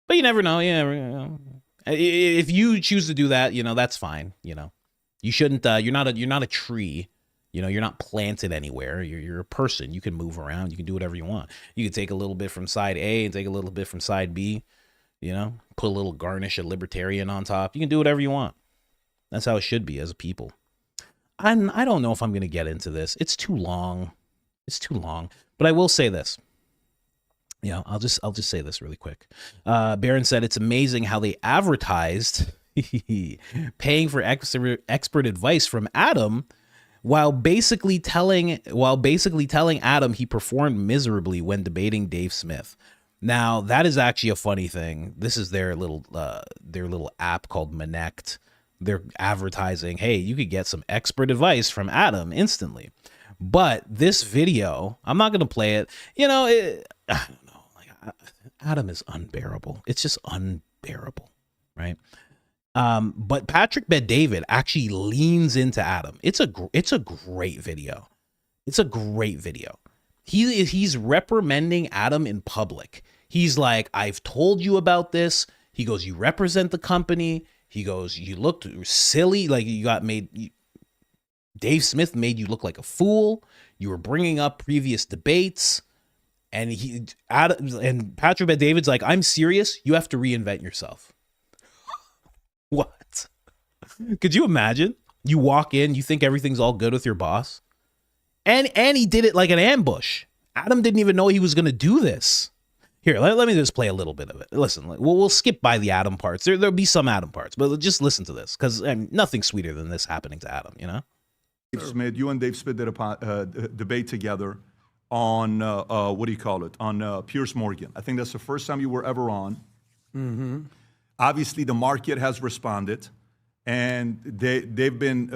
But you never know. You never know. If you choose to do that, that's fine. You shouldn't. You're not a tree. You're not planted anywhere. You're a person. You can move around. You can do whatever you want. You can take a little bit from side A and take a little bit from side B. Put a little garnish of libertarian on top. You can do whatever you want. That's how it should be as a people. I don't know if I'm going to get into this. It's too long. But I will say this. I'll just say this really quick. Barron said it's amazing how they advertised paying for expert advice from Adam while basically telling Adam he performed miserably when debating Dave Smith. Now, that is actually a funny thing. This is their little app called Manect. They're advertising, hey, you could get some expert advice from Adam instantly. But this video, I'm not going to play it. I don't know. Adam is unbearable. It's just unbearable, right? But Patrick Bet-David actually leans into Adam. It's a great video. It's a great video. He's reprimanding Adam in public. He's like, I've told you about this. He goes, you represent the company. He goes, you looked silly. Like Dave Smith made you look like a fool. You were bringing up previous debates. And Patrick Bet-David's like, I'm serious. You have to reinvent yourself. What? Could you imagine? You walk in, you think everything's all good with your boss. And he did it like an ambush. Adam didn't even know he was going to do this. Here, let me just play a little bit of it. Listen, we'll skip by the Adam parts. There'll be some Adam parts, but just listen to this, because nothing's sweeter than this happening to Adam, Dave Smith, you and Dave Smith did a debate together on, on Piers Morgan. I think that's the first time you were ever on. Mm-hmm. Obviously, the market has responded. and they've been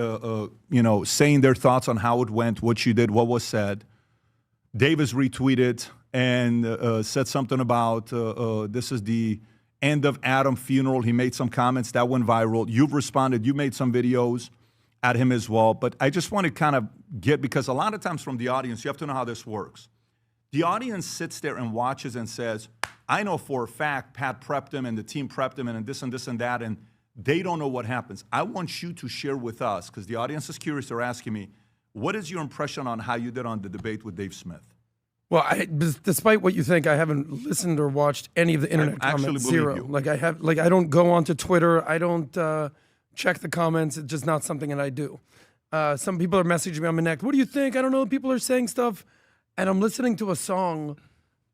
saying their thoughts on how it went, what you did, what was said. Dave has retweeted and said something about this is the end of Adam funeral. He made some comments that went viral. You've responded. You made some videos at him as well. But I just want to kind of because a lot of times from the audience, you have to know how this works. The audience sits there and watches and says, I know for a fact Pat prepped him and the team prepped him and this and that, and they don't know what happens. I want you to share with us, because the audience is curious. They're asking me, what is your impression on how you did on the debate with Dave Smith? Well, despite what you think, I haven't listened or watched any of the internet comments. Zero. You. I don't go onto Twitter. I don't check the comments. It's just not something that I do. Some people are messaging me on my neck. What do you think? I don't know. People are saying stuff. And I'm listening to a song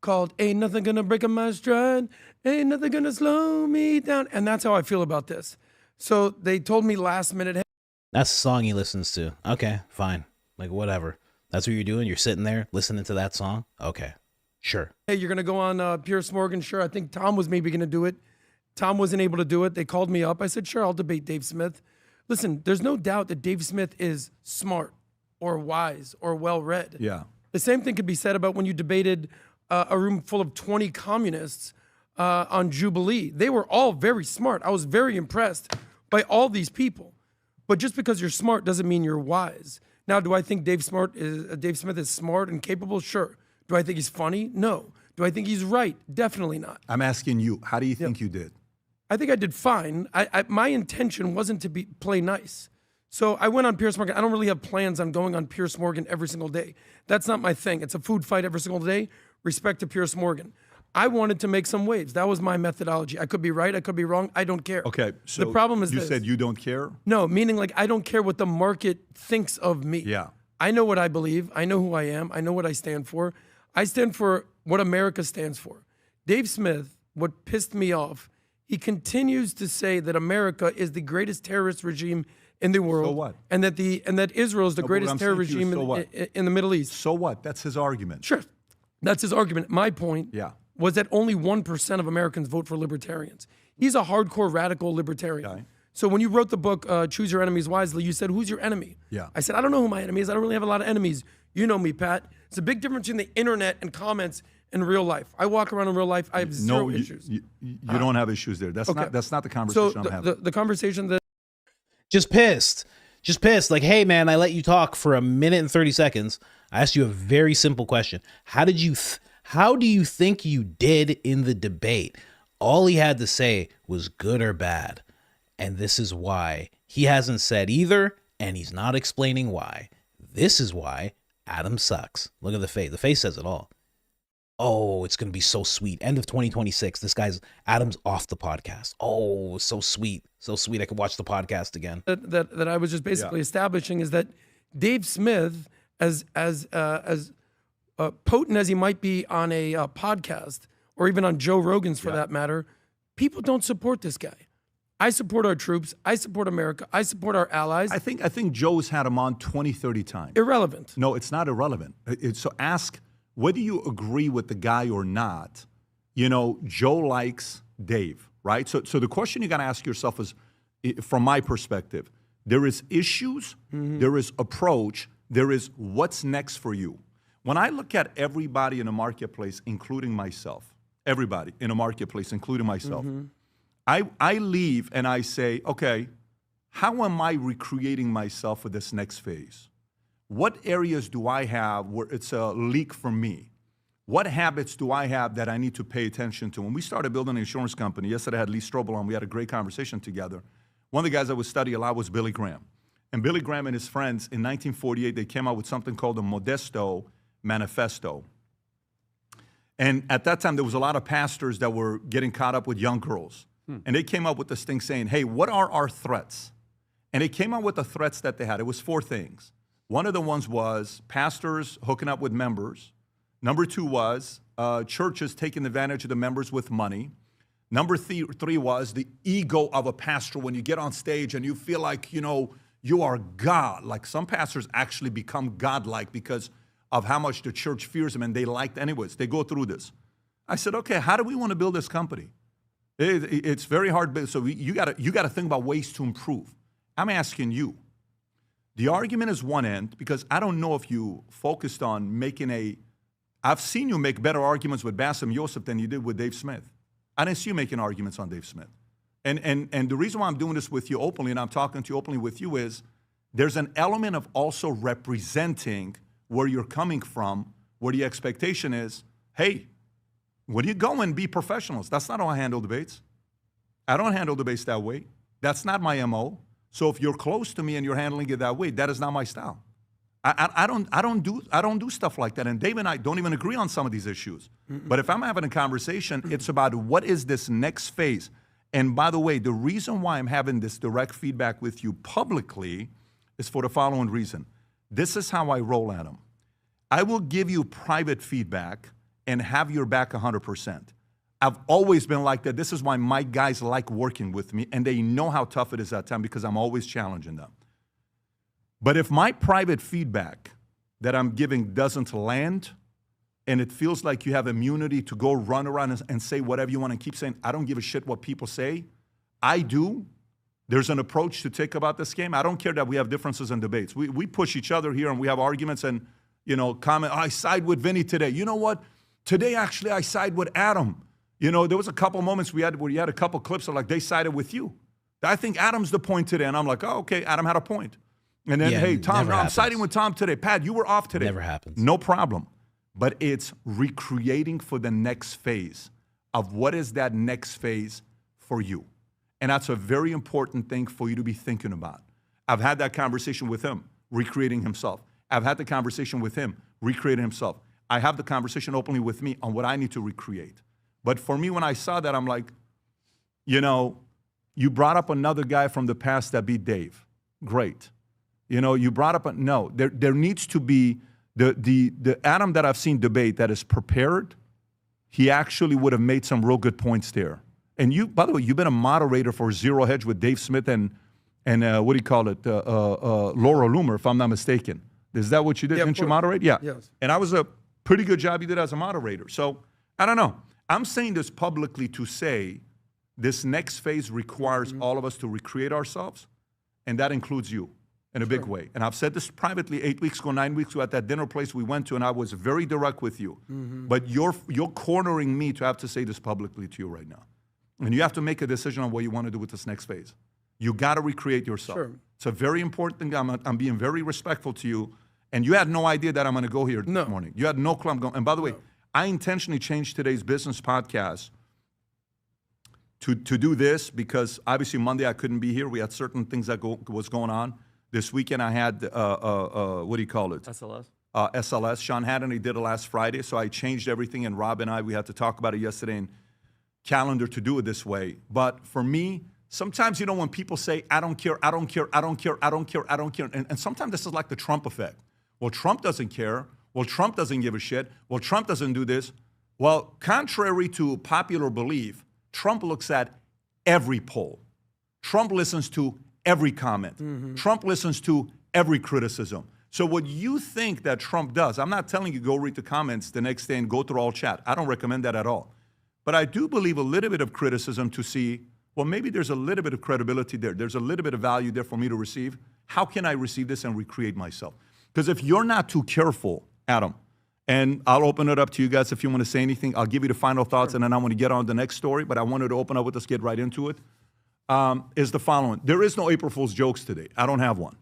called Ain't Nothing Gonna Break My Stride, Ain't Nothing Gonna Slow Me Down. And that's how I feel about this. So they told me last minute, hey, That's the song he listens to. Okay, fine. Like, whatever. That's what you're doing? You're sitting there listening to that song? Okay, sure. hey, you're going to go on Piers Morgan? Sure. I think Tom was maybe going to do it. Tom wasn't able to do it. They called me up. I said, sure, I'll debate Dave Smith. Listen, there's no doubt that Dave Smith is smart or wise or well-read. Yeah. The same thing could be said about when you debated a room full of 20 communists on Jubilee. They were all very smart. I was very impressed by all these people. But just because you're smart doesn't mean you're wise. Now, do I think Dave Smith is smart and capable? Sure. Do I think he's funny? No. Do I think he's right? Definitely not. I'm asking you, how do you think you did? I think I did fine. My intention wasn't to play nice. So I went on Piers Morgan. I don't really have plans on going on Piers Morgan every single day. That's not my thing. It's a food fight every single day. Respect to Piers Morgan. I wanted to make some waves. That was my methodology. I could be right. I could be wrong. I don't care. Okay, so the problem is you this. said you don't care? No, meaning like I don't care what the market thinks of me. Yeah. I know what I believe. I know who I am. I know what I stand for. I stand for what America stands for. Dave Smith, what pissed me off, he continues to say that America is the greatest terrorist regime in the world. So what? And that Israel is the greatest terror regime in the Middle East. So what? That's his argument. Sure. That's his argument. My point was that only 1% of Americans vote for libertarians. He's a hardcore radical libertarian. Okay. So when you wrote the book, Choose Your Enemies Wisely, you said, who's your enemy? Yeah. I said, I don't know who my enemy is. I don't really have a lot of enemies. You know me, Pat. It's a big difference between the internet and comments in real life. I walk around in real life. I have zero issues. You don't have issues there. That's not the conversation I'm having. The conversation that... Just pissed. Like, hey, man, I let you talk for a minute and 30 seconds. I asked you a very simple question. How do you think you did in the debate? All he had to say was good or bad. And this is why. He hasn't said either, and he's not explaining why. This is why Adam sucks. Look at the face. The face says it all. Oh, it's going to be so sweet. End of 2026. Adam's off the podcast. Oh, so sweet. So sweet. I could watch the podcast again. That I was just basically establishing is that Dave Smith, as potent as he might be on a podcast, or even on Joe Rogan's for that matter, people don't support this guy. I support our troops. I support America. I support our allies. I think Joe's had him on 20, 30 times. Irrelevant. No, it's not irrelevant. So ask whether you agree with the guy or not. You know, Joe likes Dave, right? So the question you got to ask yourself is, from my perspective, there is issues, there is approach, there is what's next for you. When I look at everybody in a marketplace, including myself, everybody in a marketplace, including myself, I leave and I say, okay, how am I recreating myself for this next phase? What areas do I have where it's a leak for me? What habits do I have that I need to pay attention to? When we started building an insurance company, yesterday I had Lee Strobel on, we had a great conversation together. One of the guys I would study a lot was Billy Graham. And Billy Graham and his friends, in 1948, they came out with something called the Modesto Manifesto. And at that time, there was a lot of pastors that were getting caught up with young girls. And they came up with this thing saying, hey, what are our threats? And they came out with the threats that they had. It was 4 things. One of the ones was pastors hooking up with members. Number 2 was churches taking advantage of the members with money. Number 3 was the ego of a pastor when you get on stage and you feel like, you know, you are God. Like some pastors actually become godlike because of how much the church fears them and they liked anyways. They go through this. I said, okay, how do we want to build this company? It's very hard. So you got to think about ways to improve. I'm asking you. The argument is one end, because I don't know if you focused on making I've seen you make better arguments with Bassem Youssef than you did with Dave Smith. I didn't see you making arguments on Dave Smith. And the reason why I'm doing this with you openly, and I'm talking to you openly with you, is there's an element of also representing where you're coming from, where the expectation is, hey, when you go and be professionals, that's not how I handle debates. I don't handle debates that way. That's not my MO. So if you're close to me and you're handling it that way, that is not my style. I don't do stuff like that. And Dave and I don't even agree on some of these issues. But if I'm having a conversation, it's about what is this next phase. And by the way, the reason why I'm having this direct feedback with you publicly is for the following reason. This is how I roll, Adam. I will give you private feedback and have your back 100%. I've always been like that. This is why my guys like working with me, and they know how tough it is at times because I'm always challenging them. But if my private feedback that I'm giving doesn't land, and it feels like you have immunity to go run around and say whatever you want and keep saying, I don't give a shit what people say, I do. There's an approach to take about this game. I don't care that we have differences in debates. We push each other here and we have arguments and, comment, I side with Vinny today. You know what? Today, actually, I side with Adam. There was a couple moments we had where you had a couple clips of like, they sided with you. I think Adam's the point today. And I'm like, oh, okay, Adam had a point. And then, hey, Tom, no, I'm siding with Tom today. Pat, you were off today. Never happens. No problem. But it's recreating for the next phase of what is that next phase for you. And that's a very important thing for you to be thinking about. I've had that conversation with him, recreating himself. I've had the conversation with him, recreating himself. I have the conversation openly with me on what I need to recreate. But for me, when I saw that, I'm like, you brought up another guy from the past that beat Dave. Great. You brought up, no, there needs to be, the Adam that I've seen debate that is prepared, he actually would have made some real good points there. And you, by the way, you've been a moderator for Zero Hedge with Dave Smith and what do you call it, Laura Loomer, if I'm not mistaken. Is that what you did? Didn't you moderate? Yeah. Yes. And I was a pretty good job you did as a moderator. So I don't know. I'm saying this publicly to say this next phase requires all of us to recreate ourselves, and that includes you in a big way. And I've said this privately 8 weeks ago, 9 weeks ago at that dinner place we went to, and I was very direct with you. But you're cornering me to have to say this publicly to you right now. And you have to make a decision on what you want to do with this next phase. You got to recreate yourself. Sure. It's a very important thing. I'm being very respectful to you. And you had no idea that I'm going to go here this morning. You had no clue I'm going. And by the way, I intentionally changed today's business podcast to do this because obviously Monday I couldn't be here. We had certain things that was going on. This weekend I had, what do you call it? SLS. SLS. Sean Hannity did it last Friday, so I changed everything, and Rob and I, we had to talk about it yesterday and calendar to do it this way. But for me, sometimes, when people say, I don't care, I don't care, I don't care, I don't care, I don't care, and sometimes this is like the Trump effect. Well, Trump doesn't care. Well, Trump doesn't give a shit. Well, Trump doesn't do this. Well, contrary to popular belief, Trump looks at every poll. Trump listens to every comment. Trump listens to every criticism. So what you think that Trump does, I'm not telling you go read the comments the next day and go through all chat. I don't recommend that at all. But I do believe a little bit of criticism to see, well, maybe there's a little bit of credibility there. There's a little bit of value there for me to receive. How can I receive this and recreate myself? Because if you're not too careful, Adam, and I'll open it up to you guys if you want to say anything. I'll give you the final thoughts, and then I want to get on the next story, but I wanted to open up with us, get right into it, is the following. There is no April Fool's jokes today. I don't have one.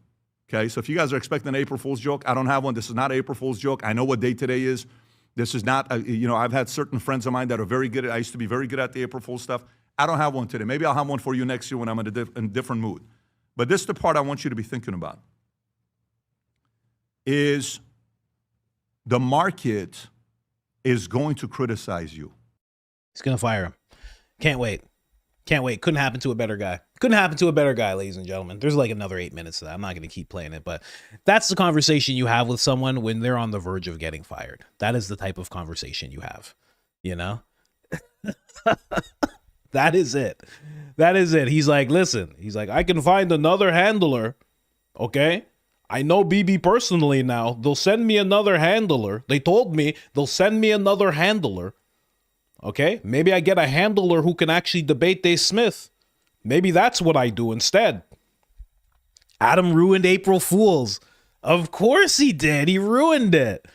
Okay, so if you guys are expecting an April Fool's joke, I don't have one. This is not an April Fool's joke. I know what day today is. This is not, I've had certain friends of mine that are very good at, I used to be very good at the April Fool's stuff. I don't have one today. Maybe I'll have one for you next year when I'm in a different mood. But this is the part I want you to be thinking about. Is the market is going to criticize you. He's going to fire him. Can't wait. Can't wait. Couldn't happen to a better guy. Couldn't happen to a better guy, ladies and gentlemen. There's like another 8 minutes of that. I'm not going to keep playing it, but that's the conversation you have with someone when they're on the verge of getting fired. That is the type of conversation you have, That is it. That is it. He's like, listen, I can find another handler, okay? I know BB personally now. They'll send me another handler. They told me they'll send me another handler. Okay? Maybe I get a handler who can actually debate Dave Smith. Maybe that's what I do instead. Adam ruined April Fool's. Of course he did. He ruined it.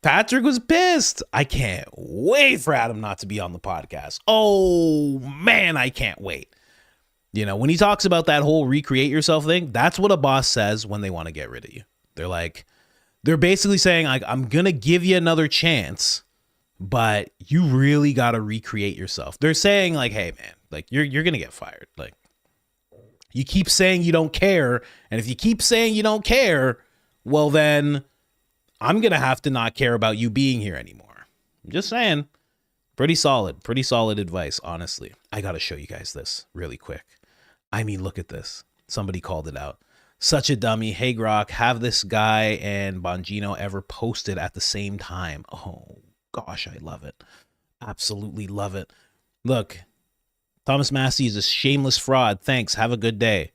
Patrick was pissed. I can't wait for Adam not to be on the podcast. Oh, man, I can't wait. You know, when he talks about that whole recreate yourself thing, that's what a boss says when they want to get rid of you. They're basically saying, like, I'm going to give you another chance, but you really got to recreate yourself. They're saying, like, hey, man, like, you're going to get fired. Like, you keep saying you don't care, and if you keep saying you don't care, well, then I'm going to have to not care about you being here anymore. I'm just saying. Pretty solid advice, honestly. I got to show you guys this really quick. I mean, look at this. Somebody called it out. Such a dummy. Hey, Grok, have this guy and Bongino ever posted at the same time? Oh, gosh, I love it. Absolutely love it. Look, Thomas Massey is a shameless fraud. Thanks. Have a good day.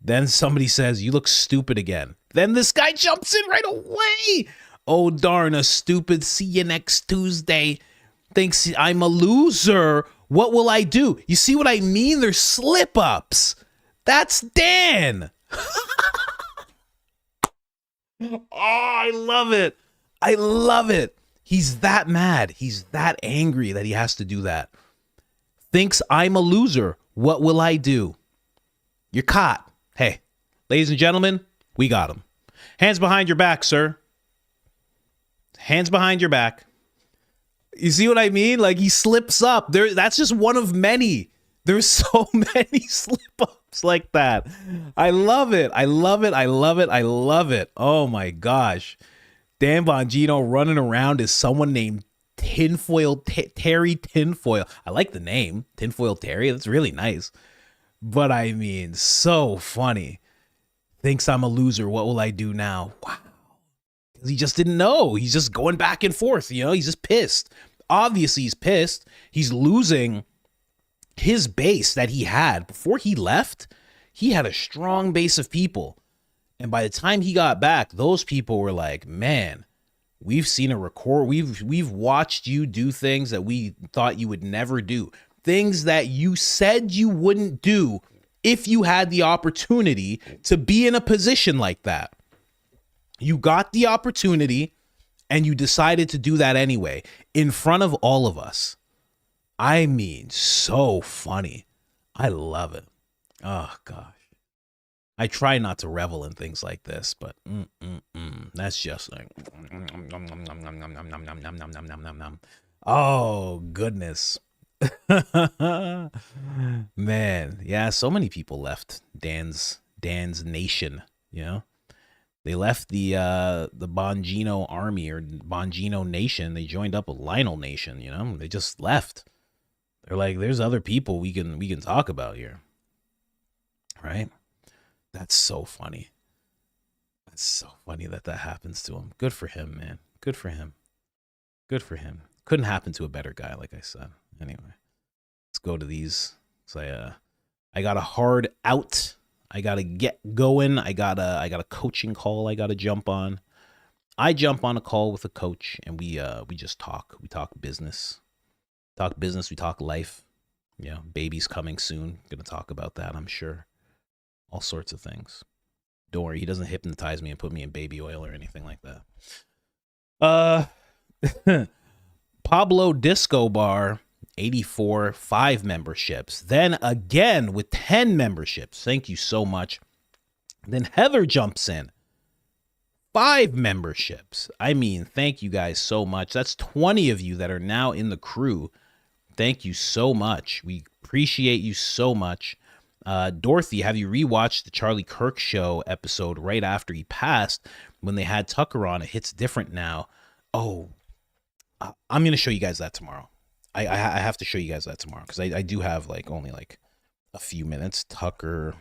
Then somebody says, you look stupid again. Then this guy jumps in right away. Oh, darn, a stupid see you next Tuesday. Thinks I'm a loser. What will I do? You see what I mean? There's slip-ups. That's Dan. Oh, I love it. I love it. He's that mad. He's that angry that he has to do that. Thinks I'm a loser. What will I do? You're caught. Hey, ladies and gentlemen, we got him. Hands behind your back, sir. Hands behind your back. You see what I mean? Like, he slips up. That's just one of many. There's so many slip-ups like that. I love it. I love it. I love it. I love it. Oh, my gosh. Dan Bongino running around as someone named Terry Tinfoil. I like the name, Tinfoil Terry. That's really nice. But I mean, so funny. Thinks I'm a loser. What will I do now? Wow. Because he just didn't know. He's just going back and forth. You know, he's just pissed. Obviously, he's pissed. He's losing his base that he had before he left. He had a strong base of people. And by the time he got back, those people were like, man, we've seen a record. We've watched you do things that we thought you would never do. Things that you said you wouldn't do if you had the opportunity to be in a position like that. You got the opportunity and you decided to do that anyway in front of all of us. I mean, so funny. I love it. Oh, gosh. I try not to revel in things like this, but that's just like, oh, goodness. Man, yeah, so many people left Dan's nation, you know? They left the Bongino army or Bongino nation. They joined up with Lionel Nation, you know? They just left. They're like, there's other people we can talk about here. Right? That's so funny. That's so funny that happens to him. Good for him, man. Good for him. Good for him. Couldn't happen to a better guy, like I said. Anyway, let's go to these. So I got a hard out. I gotta get going. I got a coaching call I gotta jump on. I jump on a call with a coach and we just talk. We talk business. We talk life. Yeah, baby's coming soon. Gonna talk about that, I'm sure. All sorts of things. Don't worry, he doesn't hypnotize me and put me in baby oil or anything like that. Pablo Disco Bar, 84, 5 memberships. Then again with 10 memberships. Thank you so much. Then Heather jumps in. 5 memberships. I mean, thank you guys so much. That's 20 of you that are now in the crew. Thank you so much. We appreciate you so much. Dorothy, have you rewatched the Charlie Kirk show episode right after he passed when they had Tucker on? It hits different now. Oh, I'm going to show you guys that tomorrow. I have to show you guys that tomorrow because I do have only a few minutes. Tucker,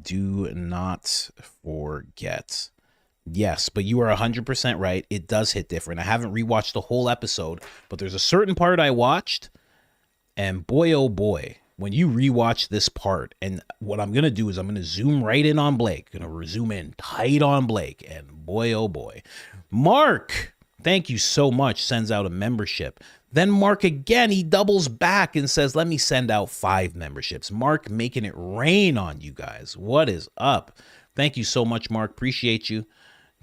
do not forget. Yes, but you are 100% right. It does hit different. I haven't rewatched the whole episode, but there's a certain part I watched, and boy, oh boy, when you rewatch this part, and what I'm going to do is I'm going to zoom right in on Blake. Going to zoom in tight on Blake, and boy, oh boy. Mark, thank you so much. Sends out a membership. Then Mark again, he doubles back and says, let me send out 5 memberships. Mark making it rain on you guys. What is up? Thank you so much, Mark. Appreciate you.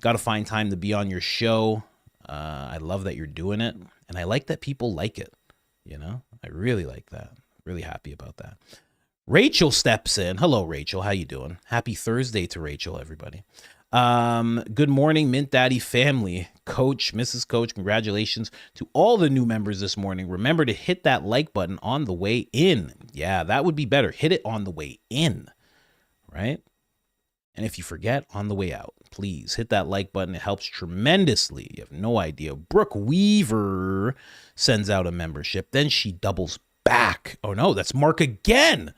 Got to find time to be on your show. I love that you're doing it. And I like that people like it. You know, I really like that. Really happy about that. Rachel steps in. Hello, Rachel. How you doing? Happy Thursday to Rachel, everybody. Good morning, Mint Daddy family. Coach, Mrs. Coach, congratulations to all the new members this morning. Remember to hit that like button on the way in. Yeah, that would be better. Hit it on the way in, right? And if you forget, on the way out, please hit that like button. It helps tremendously. You have no idea. Brooke Weaver sends out a membership. Then she doubles back. Oh, no, that's Mark again.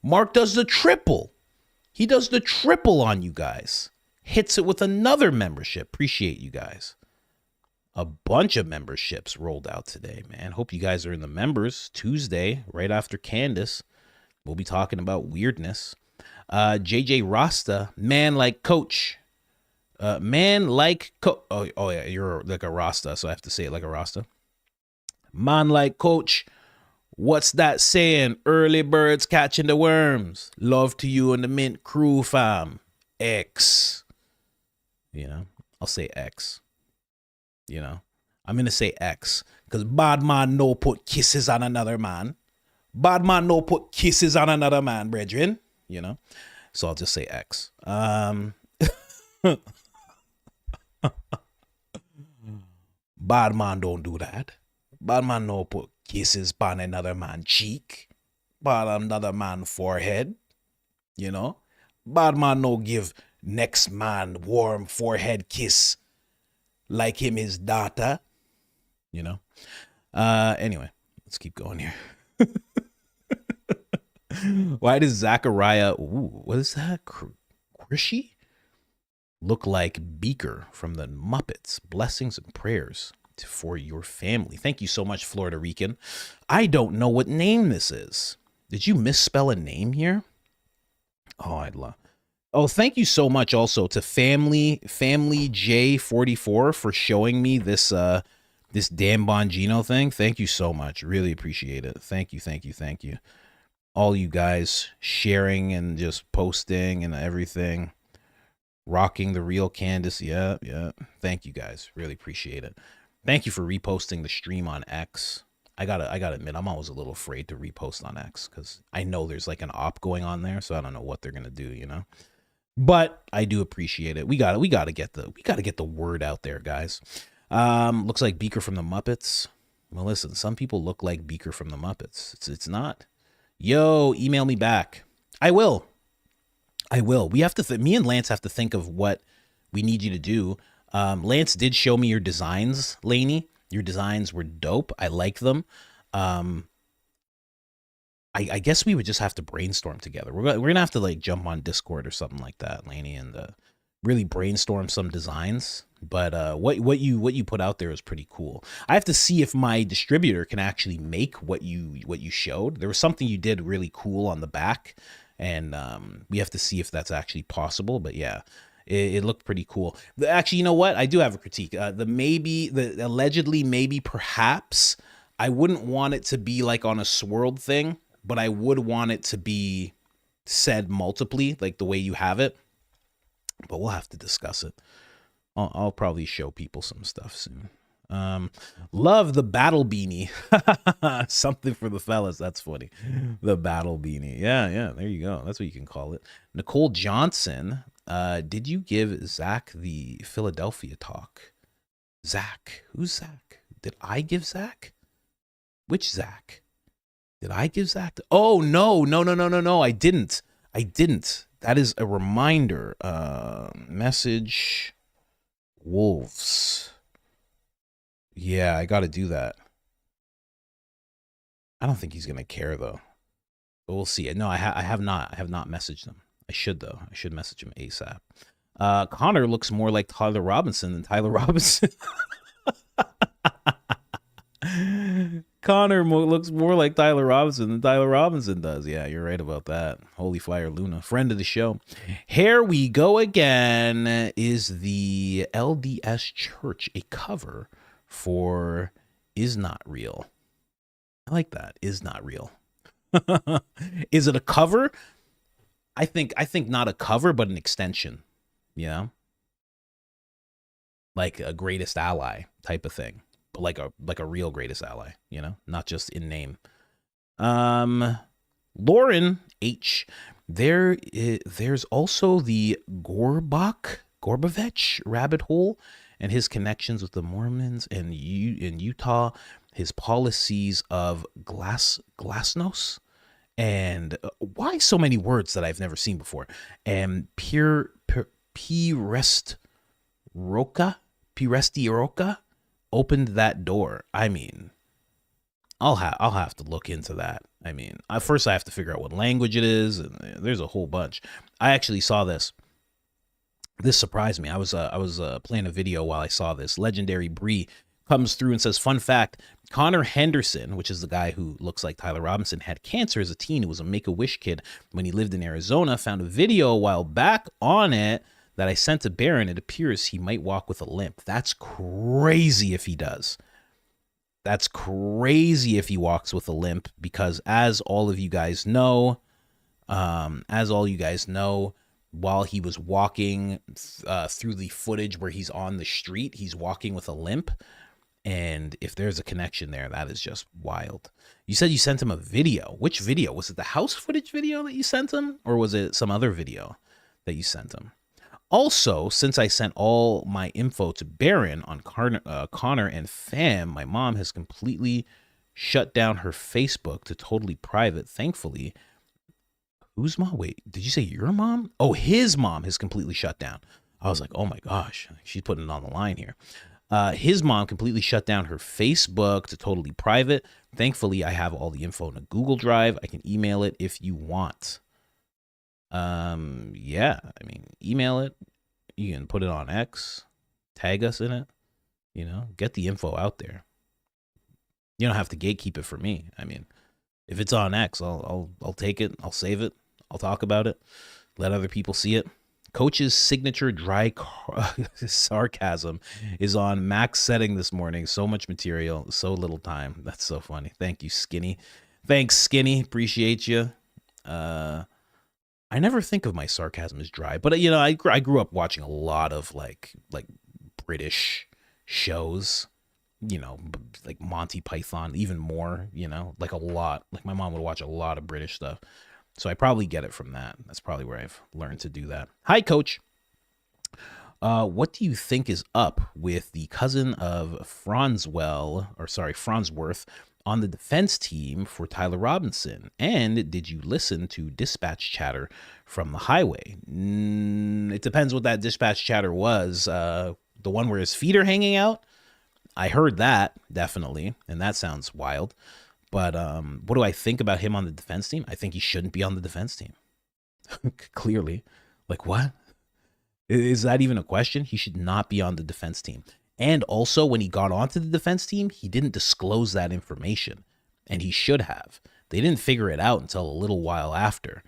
Mark does the triple. He does the triple on you guys. Hits it with another membership. Appreciate you guys. A bunch of memberships rolled out today, man. Hope you guys are in the members. Tuesday, right after Candace. We'll be talking about weirdness. JJ Rasta, man like coach. Oh yeah, you're like a Rasta, so I have to say it like a Rasta. Man like coach. What's that saying? Early birds catching the worms. Love to you and the Mint crew, fam. X. You know, I'll say X. You know, I'm going to say X because bad man no put kisses on another man. Bad man no put kisses on another man, brethren. You know, so I'll just say X. Bad man don't do that. Bad man no put kisses on another man cheek, on another man forehead. You know, bad man no give next man warm forehead kiss like him his daughter. You know. Anyway, let's keep going here. Why does Zachariah, what is that? Krishy? Look like Beaker from the Muppets. Blessings and prayers for your family. Thank you so much, Florida Rican. I don't know what name this is. Did you misspell a name here? Oh, I'd love. Oh, thank you so much also to Family J44 for showing me this this Dan Bongino thing. Thank you so much. Really appreciate it. Thank you. All you guys sharing and just posting and everything. Rocking the real Candace. Yeah. Thank you guys. Really appreciate it. Thank you for reposting the stream on X. I gotta admit, I'm always a little afraid to repost on X because I know there's like an op going on there, so I don't know what they're gonna do, you know. But I do appreciate it. We gotta get the word out there, guys. Looks like Beaker from the Muppets. Well, listen, some people look like Beaker from the Muppets. It's not. Yo, email me back. I will. We have to. Me and Lance have to think of what we need you to do. Lance did show me your designs, Lainey. Your designs were dope. I like them. I guess we would just have to brainstorm together. We're gonna have to like jump on Discord or something like that, Lainey, and really brainstorm some designs. But what you put out there is pretty cool. I have to see if my distributor can actually make what you showed. There was something you did really cool on the back, and we have to see if that's actually possible. But yeah. It looked pretty cool. Actually, you know what? I do have a critique. The allegedly, maybe, perhaps, I wouldn't want it to be like on a swirled thing, but I would want it to be said multiply, like the way you have it. But we'll have to discuss it. I'll probably show people some stuff soon. Love the battle beanie. Something for the fellas. That's funny. The battle beanie. Yeah. There you go. That's what you can call it. Nicole Johnson. Did you give Zach the Philadelphia talk? Zach? Who's Zach? Did I give Zach? Which Zach? Did I give Zach? Oh, no. I didn't. That is a reminder. Message Wolves. Yeah, I got to do that. I don't think he's going to care, though. But we'll see. No, I have not messaged him. I should, though. I should message him ASAP. Connor looks more like Tyler Robinson than Tyler Robinson. Connor looks more like Tyler Robinson than Tyler Robinson does. Yeah, you're right about that. Holy Fire Luna, friend of the show. Here we go again. Is the LDS Church a cover for is not real. I like that. Is not real. Is it a cover? I think not a cover, but an extension, you know? Like a greatest ally type of thing, but like a real greatest ally, you know, not just in name. Lauren H. There's also the Gorbovich rabbit hole and his connections with the Mormons and in Utah, his policies of glasnost, and why so many words that I've never seen before, and Pirestiroka opened that door. I mean, I'll have to look into that. I mean, first I have to figure out what language it is, and there's a whole bunch. I actually saw this. This surprised me. I was playing a video while I saw this. Legendary Bree comes through and says, fun fact, Connor Henderson, which is the guy who looks like Tyler Robinson, had cancer as a teen. He was a Make-A-Wish kid when he lived in Arizona. Found a video a while back on it that I sent to Barron. It appears he might walk with a limp. That's crazy if he does. That's crazy if he walks with a limp, because as all you guys know, while he was walking through the footage where he's on the street, he's walking with a limp. And if there's a connection there, that is just wild. You said you sent him a video. Which video? Was it the house footage video that you sent him? Or was it some other video that you sent him? Also, since I sent all my info to Barron on Connor and Fam, my mom has completely shut down her Facebook to totally private, thankfully. Whose mom? Wait, did you say your mom? Oh, his mom has completely shut down. I was like, oh my gosh, she's putting it on the line here. His mom completely shut down her Facebook to totally private. Thankfully, I have all the info in a Google Drive. I can email it if you want. Yeah, I mean, email it. You can put it on X, tag us in it, you know, get the info out there. You don't have to gatekeep it for me. I mean, if it's on X, I'll take it. I'll save it. I'll talk about it. Let other people see it. Coach's signature dry sarcasm is on max setting this morning. So much material, so little time. That's so funny. Thank you, Skinny. Thanks, Skinny. Appreciate you. I never think of my sarcasm as dry, but you know, I grew up watching a lot of like British shows, you know, like Monty Python, even more, you know, like a lot. Like my mom would watch a lot of British stuff. So I probably get it from that. That's probably where I've learned to do that. Hi, Coach. What do you think is up with the cousin of Franzworth on the defense team for Tyler Robinson? And did you listen to dispatch chatter from the highway? It depends what that dispatch chatter was. The one where his feet are hanging out? I heard that, definitely, and that sounds wild. But what do I think about him on the defense team? I think he shouldn't be on the defense team. Clearly. Like, what? Is that even a question? He should not be on the defense team. And also, when he got onto the defense team, he didn't disclose that information. And he should have. They didn't figure it out until a little while after.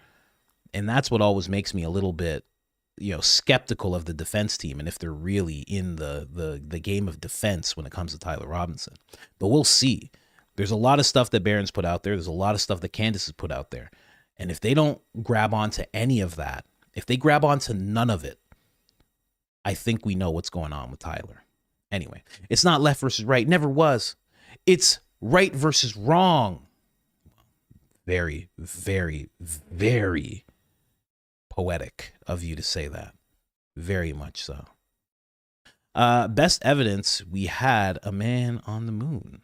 And that's what always makes me a little bit, you know, skeptical of the defense team and if they're really in the game of defense when it comes to Tyler Robinson. But we'll see. There's a lot of stuff that Barron's put out there. There's a lot of stuff that Candace has put out there. And if they don't grab onto any of that, if they grab onto none of it, I think we know what's going on with Tyler. Anyway, it's not left versus right. Never was. It's right versus wrong. Very, very, very poetic of you to say that. Very much so. Best evidence, we had a man on the moon.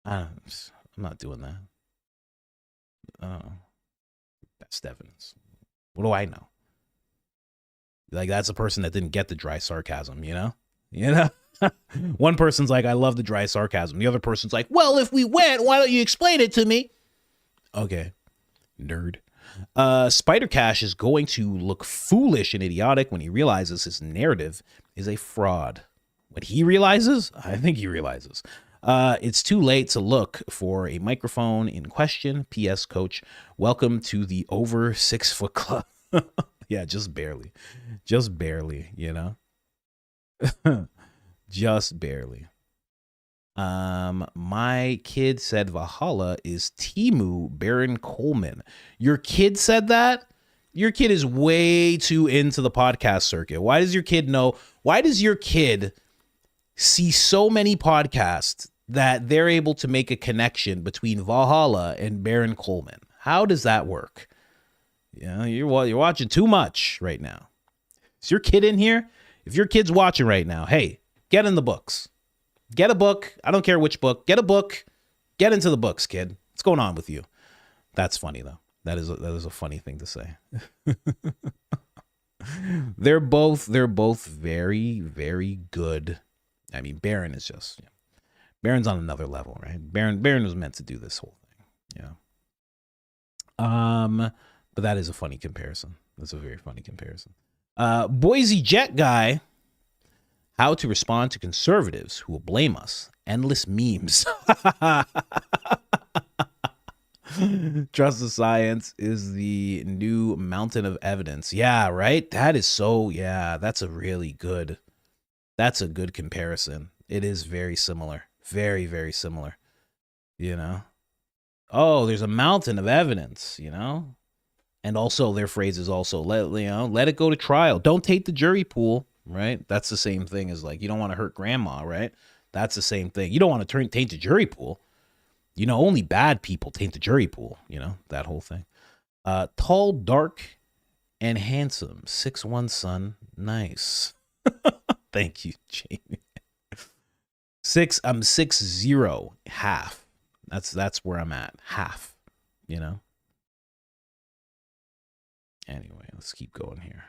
I'm not doing that. Best evidence. What do I know? Like, that's a person that didn't get the dry sarcasm, you know? You know? One person's like, I love the dry sarcasm. The other person's like, well, if we went, why don't you explain it to me? Okay, nerd. Spider Cash is going to look foolish and idiotic when he realizes his narrative is a fraud. What he realizes? I think he realizes. It's too late to look for a microphone in question. P.S. Coach, welcome to the over 6 foot club. Yeah, just barely, you know, just barely. My kid said Valhalla is Timu Baron Coleman. Your kid said that? Your kid is way too into the podcast circuit. Why does your kid know? Why does your kid see so many podcasts that they're able to make a connection between Valhalla and Baron Coleman? How does that work? You know, you're watching too much right now. Is your kid in here? If your kid's watching right now, hey, get in the books. Get a book. I don't care which book. Get a book. Get into the books, kid. What's going on with you? That's funny, though. That is a funny thing to say. They're both very, very good. I mean, Baron is just, Baron's on another level, right? Baron was meant to do this whole thing. Yeah. But that is a funny comparison. That's a very funny comparison. Boise Jet Guy. How to respond to conservatives who will blame us. Endless memes. Trust the science is the new mountain of evidence. Yeah, right? That is so, that's a good comparison. It is very similar. Very, very similar. You know? Oh, there's a mountain of evidence, you know? And also their phrase is also, let it go to trial. Don't take the jury pool, right? That's the same thing as like, you don't want to hurt grandma, right? That's the same thing. You don't want to taint the jury pool. You know, only bad people taint the jury pool, you know, that whole thing. Tall, dark, and handsome. 6'1", son. Nice. Thank you, Jamie. I'm 6'0", half. That's where I'm at. Half, you know? Anyway, let's keep going here.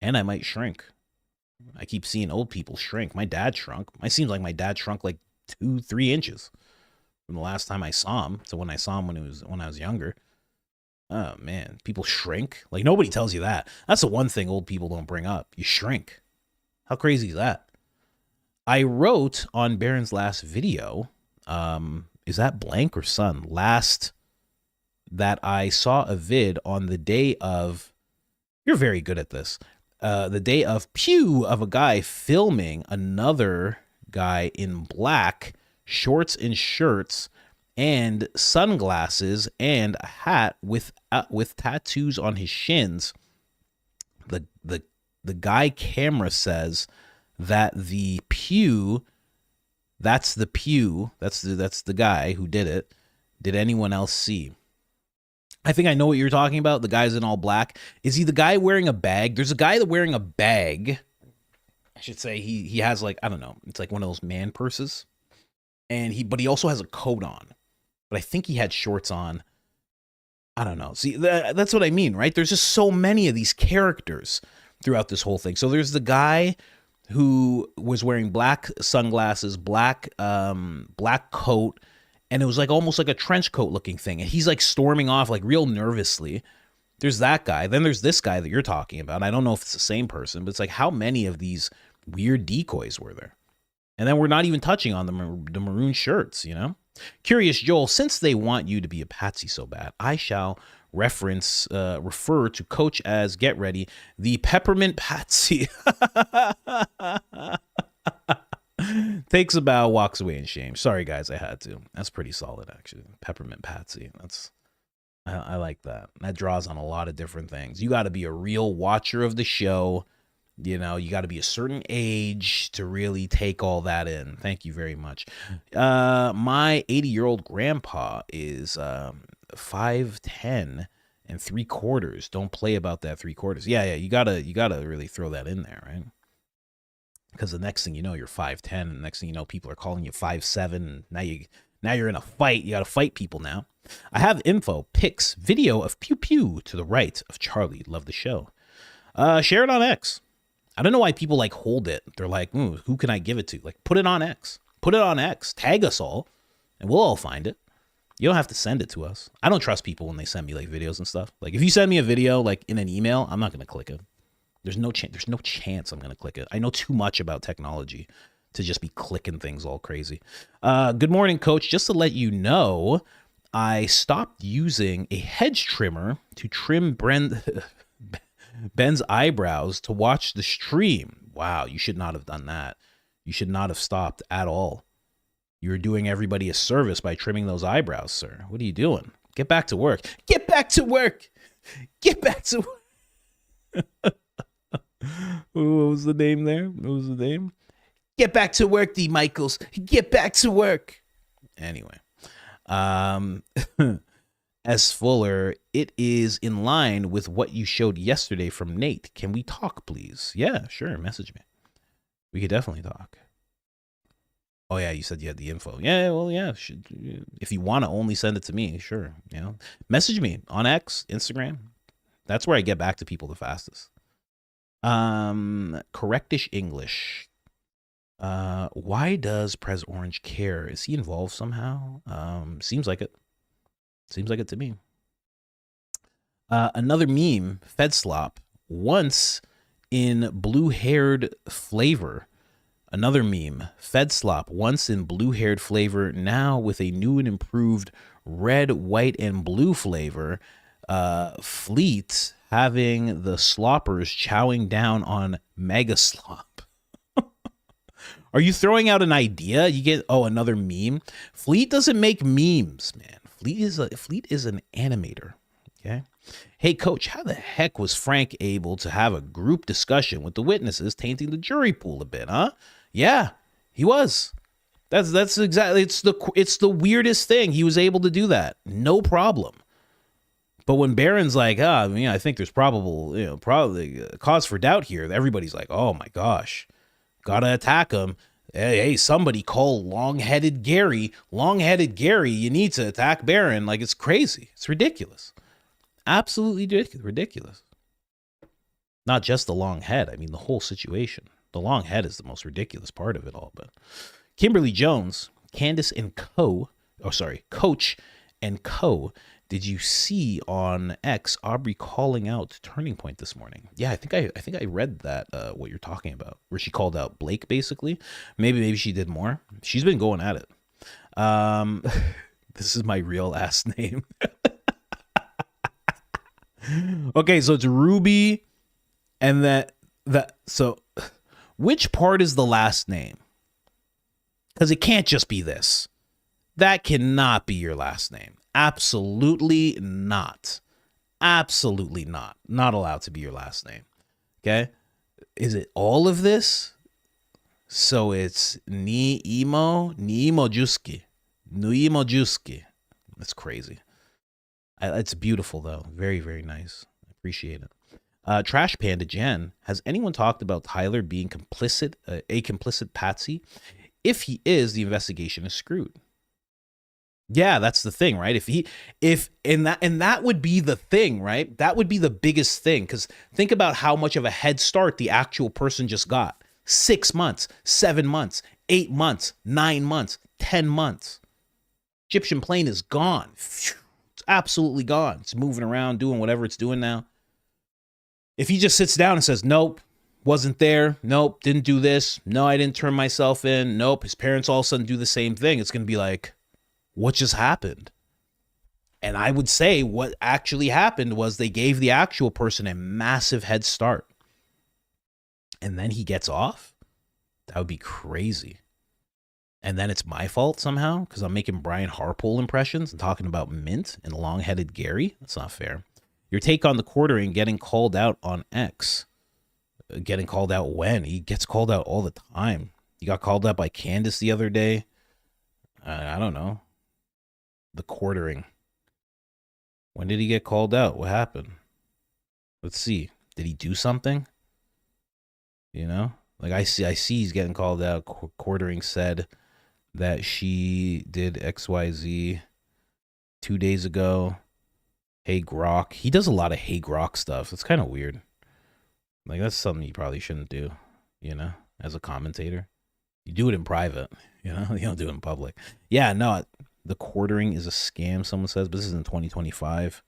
And I might shrink. I keep seeing old people shrink. My dad shrunk. It seems like my dad shrunk like 2-3 inches from the last time I saw him. So when I saw him when I was younger. Oh man, people shrink. Like nobody tells you that. That's the one thing old people don't bring up. You shrink. How crazy is that? I wrote on Baron's last video, is that blank or sun? Last that I saw a vid on the day of, you're very good at this, the day of a guy filming another guy in black, shorts and shirts, and sunglasses and a hat with tattoos on his shins. The guy camera says that the pew, that's the guy who did it. Did anyone else see? I think I know what you're talking about. The guy's in all black. Is he the guy wearing a bag? There's a guy that wearing a bag. I should say he has like, I don't know. It's like one of those man purses. But he also has a coat on. But I think he had shorts on. I don't know. See, that's what I mean, right? There's just so many of these characters throughout this whole thing. So there's the guy who was wearing black sunglasses, black coat, and it was like almost like a trench coat looking thing. And he's like storming off like real nervously. There's that guy. Then there's this guy that you're talking about. I don't know if it's the same person, but it's like how many of these weird decoys were there? And then we're not even touching on the maroon shirts, you know? Curious Joel, since they want you to be a patsy so bad, I shall refer to Coach as, get ready, the peppermint patsy. Takes a bow, walks away in shame. Sorry, guys, I had to. That's pretty solid, actually. Peppermint patsy. I like that. That draws on a lot of different things. You got to be a real watcher of the show. You know, you got to be a certain age to really take all that in. Thank you very much. My 80-year-old grandpa is 5'10" and 3/4. Don't play about that 3/4. Yeah. You gotta really throw that in there, right? Because the next thing you know, you're 5'10", and the next thing you know, people are calling you 5'7", and now you're in a fight. You got to fight people now. I have info, pics, video of pew pew to the right of Charlie. Love the show. Share it on X. I don't know why people like hold it. They're like, who can I give it to? Like, put it on X. Put it on X. Tag us all, and we'll all find it. You don't have to send it to us. I don't trust people when they send me like videos and stuff. Like, if you send me a video like in an email, I'm not gonna click it. There's no chance I'm gonna click it. I know too much about technology to just be clicking things all crazy. Good morning, Coach. Just to let you know, I stopped using a hedge trimmer to trim Ben's eyebrows to watch the stream. Wow, you should not have done that. You should not have stopped at all. You're doing everybody a service by trimming those eyebrows, sir. What are you doing? Get back to work. Get back to work. Get back to work. What was the name there? What was the name? Get back to work, D. Michaels. Get back to work. Anyway. S. Fuller, it is in line with what you showed yesterday from Nate. Can we talk, please? Yeah, sure. Message me. We could definitely talk. Oh, yeah, you said you had the info. Yeah, well, yeah. If you want to only send it to me, sure. You know, message me on X, Instagram. That's where I get back to people the fastest. Correctish English. Why does Prez Orange care? Is he involved somehow? Seems like it. Seems like it to me. Another meme, Fed Slop, once in blue-haired flavor. Another meme, Fed Slop, once in blue-haired flavor, now with a new and improved red, white, and blue flavor. Fleet having the sloppers chowing down on Mega Slop. Are you throwing out an idea? You get, another meme. Fleet doesn't make memes, man. Fleet is an animator. Okay. Hey, coach, how the heck was Frank able to have a group discussion with the witnesses, tainting the jury pool a bit, huh? Yeah, he was. That's exactly, it's the weirdest thing. He was able to do that. No problem. But when Barron's like, I think there's probably cause for doubt here. Everybody's like, oh my gosh, gotta attack him. Hey, somebody call long-headed Gary. Long-headed Gary, you need to attack Barron. Like, it's crazy. It's ridiculous. Absolutely ridiculous. Not just the long head. I mean, the whole situation. The long head is the most ridiculous part of it all. But Kimberly Jones, Candace and Coach and Co. Did you see on X Aubrey calling out Turning Point this morning? Yeah, I think I read that what you're talking about, where she called out Blake basically. Maybe she did more. She's been going at it. This is my real last name. Okay, so it's Ruby, and so which part is the last name? Because it can't just be this. That cannot be your last name. Absolutely not. Absolutely not. Not allowed to be your last name. Okay? Is it all of this? So it's Niimo Juski. That's crazy. It's beautiful, though. Very, very nice. I appreciate it. Trash Panda Jen, has anyone talked about Tyler being complicit, a complicit patsy? If he is, the investigation is screwed. Yeah, that's the thing, right? That would be the thing, right? That would be the biggest thing, because think about how much of a head start the actual person just got. 6 months, 7 months, 8 months, 9 months, 10 months. Egyptian plane is gone. It's absolutely gone. It's moving around, doing whatever it's doing now. If he just sits down and says, nope, wasn't there. Nope, didn't do this. No, I didn't turn myself in. Nope, his parents all of a sudden do the same thing. It's going to be like, what just happened? And I would say what actually happened was they gave the actual person a massive head start. And then he gets off? That would be crazy. And then it's my fault somehow because I'm making Brian Harpole impressions and talking about Mint and long-headed Gary? That's not fair. Your take on the quartering getting called out on X. Getting called out when? He gets called out all the time. He got called out by Candace the other day. I don't know. The quartering. When did he get called out? What happened? Let's see. Did he do something? You know? Like I see he's getting called out. Quartering said that she did XYZ 2 days ago. Hey Grok. He does a lot of Hey Grok stuff. It's kind of weird. Like that's something you probably shouldn't do, you know, as a commentator. You do it in private, you know, you don't do it in public. Yeah, no, the quartering is a scam, someone says, but this is in 2025.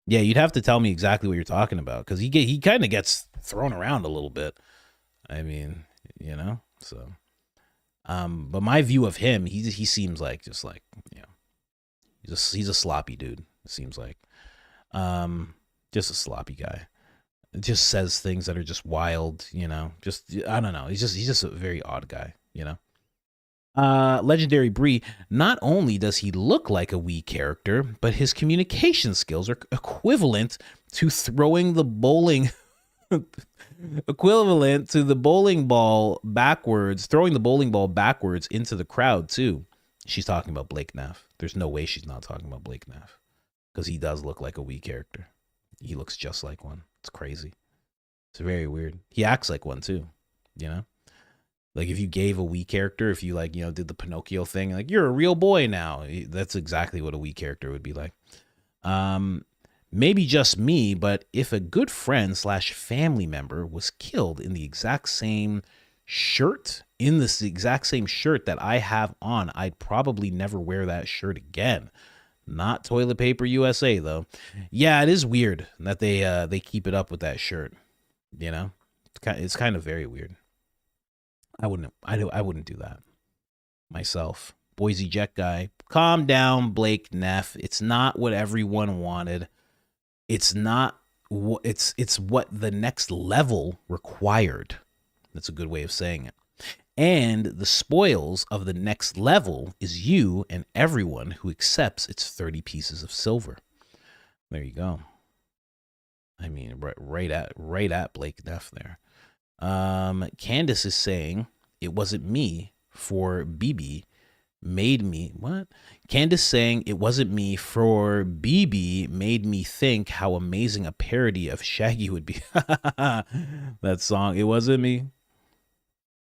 Yeah, you'd have to tell me exactly what you're talking about because he kind of gets thrown around a little bit. I mean, you know, so. But my view of him, he seems like just like, you know, he's a sloppy dude. It seems like, just a sloppy guy. just says things that are just wild, you know. Just I don't know. He's just a very odd guy, you know. Legendary Bree, not only does he look like a Wii character, but his communication skills are equivalent to throwing the bowling ball backwards, throwing the bowling ball backwards into the crowd too. She's talking about Blake Neff. There's no way she's not talking about Blake Neff, because he does look like a Wii character. He looks just like one. It's crazy. It's very weird. He acts like one too, you know? Like if you gave a Wii character, if you like, you know, did the Pinocchio thing, like you're a real boy now. That's exactly what a Wii character would be like. Maybe just me, but if a good friend / family member was killed in the exact same shirt, that I have on, I'd probably never wear that shirt again. Not Toilet Paper USA though. Yeah, it is weird that they keep it up with that shirt. You know, it's kind of very weird. I wouldn't do that myself. Boise Jet guy, calm down, Blake Neff. It's not what everyone wanted. It's not what it's what the next level required. That's a good way of saying it. And the spoils of the next level is you and everyone who accepts its 30 pieces of silver. There you go. I mean, right at Blake Neff there. Candace is saying it wasn't me for BB made me what? Candace saying it wasn't me for BB made me think how amazing a parody of Shaggy would be. That song, it wasn't me.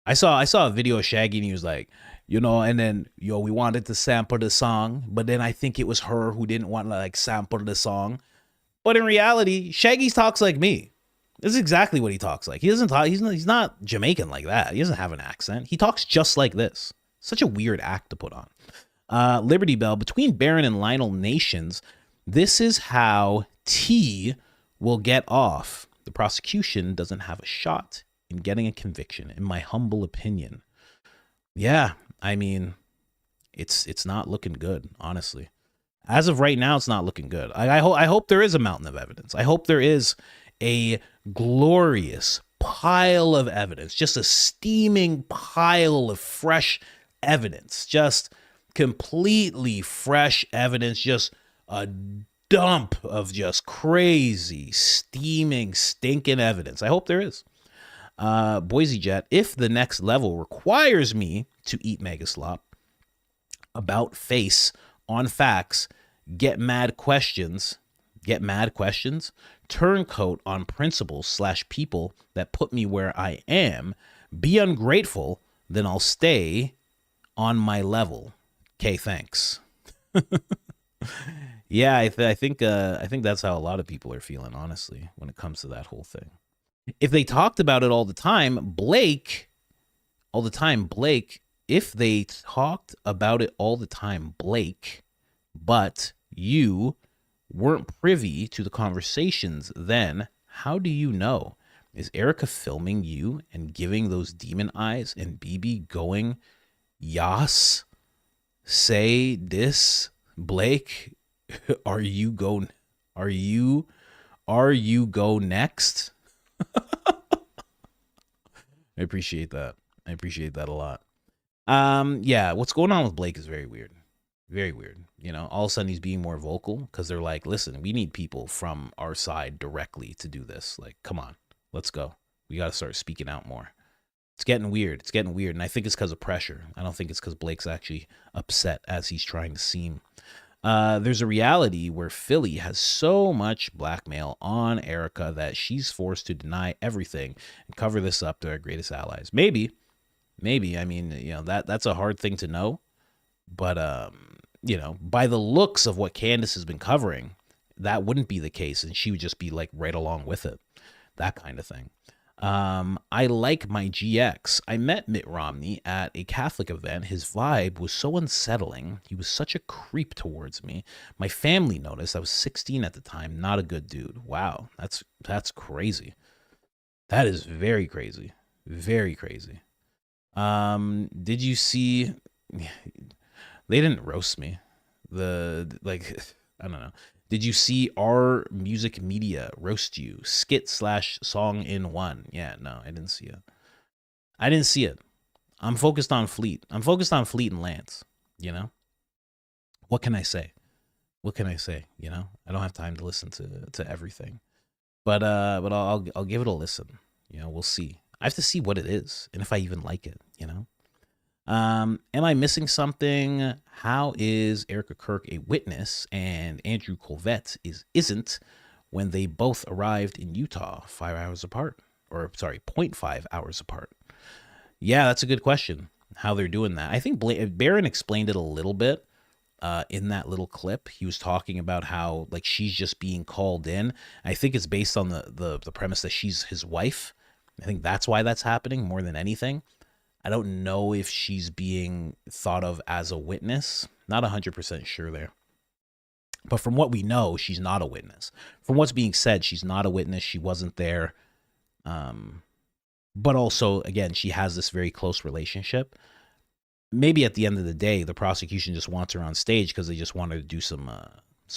I saw a video of Shaggy and he was like, you know, and then we wanted to sample the song, but then I think it was her who didn't want to like sample the song. But in reality, Shaggy talks like me. This is exactly what he talks like. He doesn't talk. He's not Jamaican like that. He doesn't have an accent. He talks just like this. Such a weird act to put on. Liberty Bell, between Baron and Lionel Nations, this is how T will get off. The prosecution doesn't have a shot in getting a conviction, in my humble opinion. Yeah, I mean, it's not looking good, honestly. As of right now, it's not looking good. I hope there is a mountain of evidence. I hope there is a glorious pile of evidence, just a steaming pile of fresh evidence, just completely fresh evidence, just a dump of just crazy, steaming, stinking evidence. I hope there is. Boise Jet, if the next level requires me to eat mega slop, about face on facts, get mad questions, turncoat on principles / people that put me where I am, be ungrateful, then I'll stay on my level. Okay, thanks. Yeah, I think that's how a lot of people are feeling, honestly, when it comes to that whole thing. If they talked about it all the time, Blake, if they talked about it all the time, Blake, but you weren't privy to the conversations, then how do you know? Is Erica filming you and giving those demon eyes and BB going, yas, say this, Blake, are you go next? I appreciate that. I appreciate that a lot. Yeah, what's going on with Blake is very weird. Very weird. You know, all of a sudden he's being more vocal because they're like, listen, we need people from our side directly to do this. Like, come on, let's go. We got to start speaking out more. It's getting weird. It's getting weird. And I think it's because of pressure. I don't think it's because Blake's actually upset as he's trying to seem. There's a reality where Philly has so much blackmail on Erica that she's forced to deny everything and cover this up to our greatest allies. Maybe. I mean, you know, that's a hard thing to know. But, you know, by the looks of what Candace has been covering, that wouldn't be the case. And she would just be like right along with it. That kind of thing. I like my GX. I met Mitt Romney at a Catholic event. His vibe was so unsettling. He was such a creep towards me. My family noticed. I was 16 at the time. Not a good dude. Wow. That's crazy. That is very crazy. Very crazy. Did you see... They didn't roast me. I don't know. Did you see our music media roast you? Skit/song in one. Yeah, no, I didn't see it. I didn't see it. I'm focused on Fleet. I'm focused on Fleet and Lance, you know? What can I say? What can I say? You know, I don't have time to listen to everything, but I'll give it a listen. You know, we'll see. I have to see what it is and if I even like it. You know, am I missing something? How is Erica Kirk a witness and Andrew Colvett isn't when they both arrived in Utah 5 hours apart, or sorry, 0.5 hours apart? Yeah, that's a good question. How they're doing that? I think Barron explained it a little bit. In that little clip, he was talking about how like she's just being called in. I think it's based on the premise that she's his wife. I think that's why that's happening more than anything. I don't know if she's being thought of as a witness. Not 100% sure there. But from what we know, she's not a witness. From what's being said, she's not a witness. She wasn't there. But also, again, she has this very close relationship. Maybe at the end of the day, the prosecution just wants her on stage because they just want her to do some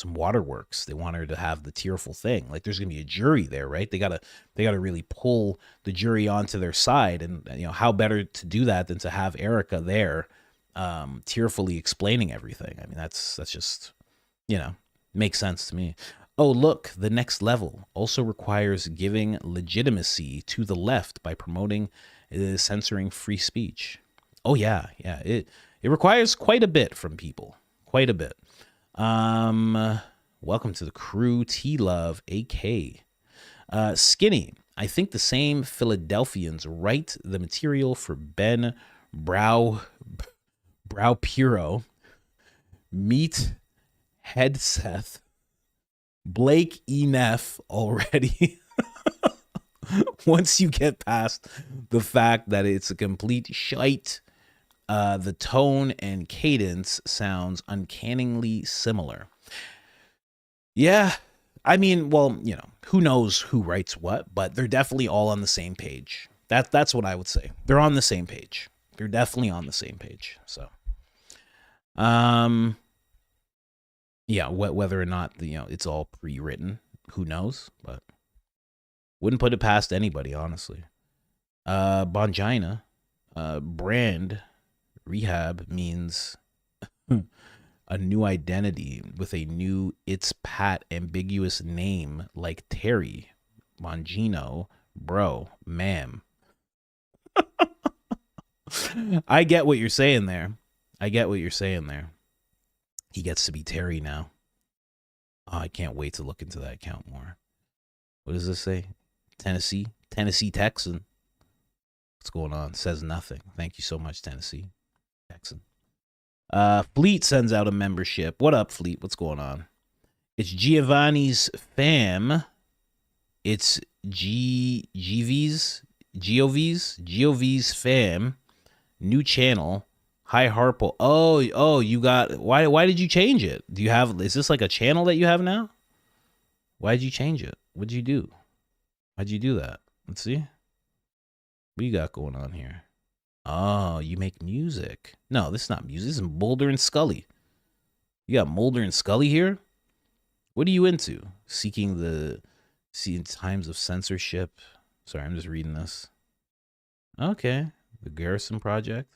waterworks. They want her to have the tearful thing. Like there's gonna be a jury there, right? They gotta really pull the jury onto their side, and you know how better to do that than to have Erica there, tearfully explaining everything. I mean that's just, you know, makes sense to me. Oh look, the next level also requires giving legitimacy to the left by promoting censoring free speech. Oh yeah, it requires quite a bit from people, quite a bit. Welcome to the crew, T-Love, AK. Skinny, I think the same Philadelphians write the material for Ben Browpiro, Meet Headseth, Blake Eneff already. Once you get past the fact that it's a complete shite, the tone and cadence sounds uncannily similar. Yeah, I mean, well, you know, who knows who writes what, but they're definitely all on the same page. That's what I would say. They're on the same page. They're definitely on the same page. So, yeah, whether or not it's all pre-written, who knows? But wouldn't put it past anybody, honestly. Bongina, brand rehab means a new identity with a new it's pat ambiguous name like Terry, Bongino, bro, ma'am. I get what you're saying there. He gets to be Terry now. Oh, I can't wait to look into that account more. What does this say? Tennessee Texan. What's going on? Says nothing. Thank you so much, Tennessee Texan. Fleet sends out a membership. What up, Fleet? What's going on? It's Giovanni's fam. It's Giov's fam. New channel. Hi Harpo. Oh, you got why did you change it? Is this like a channel that you have now? Why did you change it? What'd you do? Why'd you do that? Let's see. What you got going on here? Oh, you make music. No, this is not music. This is Mulder and Scully. You got Mulder and Scully here? What are you into? Seeing times of censorship. Sorry, I'm just reading this. Okay. The Garrison Project.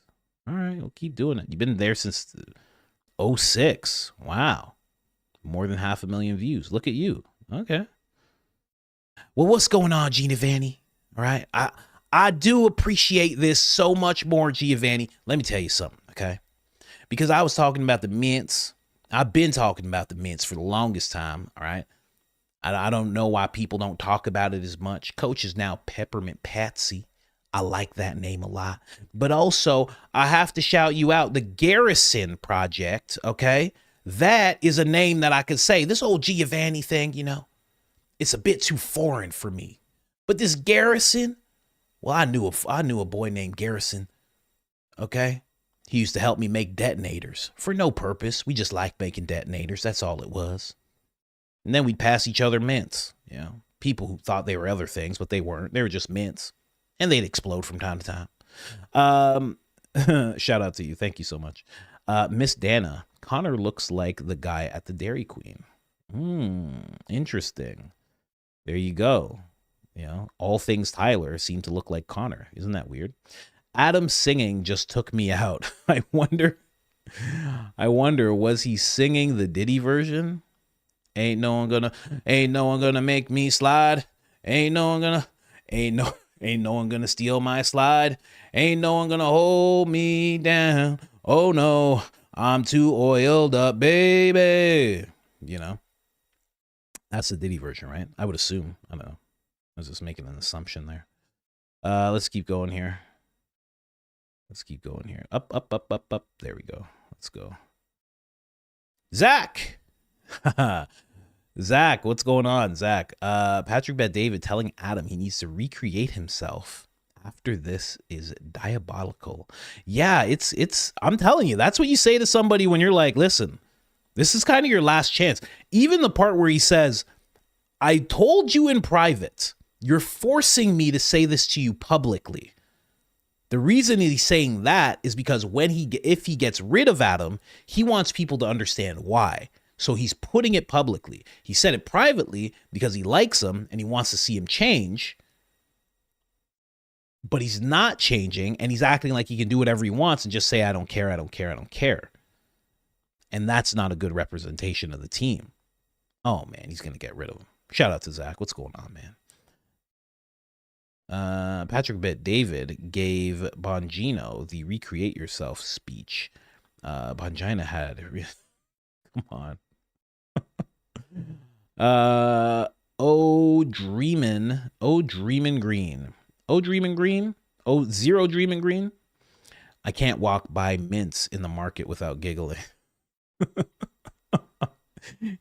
All right, we'll keep doing it. You've been there since 2006. Wow. More than 500,000 views. Look at you. Okay. Well, what's going on, Giovanni? All right. I do appreciate this so much more, Giovanni. Let me tell you something, okay? Because I was talking about the mints. I've been talking about the mints for the longest time, all right? I don't know why people don't talk about it as much. Coach is now Peppermint Patsy. I like that name a lot. But also, I have to shout you out, the Garrison Project, okay? That is a name that I could say. This old Giovanni thing, it's a bit too foreign for me. But this Garrison, well, I knew a boy named Garrison, okay? He used to help me make detonators for no purpose. We just liked making detonators. That's all it was. And then we'd pass each other mints, people who thought they were other things, but they weren't. They were just mints. And they'd explode from time to time. Shout out to you. Thank you so much. Miss Dana, Connor looks like the guy at the Dairy Queen. Interesting. There you go. You know, all things Tyler seem to look like Connor. Isn't that weird? Adam singing just took me out. I wonder, was he singing the Diddy version? Ain't no one gonna make me slide. Ain't no one gonna steal my slide. Ain't no one gonna hold me down. Oh no, I'm too oiled up, baby. You know, that's the Diddy version, right? I would assume. I don't know. I was just making an assumption there. Let's keep going here. Up, up, up, up, up. There we go. Let's go. Zach. Zach, what's going on, Zach? Patrick Bet David telling Adam he needs to recreate himself after this is diabolical. Yeah, it's I'm telling you, that's what you say to somebody when you're like, listen, this is kind of your last chance. Even the part where he says, I told you in private, you're forcing me to say this to you publicly. The reason he's saying that is because if he gets rid of Adam, he wants people to understand why. So he's putting it publicly. He said it privately because he likes him and he wants to see him change. But he's not changing, and he's acting like he can do whatever he wants and just say, I don't care, I don't care, I don't care. And that's not a good representation of the team. Oh, man, he's going to get rid of him. Shout out to Zach. What's going on, man? Patrick Bet David gave Bongino the recreate yourself speech. Bongino had... Come on. Dreamin' Green. Zero Dreamin' Green. I can't walk by mints in the market without giggling.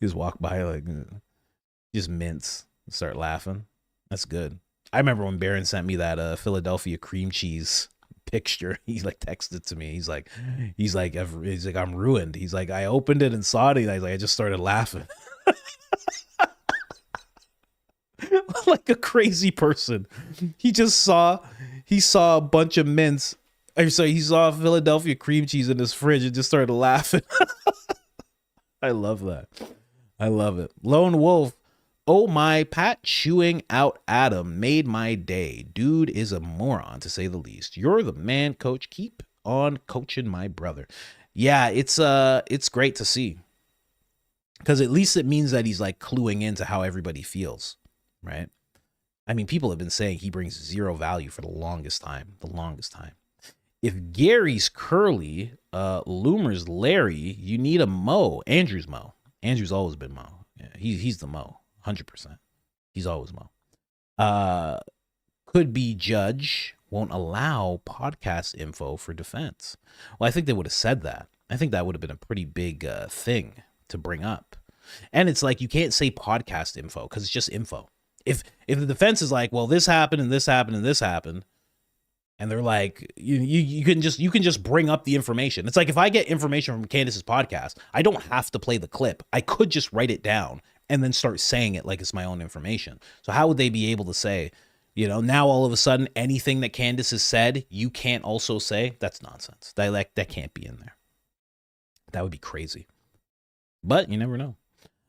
Just walk by like just mints, start laughing. That's good. I remember when Barron sent me that Philadelphia cream cheese picture. He like texted to me. He's like, I'm ruined. He's like, I opened it and saw it. And I just started laughing. Like a crazy person. He saw a bunch of mints. He saw Philadelphia cream cheese in his fridge and just started laughing. I love that. I love it. Lone Wolf. Oh my, Pat chewing out Adam made my day. Dude is a moron, to say the least. You're the man, coach. Keep on coaching my brother. Yeah, it's great to see. Because at least it means that he's like cluing into how everybody feels, right? I mean, people have been saying he brings zero value for the longest time. If Gary's Curly, Loomer's Larry, you need a Mo. Andrew's Mo. Andrew's always been Mo. Yeah, he's the Mo. 100%. He's always Mo. Could be judge won't allow podcast info for defense. Well, I think they would have said that. I think that would have been a pretty big thing to bring up. And it's like, you can't say podcast info because it's just info. If the defense is like, well, this happened and this happened and this happened, and they're like, you can just bring up the information. It's like if I get information from Candace's podcast, I don't have to play the clip. I could just write it down and then start saying it like it's my own information. So how would they be able to say, now all of a sudden anything that Candace has said, you can't also say? That's nonsense. That can't be in there. That would be crazy. But you never know.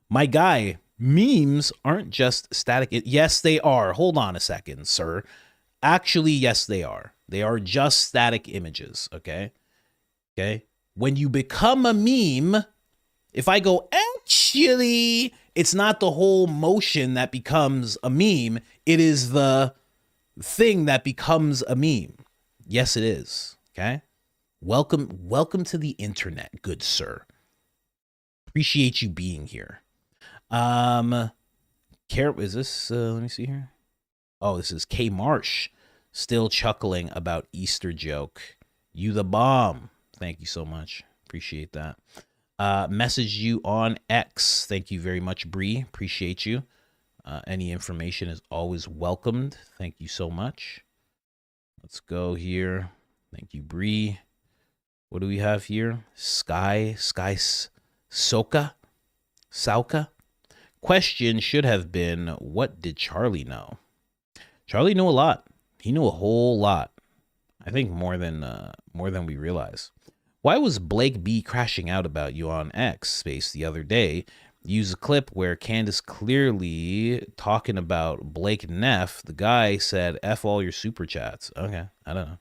My guy, memes aren't just static. Yes, they are. Hold on a second, sir. Actually, yes, they are. They are just static images, okay? Okay? When you become a meme, if I go, actually, it's not the whole motion that becomes a meme. It is the thing that becomes a meme. Yes, it is, okay? Welcome to the internet, good sir. Appreciate you being here. Is this, let me see here. Oh, this is K Marsh, still chuckling about Easter joke. You the bomb. Thank you so much. Appreciate that. Message you on X. Thank you very much, Bree. Appreciate you. Any information is always welcomed. Thank you so much. Let's go here. Thank you, Bree. What do we have here? Sky Sauka. Question should have been, what did Charlie know? Charlie knew a lot. He knew a whole lot. I think more than we realize. Why was Blake B crashing out about you on X space the other day? use a clip where Candace clearly talking about Blake Neff. The guy said, F all your super chats. Okay. I don't know.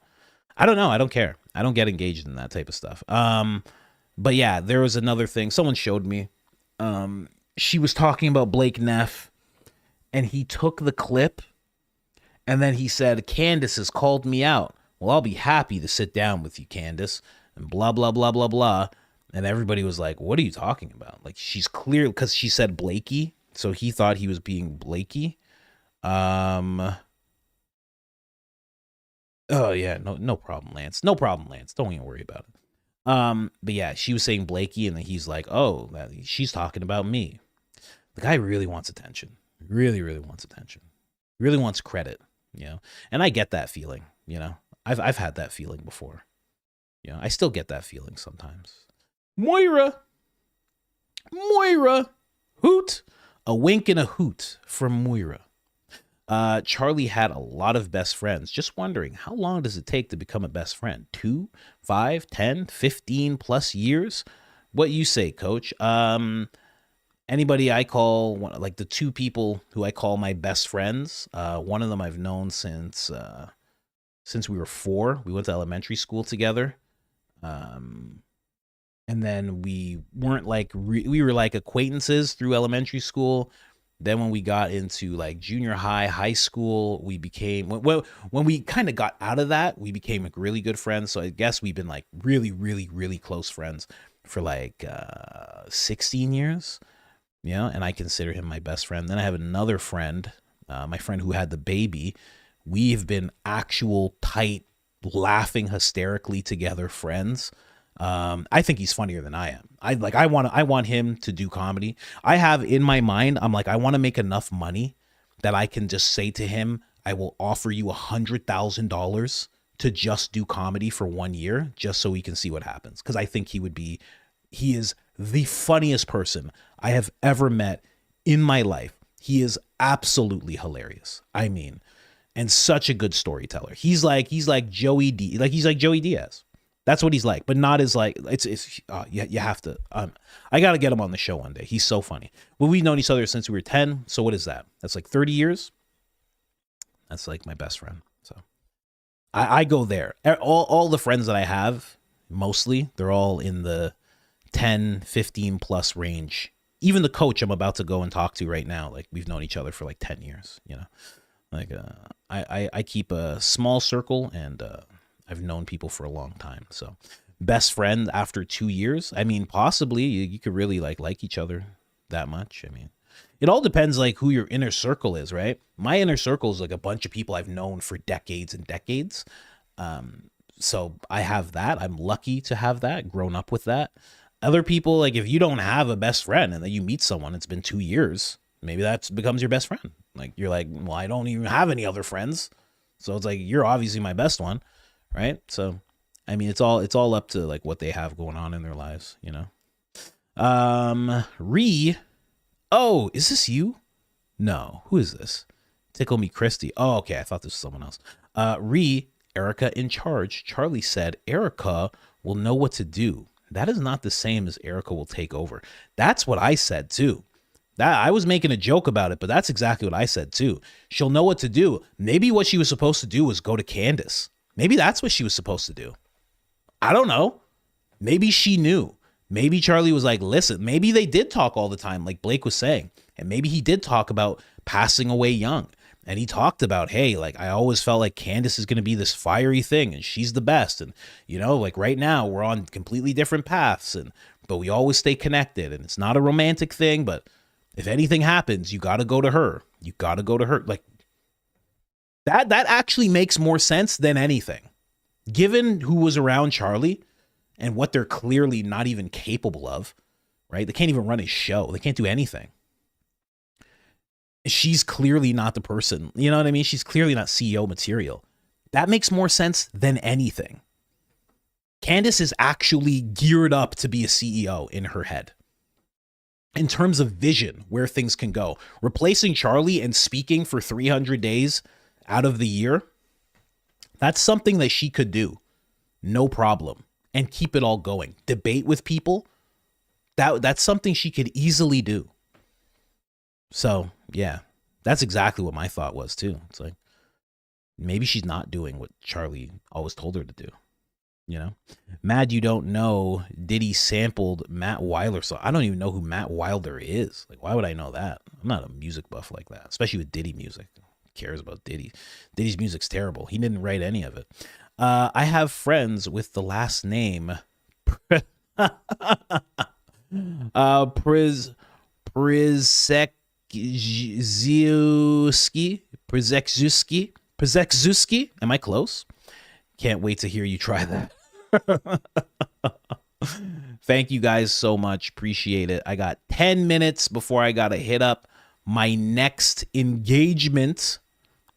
I don't care. I don't get engaged in that type of stuff. But yeah, there was another thing. Someone showed me. She was talking about Blake Neff, and he took the clip, and then he said, Candace has called me out. Well, I'll be happy to sit down with you, Candace, and blah, blah, blah, blah, blah. And everybody was like, what are you talking about? Like, she's clear, because she said Blakey, so he thought he was being Blakey. Oh yeah, no problem, Lance. No problem, Lance. Don't even worry about it. But yeah, she was saying Blakey, and then he's like, oh, she's talking about me. The guy really wants attention. Really, really wants attention. Really wants credit, you know? And I get that feeling, you know? I've had that feeling before. You know, I still get that feeling sometimes. Moira, hoot. A wink and a hoot from Moira. Charlie had a lot of best friends. Just wondering, how long does it take to become a best friend? 2, 5, 10, 15 plus years? What you say, Coach? Anybody I call, like the 2 people who I call my best friends, one of them I've known since we were 4. We went to elementary school together. And then we weren't like, we were like acquaintances through elementary school. Then when we got into like junior high, high school, we became, when we kind of got out of that, we became like really good friends. So I guess we've been like really, really, really close friends for like 16 years, you know, and I consider him my best friend. Then I have another friend, my friend who had the baby. We've been actual tight, laughing hysterically together friends. I think he's funnier than I am. I want him to do comedy. I have in my mind, I'm like, I want to make enough money that I can just say to him, I will offer you $100,000 to just do comedy for 1 year, just so we can see what happens. Cause I think he is the funniest person I have ever met in my life. He is absolutely hilarious. I mean, and such a good storyteller. He's like Joey Diaz. That's what he's like, but not as like, you have to, I got to get him on the show one day. He's so funny. Well, we've known each other since we were 10. So what is that? That's like 30 years. That's like my best friend. So I go there. All the friends that I have, mostly, they're all in the 10, 15 plus range. Even the coach I'm about to go and talk to right now, like we've known each other for like 10 years, you know, like I keep a small circle, and I've known people for a long time. So best friend after 2 years. I mean, possibly you could really like each other that much. I mean, it all depends like who your inner circle is, right? My inner circle is like a bunch of people I've known for decades and decades. So I have that. I'm lucky to have that, grown up with that. Other people, like if you don't have a best friend and then you meet someone, it's been 2 years, maybe that becomes your best friend. Like you're like, well, I don't even have any other friends. So it's like, you're obviously my best one. Right. So, I mean, it's all up to like what they have going on in their lives, you know? Oh, is this you? No. Who is this? Tickle Me Christy. Oh, okay. I thought this was someone else. Erica in charge. Charlie said Erica will know what to do. That is not the same as Erica will take over. That's what I said too. That I was making a joke about it, but that's exactly what I said too. She'll know what to do. Maybe what she was supposed to do was go to Candace. Maybe that's what she was supposed to do. I don't know. Maybe she knew. Maybe Charlie was like, listen, maybe they did talk all the time, like Blake was saying. And maybe he did talk about passing away young. And he talked about, hey, like, I always felt like Candace is going to be this fiery thing and she's the best. And, you know, like right now we're on completely different paths, but we always stay connected. And it's not a romantic thing, but if anything happens, you got to go to her. You got to go to her. Like, that actually makes more sense than anything. Given who was around Charlie and what they're clearly not even capable of, right? They can't even run his show. They can't do anything. She's clearly not the person. You know what I mean? She's clearly not CEO material. That makes more sense than anything. Candace is actually geared up to be a CEO in her head. In terms of vision, where things can go. Replacing Charlie and speaking for 300 days out of the year, that's something that she could do. No problem. And keep it all going. Debate with people. That's something she could easily do. So yeah, that's exactly what my thought was too. It's like, maybe she's not doing what Charlie always told her to do. You know, Mad, you don't know Diddy sampled Matt Wilder. So I don't even know who Matt Wilder is. Like, why would I know that? I'm not a music buff like that, especially with Diddy music. Who cares about Diddy? Diddy's music's terrible. He didn't write any of it. I have friends with the last name Przekzuski. Am I close? Can't wait to hear you try that. Thank you guys so much. Appreciate it. I got 10 minutes before I got to hit up my next engagement.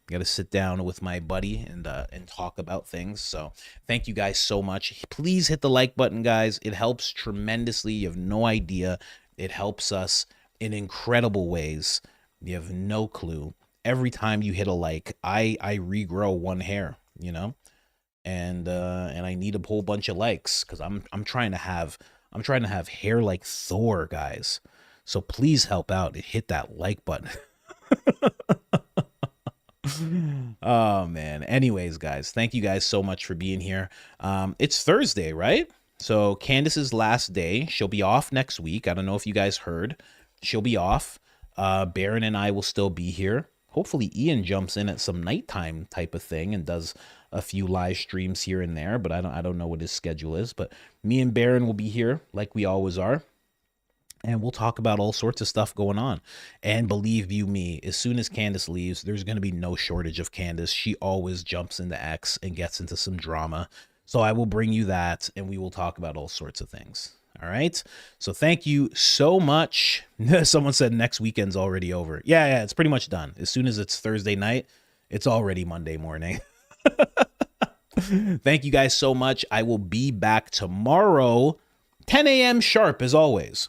Got to sit down with my buddy and talk about things. So thank you guys so much. Please hit the like button, guys. It helps tremendously. You have no idea. It helps us in incredible ways. You have no clue. Every time you hit a like, I regrow one hair, you know? And I need a whole bunch of likes because I'm trying to have hair like Thor, guys. So please help out and hit that like button. Oh man. Anyways, guys, thank you guys so much for being here. It's Thursday, right? So Candace's last day. She'll be off next week. I don't know if you guys heard. She'll be off. Baron and I will still be here. Hopefully Ian jumps in at some nighttime type of thing and does a few live streams here and there, but I don't know what his schedule is. But me and Baron will be here like we always are. And we'll talk about all sorts of stuff going on. And believe you me, as soon as Candace leaves, there's going to be no shortage of Candace. She always jumps into X and gets into some drama. So I will bring you that, and we will talk about all sorts of things. All right. So thank you so much. Someone said next weekend's already over. Yeah, it's pretty much done. As soon as it's Thursday night, it's already Monday morning. Thank you guys so much. I will be back tomorrow, 10 a.m. sharp as always.